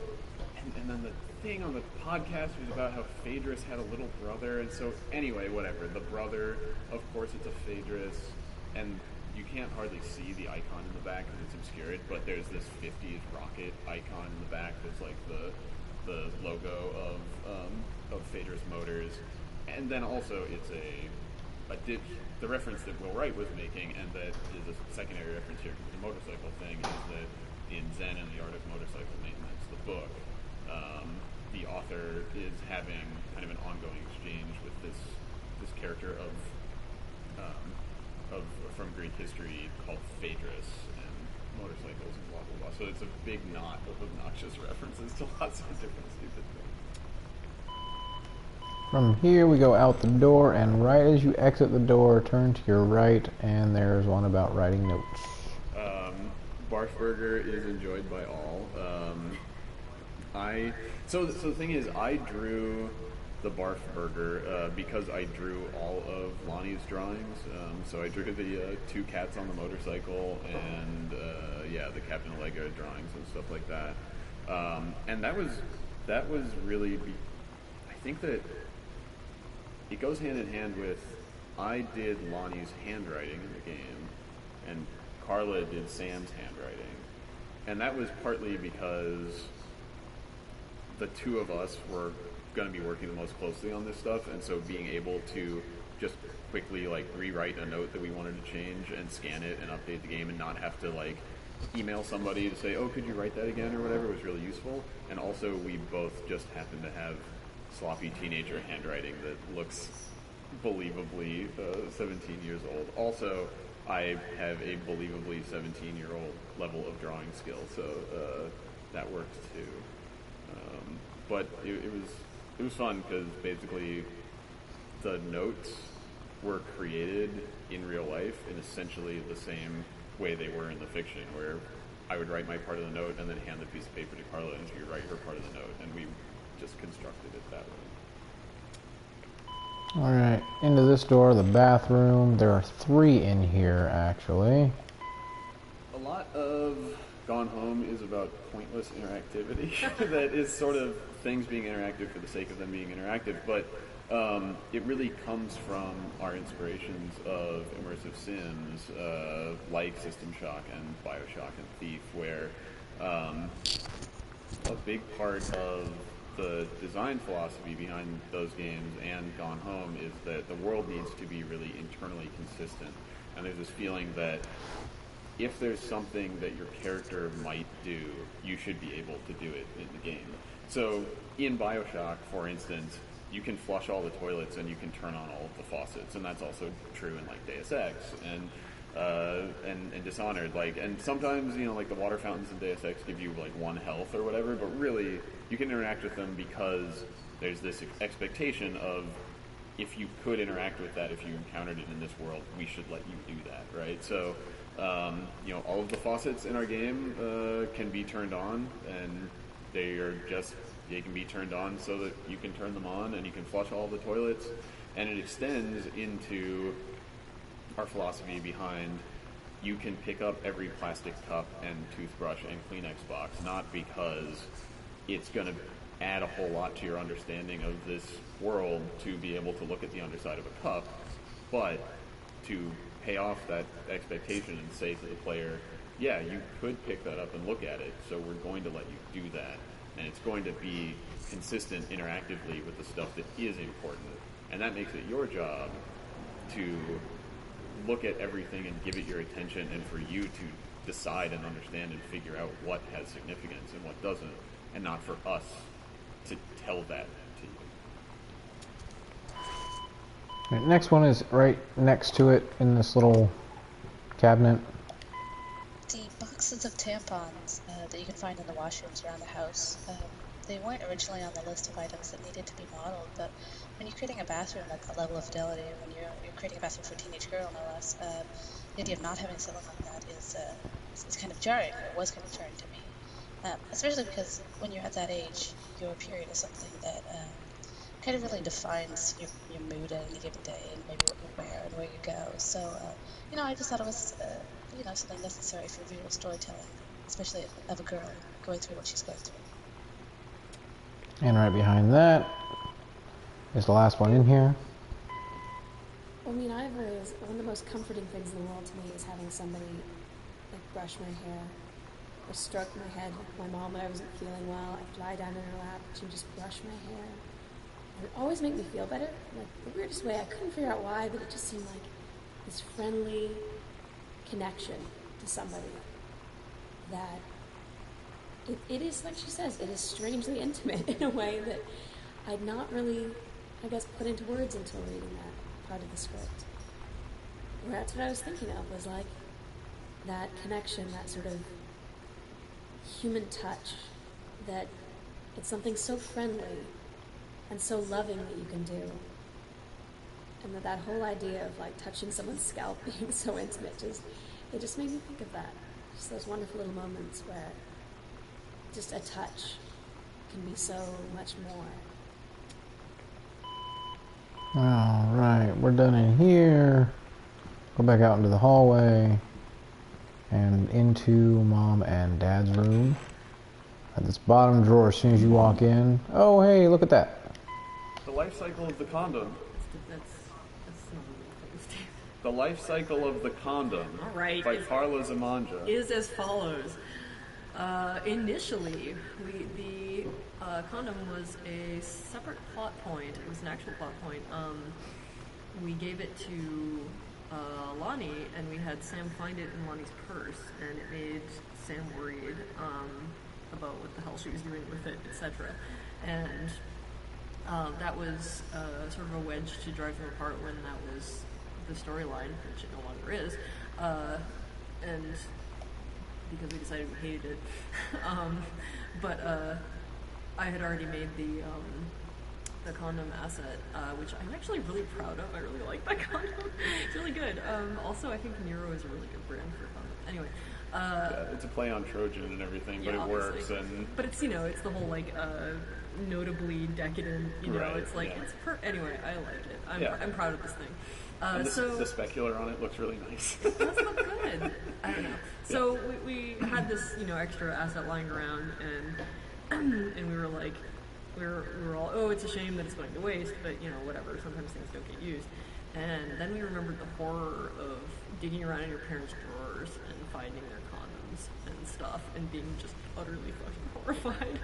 and then the thing on the podcast was about how Phaedrus had a little brother, and so anyway, whatever. The brother, of course, it's a Phaedrus, and you can't hardly see the icon in the back because it's obscured, but there's this 50s rocket icon in the back that's like the logo of Phaedrus Motors, and then also it's the reference that Will Wright was making, and that is a secondary reference here to the motorcycle thing, is that in Zen and the Art of Motorcycle Maintenance, the book, the author is having kind of an ongoing exchange with this character from Greek history called Phaedrus, and motorcycles and blah blah blah. So it's a big knot of obnoxious references to lots of different stupid things. From here we go out the door, and right as you exit the door, turn to your right, and there's one about writing notes. Barfburger is enjoyed by all. So the thing is, I drew the Barf Burger because I drew all of Lonnie's drawings. So I drew the two cats on the motorcycle and the Captain Allegra drawings and stuff like that. And that was really, I think that it goes hand in hand with, I did Lonnie's handwriting in the game, and Carla did Sam's handwriting. And that was partly because the two of us were going to be working the most closely on this stuff, and so being able to just quickly like rewrite a note that we wanted to change and scan it and update the game and not have to like email somebody to say, oh, could you write that again or whatever, was really useful. And also we both just happen to have sloppy teenager handwriting that looks believably 17 years old. Also, I have a believably 17-year-old level of drawing skill, so that works too. But it was fun because basically the notes were created in real life in essentially the same way they were in the fiction, where I would write my part of the note and then hand the piece of paper to Carla, and she would write her part of the note, and we just constructed it that way. Alright, into this door, the bathroom. There are 3 in here, actually. A lot of Gone Home is about pointless interactivity that is sort of things being interactive for the sake of them being interactive, but it really comes from our inspirations of immersive sims like System Shock and Bioshock and Thief, where a big part of the design philosophy behind those games and Gone Home is that the world needs to be really internally consistent, and there's this feeling that if there's something that your character might do, you should be able to do it in the game. So in Bioshock, for instance, you can flush all the toilets and you can turn on all of the faucets, and that's also true in like Deus Ex and Dishonored. Like, and sometimes, you know, like the water fountains in Deus Ex give you like 1 health or whatever, but really you can interact with them because there's this expectation of, if you could interact with that, if you encountered it in this world, we should let you do that, right? So you know, all of the faucets in our game can be turned on, and they can be turned on so that you can turn them on and you can flush all the toilets, and it extends into our philosophy behind, you can pick up every plastic cup and toothbrush and Kleenex box, not because it's going to add a whole lot to your understanding of this world to be able to look at the underside of a cup, but to pay off that expectation and say to the player, yeah, you could pick that up and look at it, so we're going to let you do that. And it's going to be consistent interactively with the stuff that is important. And that makes it your job to look at everything and give it your attention, and for you to decide and understand and figure out what has significance and what doesn't, and not for us to tell that to you. Right, next one is right next to it in this little cabinet. The boxes of tampons that you can find in the washrooms around the house, they weren't originally on the list of items that needed to be modeled, but when you're creating a bathroom at that level of fidelity, when you're creating a bathroom for a teenage girl, no less, the idea of not having something like that is kind of jarring, or it was kind of jarring to me. Especially because when you're at that age, your period is something that kind of really defines your mood at any given day and maybe what you wear and where you go. So, I just thought it was, something necessary for visual storytelling, especially of a girl going through what she's going through. And right behind that is the last one in here. I mean, I've always, one of the most comforting things in the world to me is having somebody like brush my hair or stroke my head. Like my mom, when I wasn't feeling well, I'd lie down in her lap and she'd just brush my hair. It would always make me feel better. Like the weirdest way, I couldn't figure out why, but it just seemed like this friendly connection to somebody that it is, like she says, it is strangely intimate in a way that I'd not really, I guess, put into words until reading that part of the script. Where that's what I was thinking of, was like that connection, that sort of human touch, that it's something so friendly and so loving that you can do. And that whole idea of like touching someone's scalp being so intimate, it just made me think of that. Just those wonderful little moments where just a touch can be so much more. Alright, we're done in here. Go back out into the hallway and into Mom and Dad's room. At this bottom drawer, as soon as you walk in. Oh, hey, look at that. The life cycle of the condom. That's not a thing. The life cycle of the condom. All right. By Carla Zamanja. Is as follows. Initially, the condom was a separate plot point. It was an actual plot point. We gave it to Lonnie, and we had Sam find it in Lonnie's purse, and it made Sam worried about what the hell she was doing with it, etc. And that was sort of a wedge to drive them apart when that was the storyline, which it no longer is. And because we decided we hated it. But I had already made the condom asset, which I'm actually really proud of. I really like that condom. It's really good. Also, I think Nero is a really good brand for condom. Anyway. Yeah, it's a play on Trojan and everything, but it works. But it's, it's the whole, like, notably decadent, right, it's like, anyway, I like it. I'm proud of this thing. And the specular on it looks really nice. It does look good. I don't know. So we had this, extra asset lying around, and we were like, we were all, oh, it's a shame that it's going to waste, but whatever. Sometimes things don't get used. And then we remembered the horror of digging around in your parents' drawers and finding their condoms and stuff, and being just utterly fucking horrified.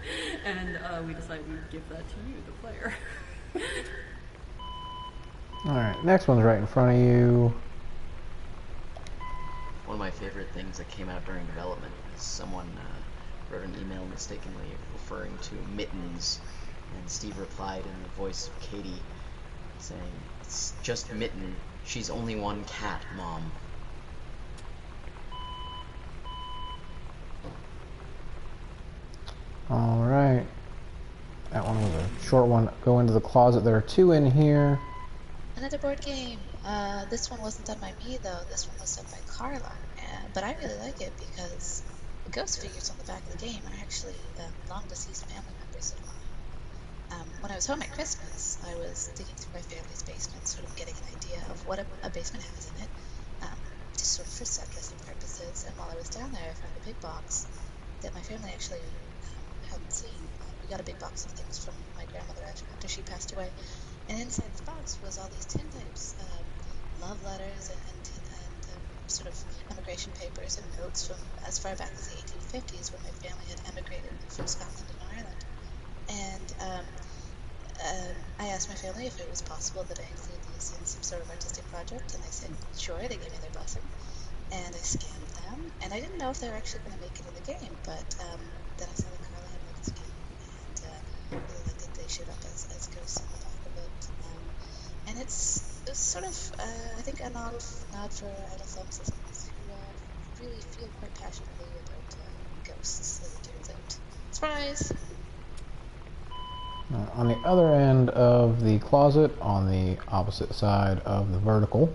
And we decided we'd give that to you, the player. Alright, next one's right in front of you. One of my favorite things that came out during development is someone wrote an email mistakenly referring to Mittens, and Steve replied in the voice of Katie saying, "It's just Mitten. She's only one cat, Mom." Alright. That one was a short one. Go into the closet. There are two in here. Another board game. This one wasn't done by me though. This one was done by Carla. But I really like it because the ghost figures on the back of the game are actually long deceased family members of mine. When I was home at Christmas, I was digging through my family's basement, sort of getting an idea of what a basement has in it, just sort of for set listing purposes. And while I was down there, I found a big box that my family actually hadn't seen. We got a big box of things from my grandmother after she passed away. And inside the box was all these tin types, love letters and sort of immigration papers and notes from as far back as the 1850s when my family had emigrated from Scotland and Ireland. And I asked my family if it was possible that I include these in some sort of artistic project, and they said sure. They gave me their blessing, and I scanned them, and I didn't know if they were actually going to make it in the game, but then I saw that Carla had made this game, and really liked that they showed up as ghosts on the back of it. And it's just sort of, I think, a nod for idle films who really feel quite passionately about ghosts that we do without. Surprise! On the other end of the closet, on the opposite side of the vertical.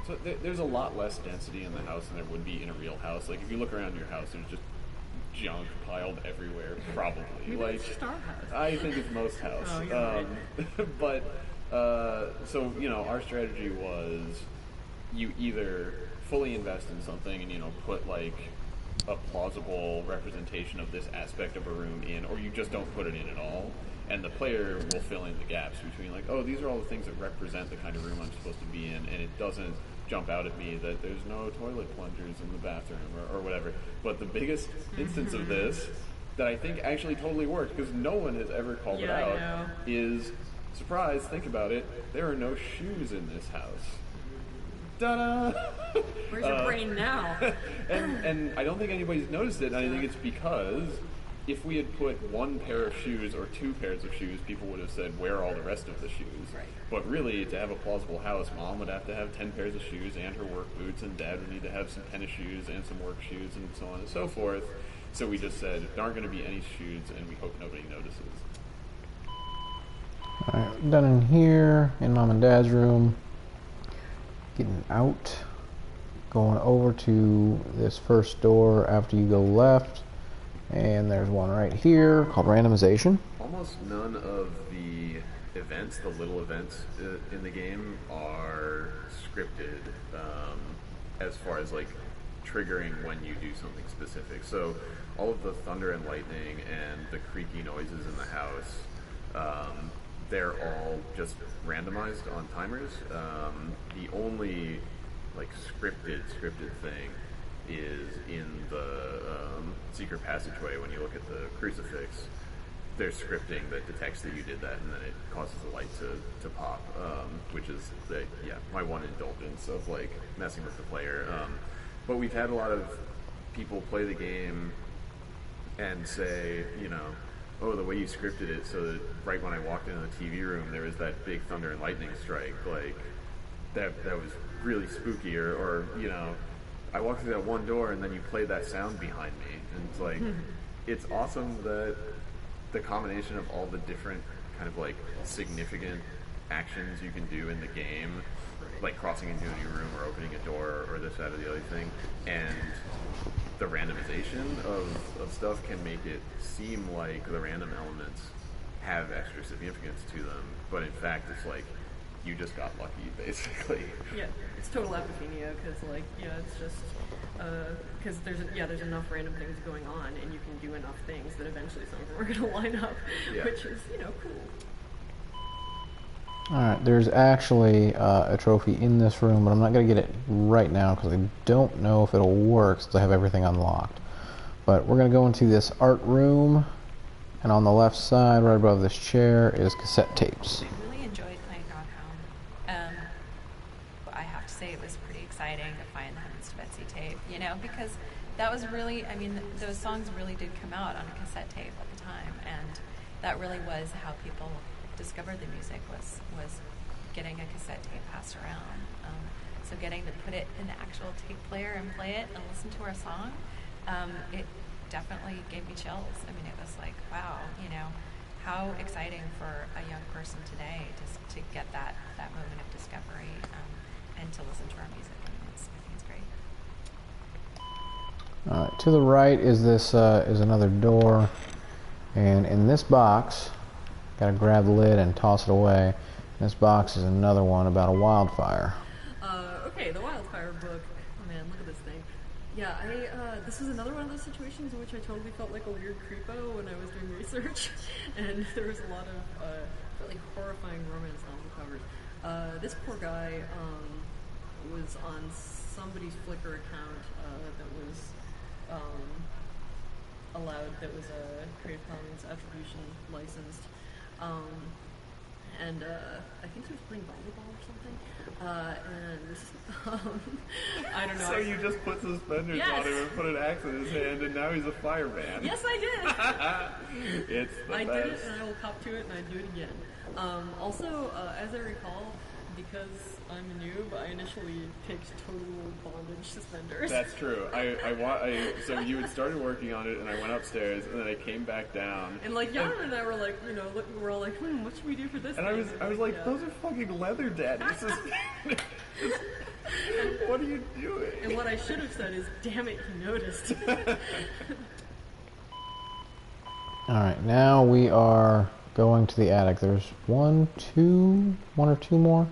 So there's a lot less density in the house than there would be in a real house. Like, if you look around your house, there's just junk piled everywhere, probably. Maybe like, it's just our house. I think it's most house. Oh, you're right. But, so, you know, our strategy was you either fully invest in something and, you know, put, like, a plausible representation of this aspect of a room in, or you just don't put it in at all. And the player will fill in the gaps between, like, oh, these are all the things that represent the kind of room I'm supposed to be in, and it doesn't jump out at me that there's no toilet plungers in the bathroom or whatever. But the biggest instance of this that I think actually totally worked, because no one has ever called it out, is, surprise, think about it, there are no shoes in this house. Ta-da! Where's your brain now? and I don't think anybody's noticed it, and I think it's because if we had put one pair of shoes or two pairs of shoes, people would have said, where are all the rest of the shoes? Right. But really, to have a plausible house, Mom would have to have 10 pairs of shoes and her work boots, and Dad would need to have some tennis shoes and some work shoes and so on and so forth. So we just said, there aren't going to be any shoes, and we hope nobody notices. Alright, done in here, in Mom and Dad's room. Getting out. Going over to this first door after you go left. And there's one right here called randomization. Almost none of the events, the little events in the game, are scripted as far as like triggering when you do something specific. So all of the thunder and lightning and the creaky noises in the house, they're all just randomized on timers. The only like scripted thing is in the secret passageway. When you look at the crucifix, there's scripting that detects that you did that, and then it causes the light to pop, which is my one indulgence of like messing with the player. But we've had a lot of people play the game and say, you know, oh, the way you scripted it so that right when I walked into the TV room there was that big thunder and lightning strike, like that was really spooky, or you know, I walked through that one door and then you played that sound behind me, and it's like it's awesome that the combination of all the different kind of like significant actions you can do in the game, like crossing into a new room or opening a door or this, that, or the other thing, and the randomization of stuff can make it seem like the random elements have extra significance to them, but in fact it's like you just got lucky, basically. Yeah, it's total apophenia, because like, yeah, it's just because there's enough random things going on, and you can do enough things that eventually some of them are going to line up, which is, you know, cool. Alright, there's actually a trophy in this room, but I'm not going to get it right now because I don't know if it'll work since I have everything unlocked. But we're going to go into this art room, and on the left side, right above this chair, is cassette tapes. I really enjoyed playing Gone Home. I have to say it was pretty exciting to find the Heavens to Betsy tape, you know, because that was really, I mean, those songs really did come out on a cassette tape at the time, and that really was how people discovered the music, was getting a cassette tape passed around. So getting to put it in the actual tape player and play it and listen to our song, it definitely gave me chills. I mean, it was like, wow, you know, how exciting for a young person today to get that moment of discovery and to listen to our music. I mean, I think it's great. To the right is this is another door, and in this box, gotta grab the lid and toss it away. This box is another one about a wildfire. Okay, the wildfire book. Oh man, look at this thing. Yeah, this was another one of those situations in which I totally felt like a weird creepo when I was doing research, and there was a lot of really horrifying romance novel covers. This poor guy was on somebody's Flickr account that was allowed, that was a Creative Commons attribution licensed. And I think he was playing volleyball or something. I don't know. So you just put suspenders on him and put an axe in his hand, and now he's a fireman. Yes, I did. It's the I best. did it, and I will cop to it, and I'd do it again. Also, as I recall, because I'm a noob, I initially picked total bondage suspenders. That's true. So you had started working on it, and I went upstairs, and then I came back down. And like Yana and I were like, we're all like, what should we do for this? And I was like, those are fucking leather daddies. What are you doing? And what I should have said is, damn it, he noticed. Alright, now we are going to the attic. There's one or two more.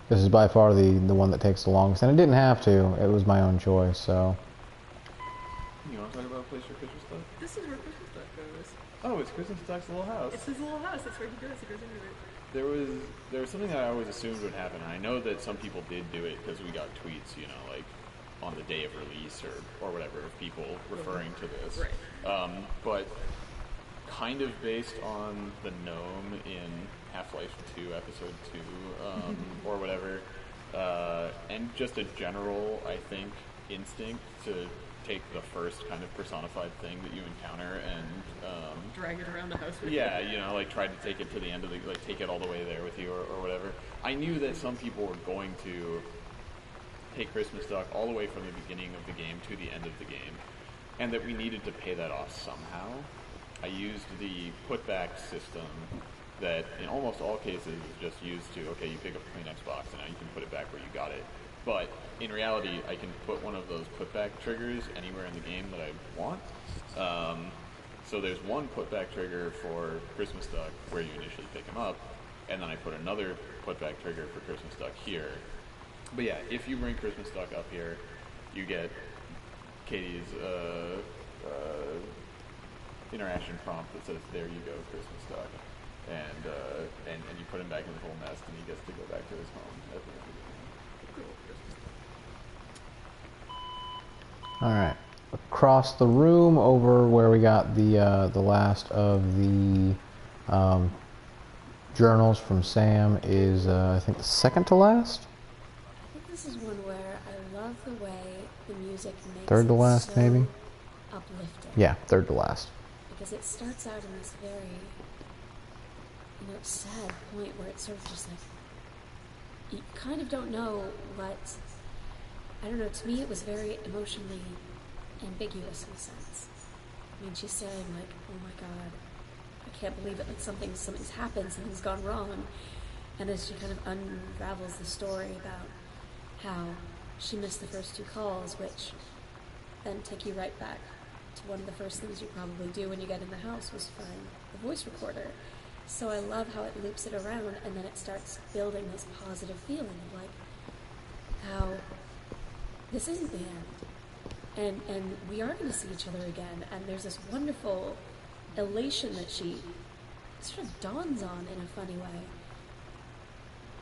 This is by far the one that takes the longest, and it didn't have to. It was my own choice, so. You want to talk about a place for Christmas stuff? This is where Christmas stuff goes. Oh, it's Christmas Duck's little house. It's his little house. That's where he goes. He goes into it. There was something that I always assumed would happen. I know that some people did do it because we got tweets, like on the day of release or whatever, of people referring to this. Right. But kind of based on the gnome in Half-Life 2, Episode 2, or whatever, and just a general, I think, instinct to take the first kind of personified thing that you encounter and drag it around the house with you. Yeah, like try to take it to the end of take it all the way there with you or whatever. I knew that some people were going to take Christmas Duck all the way from the beginning of the game to the end of the game, and that we needed to pay that off somehow. I used the putback system that in almost all cases is just used to, okay, you pick up a clean Xbox and now you can put it back where you got it. But in reality, I can put one of those putback triggers anywhere in the game that I want. So there's one putback trigger for Christmas Duck where you initially pick him up, and then I put another putback trigger for Christmas Duck here. But yeah, if you bring Christmas Duck up here, you get Katie's interaction prompt that says, "There you go, Christmas Duck," and you put him back in his little nest, and he gets to go back to his home at the end of the game. All right, across the room, over where we got the last of the journals from Sam is I think the second to last. I think this is one where I love the way the music makes Third to it last, so maybe. uplifting. Yeah, third to last. Because it starts out in this very, sad point where it's sort of just like, you kind of don't know what, I don't know, to me it was very emotionally ambiguous in a sense. I mean, she's saying like, oh my god, I can't believe it, like something's happened, something's gone wrong. And as she kind of unravels the story about how she missed the first two calls, which then take you right back to one of the first things you probably do when you get in the house was find the voice recorder. So I love how it loops it around, and then it starts building this positive feeling of like how this isn't the end, and we are going to see each other again, and there's this wonderful elation that she sort of dawns on in a funny way,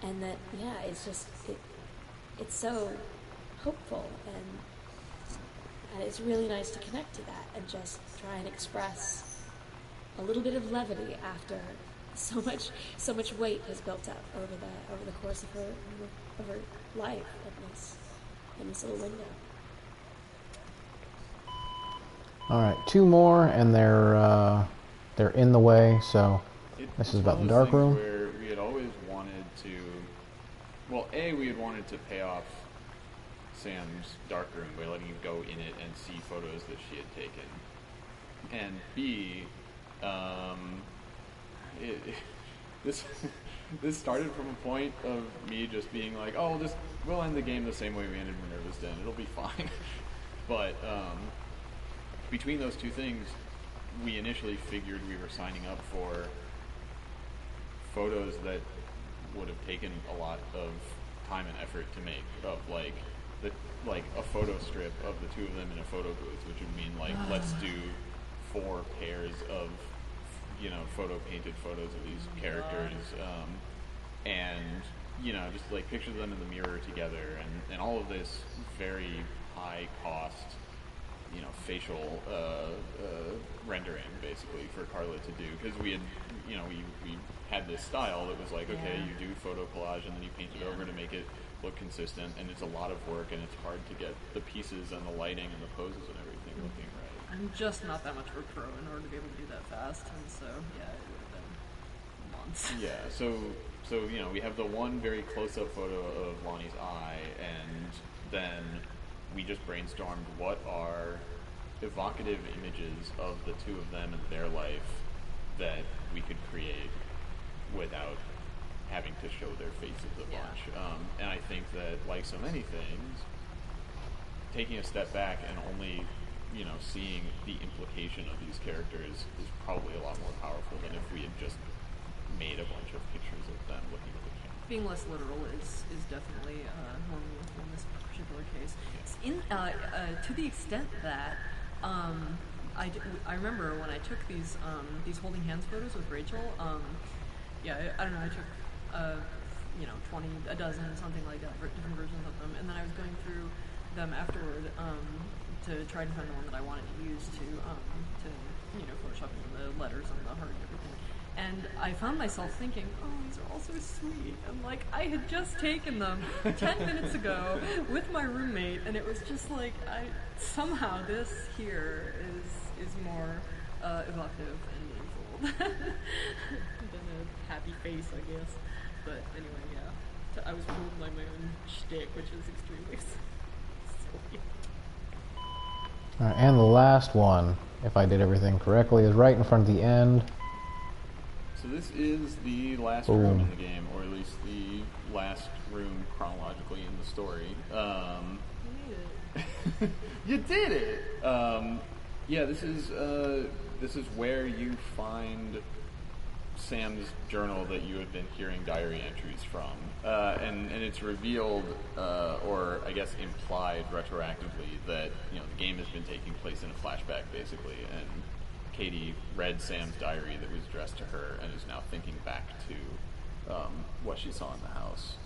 and that it's just it's so hopeful, and it's really nice to connect to that and just try and express a little bit of levity after so much weight has built up over the course of her life in this little window. All right, two more, and they're in the way. So this is about the dark room. Where we had always wanted to, well, we had wanted to pay off Sam's dark room by letting you go in it and see photos that she had taken, and B, this started from a point of me just being like, oh, we'll end the game the same way we ended Minerva's Den. It'll be fine. But between those two things, we initially figured we were signing up for photos that would have taken a lot of time and effort to make, of like a photo strip of the two of them in a photo booth, which would mean let's do 4 pairs of photo painted photos of these characters, and just like pictures of them in the mirror together, and all of this very high cost facial rendering basically for Carla to do, because we had we had this style that was like, okay, you do photo collage and then you paint it over to make it look consistent, and it's a lot of work, and it's hard to get the pieces and the lighting and the poses and everything looking right. I'm just not that much of a pro in order to be able to do that fast, and so yeah, it would have been months. Yeah, so you know, we have the one very close-up photo of Lonnie's eye, and then we just brainstormed what are evocative images of the two of them and their life that we could create without having to show their faces a bunch. And I think that, like so many things, taking a step back and only, you know, seeing the implication of these characters is probably a lot more powerful than if we had just made a bunch of pictures of them looking at the camera. Being less literal is definitely more meaningful in this particular case. To the extent that I remember when I took these holding hands photos with Rachel. I don't know. I took a dozen, something like that, different versions of them, and then I was going through them afterward to try to find the one that I wanted to use to Photoshop in the letters and the heart and everything. And I found myself thinking, oh, these are all so sweet. And like, I had just taken them 10 minutes ago with my roommate, and it was just like, somehow this here is more evocative and meaningful than a happy face, I guess. But anyway, yeah. I was fooled by my own shtick, which is extremely silly. All right, and the last one, if I did everything correctly, is right in front of the end. So this is the last room in the game, or at least the last room chronologically in the story. You did it! Yeah, this is where you find Sam's journal that you had been hearing diary entries from. And it's revealed, or I guess implied retroactively, that, you know, the game has been taking place in a flashback, basically, and Katie read Sam's diary that was addressed to her and is now thinking back to what she saw in the house.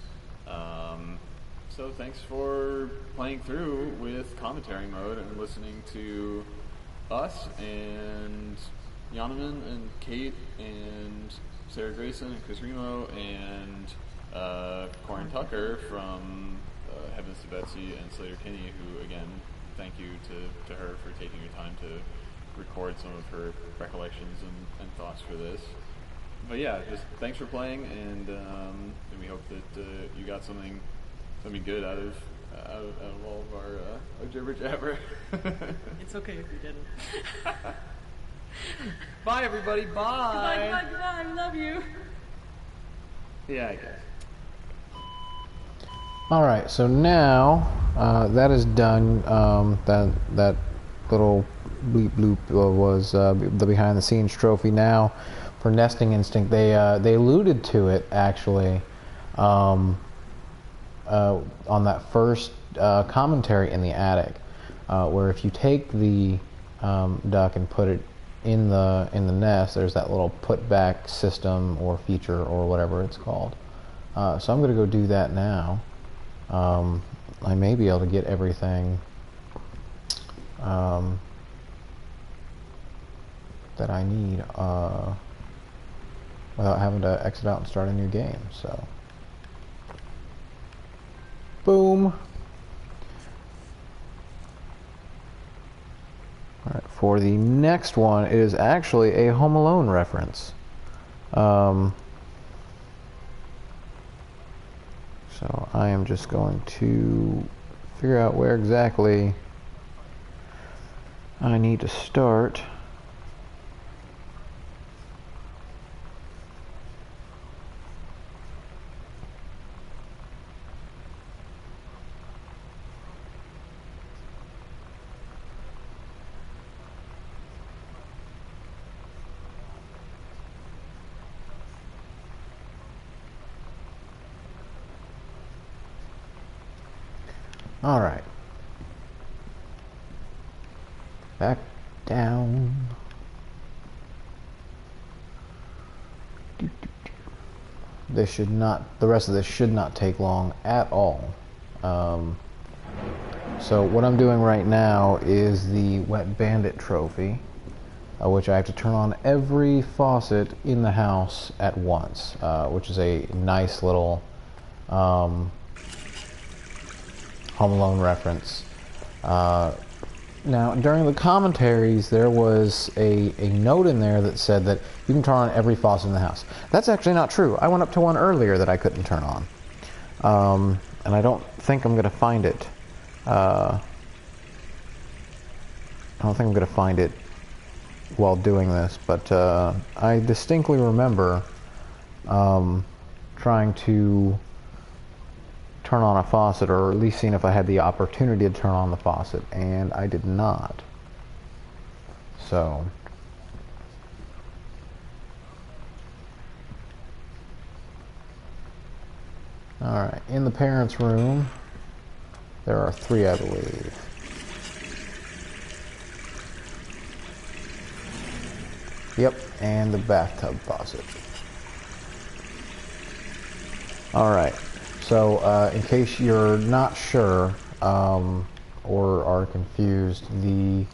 So thanks for playing through with commentary mode and listening to us and Yonaman and Kate and Sarah Grayson and Chris Remo and Corin Tucker from Heavens to Betsy and Slater Kinney, who, again, thank you to her for taking your time to record some of her recollections and thoughts for this. But yeah, just thanks for playing, and we hope that you got something good out of all of our jibber jabber. It's okay if you didn't. Bye, everybody. Bye. Goodbye. I love you. Yeah, I guess. All right, so now that is done. That little bleep bloop was the behind-the-scenes trophy. Now, for Nesting Instinct, they alluded to it actually on that first commentary in the attic, where if you take the duck and put it in the nest, there's that little put back system or feature or whatever it's called. So I'm going to go do that now. I may be able to get everything that I need without having to exit out and start a new game. So, boom. Alright, for the next one, it is actually a Home Alone reference. So I am just going to figure out where exactly I need to start. All right. Back down. This should not, the rest of this should not take long at all. So what I'm doing right now is the Wet Bandit trophy, which I have to turn on every faucet in the house at once, which is a nice little Home Alone reference. Now, during the commentaries, there was a note in there that said that you can turn on every faucet in the house. That's actually not true. I went up to one earlier that I couldn't turn on. And I don't think I'm going to find it. I don't think I'm going to find it while doing this, but I distinctly remember trying to turn on a faucet, or at least seeing if I had the opportunity to turn on the faucet, and I did not. So alright, in the parents' room there are 3, I believe. Yep, and the bathtub faucet. Alright, so in case you're not sure or are confused, the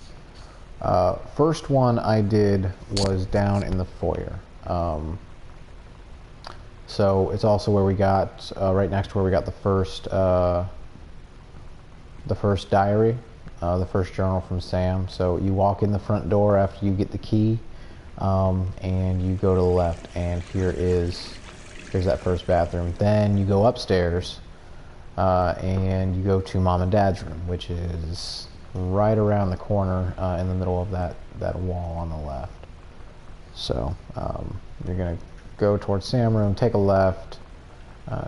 first one I did was down in the foyer. So it's also where we got, right next to where we got the first diary, the first journal from Sam. So you walk in the front door after you get the key, and you go to the left, and here's that first bathroom. Then you go upstairs, and you go to Mom and Dad's room, which is right around the corner in the middle of that wall on the left. So you're gonna go towards Sam's room, take a left,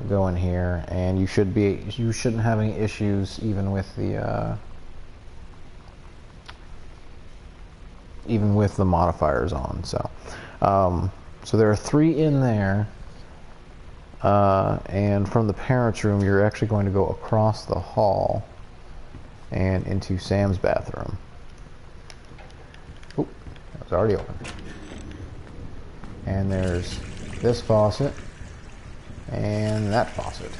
go in here, and you shouldn't have any issues even with the modifiers on. So so there are 3 in there, and from the parents' room you're actually going to go across the hall and into Sam's bathroom. Oop, that was already open. And there's this faucet and that faucet,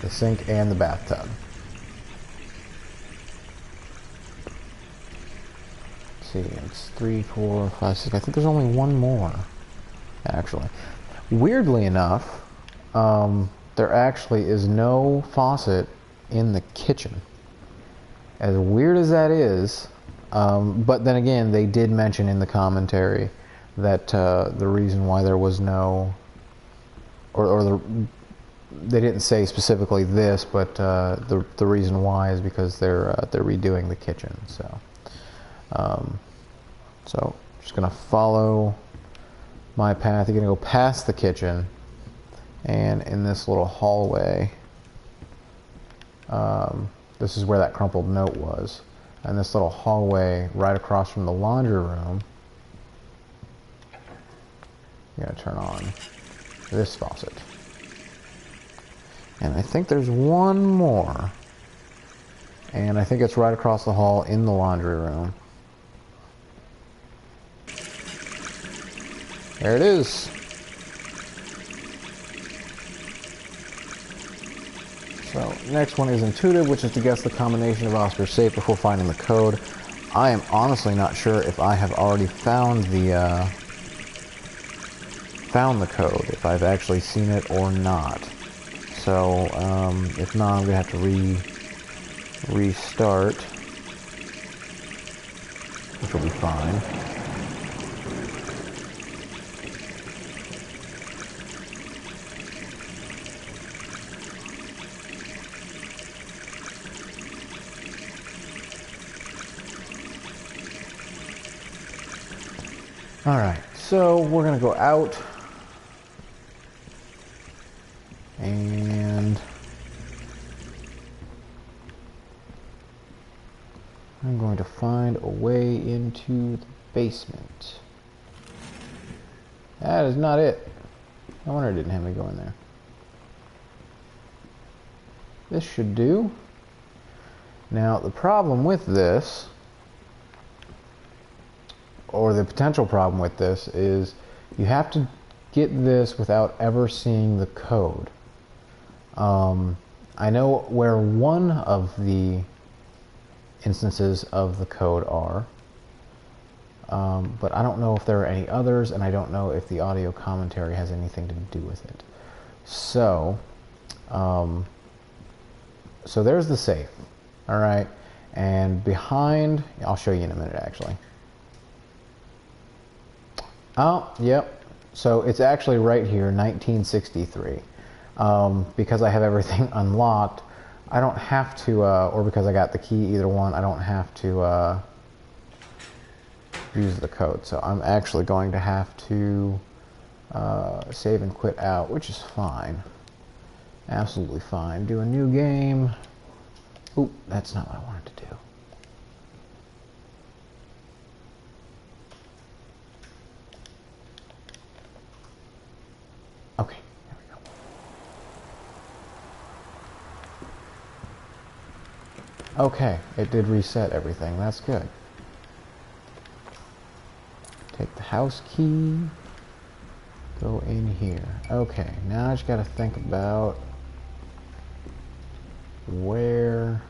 the sink and the bathtub. Let's see, it's 3, 4, 5, 6. I think there's only one more, actually. Weirdly enough, there actually is no faucet in the kitchen. As weird as that is, but then again, they did mention in the commentary that the reason why there was no, they didn't say specifically this, but the reason why is because they're redoing the kitchen. So so just gonna follow my path. You're gonna go past the kitchen, and in this little hallway, this is where that crumpled note was, and this little hallway right across from the laundry room, you're gonna turn on this faucet. And I think there's one more, and I think it's right across the hall in the laundry room. There it is. So next one is intuitive, which is to guess the combination of Oscar's safe before finding the code. I am honestly not sure if I have already found the code, if I've actually seen it or not. So if not, I'm gonna have to restart, which will be fine. Alright, so we're going to go out, and I'm going to find a way into the basement. That is not it. I wonder it didn't have me go in there. This should do. Now, the problem with this, or the potential problem with this, is you have to get this without ever seeing the code. I know where one of the instances of the code are, but I don't know if there are any others, and I don't know if the audio commentary has anything to do with it. So, so there's the safe, all right? And behind, I'll show you in a minute actually. Oh, yep. So it's actually right here, 1963. Because I have everything unlocked, I don't have to, or because I got the key, either one, I don't have to use the code. So I'm actually going to have to save and quit out, which is fine. Absolutely fine. Do a new game. Oop, that's not what I wanted to do. Okay, there we go. Okay, it did reset everything. That's good. Take the house key. Go in here. Okay, now I just gotta think about where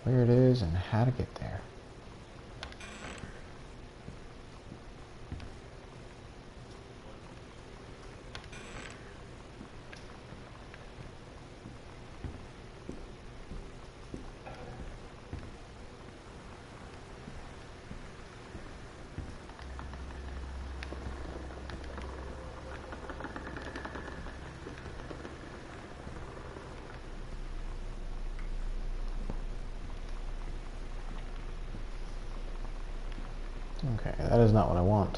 it is and how to get there. Okay, that is not what I want.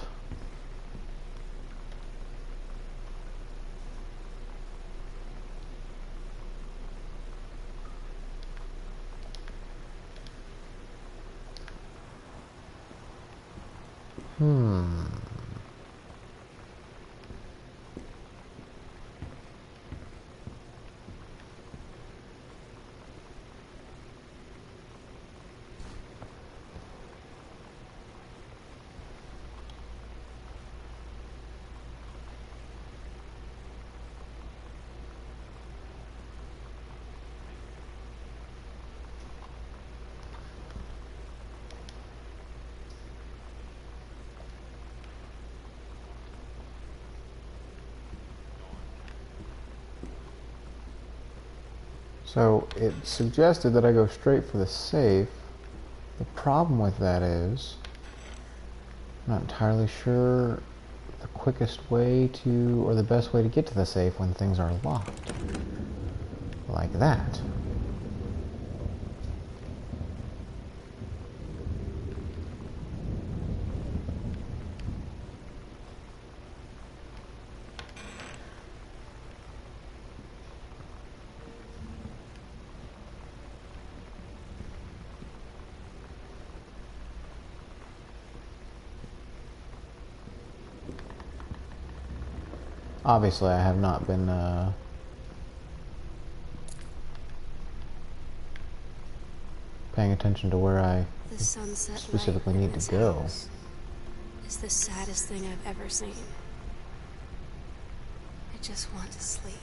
So it suggested that I go straight for the safe. The problem with that is I'm not entirely sure the quickest way to, or the best way to get to the safe when things are locked. Like that. Obviously, I have not been paying attention to where I specifically need to go. It's the saddest thing I've ever seen. I just want to sleep.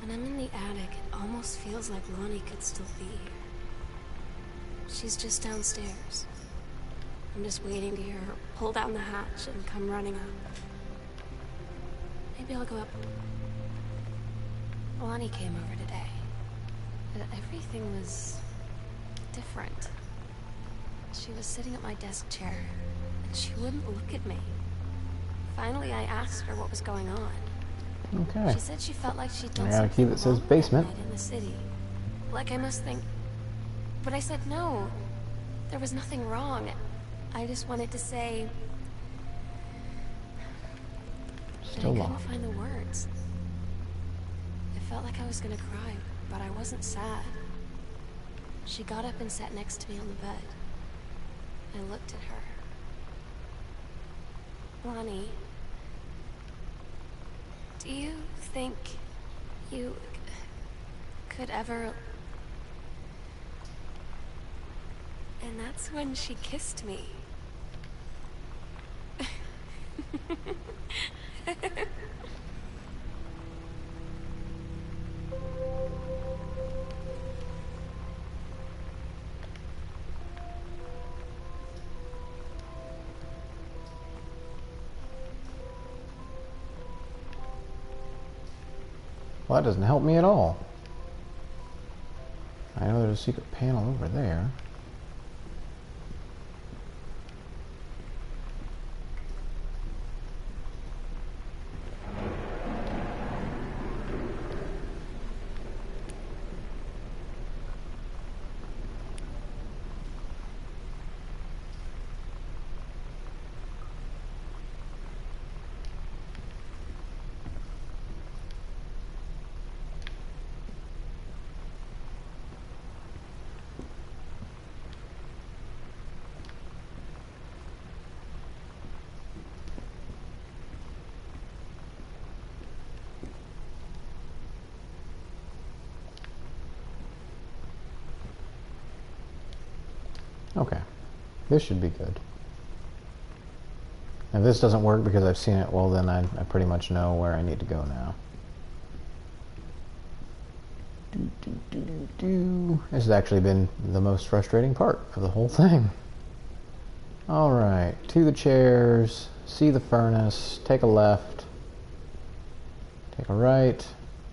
When I'm in the attic, it almost feels like Lonnie could still be here. She's just downstairs. I'm just waiting to hear her pull down the hatch and come running up. Maybe I'll go up. Lonnie came over today, but everything was different. She was sitting at my desk chair, and she wouldn't look at me. Finally, I asked her what was going on. Okay. She said she felt like she'd done I got a key something that says wrong basement. that night in the city. Like I must think. But I said no. There was nothing wrong. I just wanted to say. Still I locked. couldn't find the words. It felt like I was gonna cry, but I wasn't sad. She got up and sat next to me on the bed. I looked at her. Lonnie, do you think you could ever... And that's when she kissed me. Well, that doesn't help me at all. I know there's a secret panel over there. Okay, this should be good. If this doesn't work because I've seen it, well then I pretty much know where I need to go now. This has actually been the most frustrating part of the whole thing. Alright, to the chairs, see the furnace, take a left, take a right,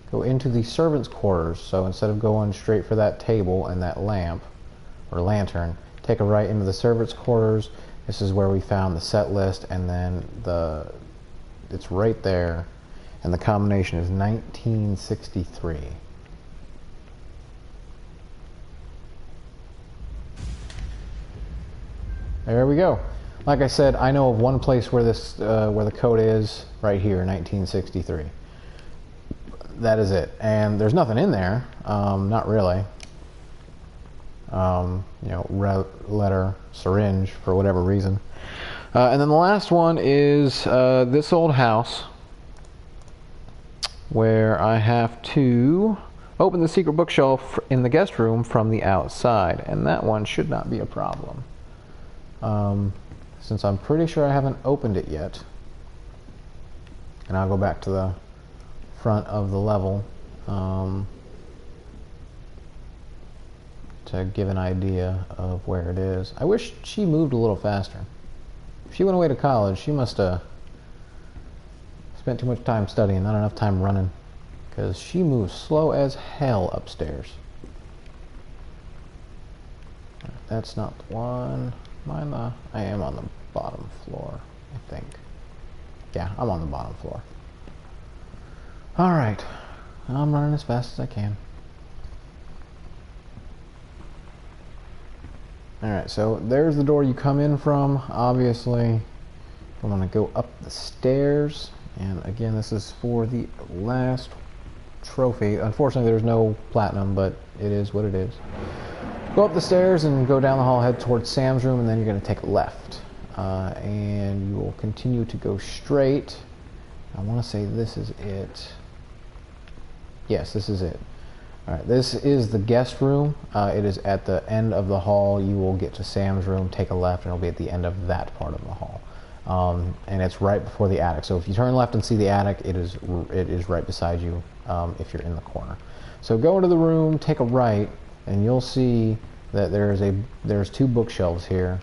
go into the servants' quarters. So instead of going straight for that table and that lamp, or lantern, take a right into the servants' quarters. This is where we found the set list, and then it's right there, and the combination is 1963. There we go. Like I said, I know of one place where this where the code is, right here, 1963. That is it, and there's nothing in there, not really. You know, letter, syringe, for whatever reason. And then the last one is this old house, where I have to open the secret bookshelf in the guest room from the outside, and that one should not be a problem. Since I'm pretty sure I haven't opened it yet. And I'll go back to the front of the level to give an idea of where it is. I wish she moved a little faster. If she went away to college, she must have spent too much time studying, not enough time running, because she moves slow as hell upstairs. That's not the one. I am on the bottom floor, I think. Yeah, I'm on the bottom floor. Alright, I'm running as fast as I can. Alright, so there's the door you come in from. Obviously, I want to go up the stairs. And again, this is for the last trophy. Unfortunately, there's no platinum, but it is what it is. Go up the stairs and go down the hall, head towards Sam's room, and then you're going to take a left. And you will continue to go straight. I want to say this is it. Yes, this is it. Alright, this is the guest room. It is at the end of the hall. You will get to Sam's room, take a left, and it'll be at the end of that part of the hall. And it's right before the attic. So if you turn left and see the attic, it is right beside you if you're in the corner. So go into the room, take a right, and you'll see that there's two bookshelves here.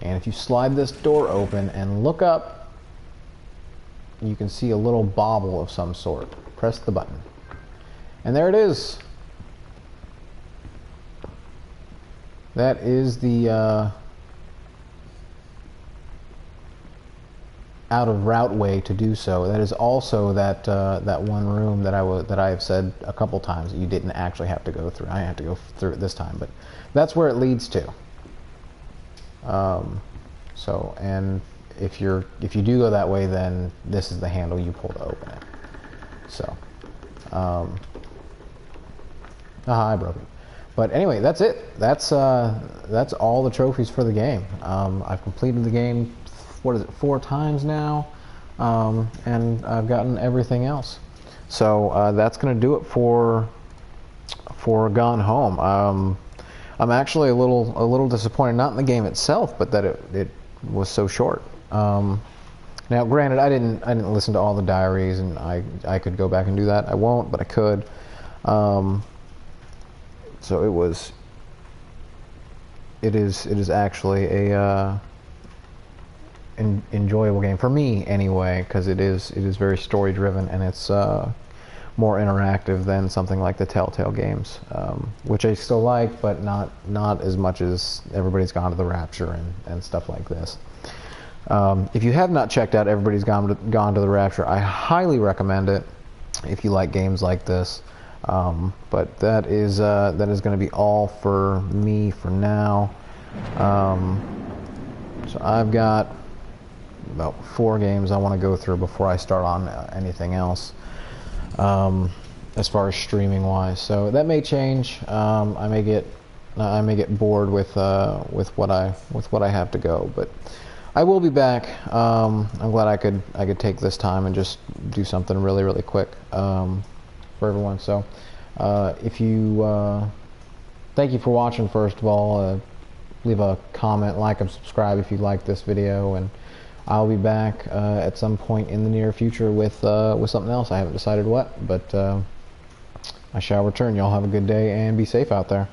And if you slide this door open and look up, you can see a little bauble of some sort. Press the button. And there it is. That is the out of route way to do so. That is also that one room that I have said a couple times that you didn't actually have to go through. I had to go through it this time, but that's where it leads to. So, and if you do go that way, then this is the handle you pull to open it. So, I broke it. But anyway, that's it. That's all the trophies for the game. I've completed the game, what is it, 4 times now, and I've gotten everything else. So that's going to do it for Gone Home. I'm actually a little disappointed, not in the game itself, but that it was so short. Now, granted, I didn't listen to all the diaries, and I could go back and do that. I won't, but I could. So it is actually a enjoyable game for me anyway, because it is very story driven, and it's more interactive than something like the Telltale games, which I still like, but not as much as Everybody's Gone to the Rapture and stuff like this. If you have not checked out Everybody's Gone to the Rapture, I highly recommend it if you like games like this. But that is going to be all for me for now. So I've got about 4 games I want to go through before I start on anything else, as far as streaming wise. So that may change. I may get bored with what I have to go, but I will be back. I'm glad I could take this time and just do something really, really quick for everyone. So if you thank you for watching. First of all, leave a comment, like, and subscribe if you like this video, and I'll be back at some point in the near future with something else. I haven't decided what, but I shall return. Y'all have a good day and be safe out there.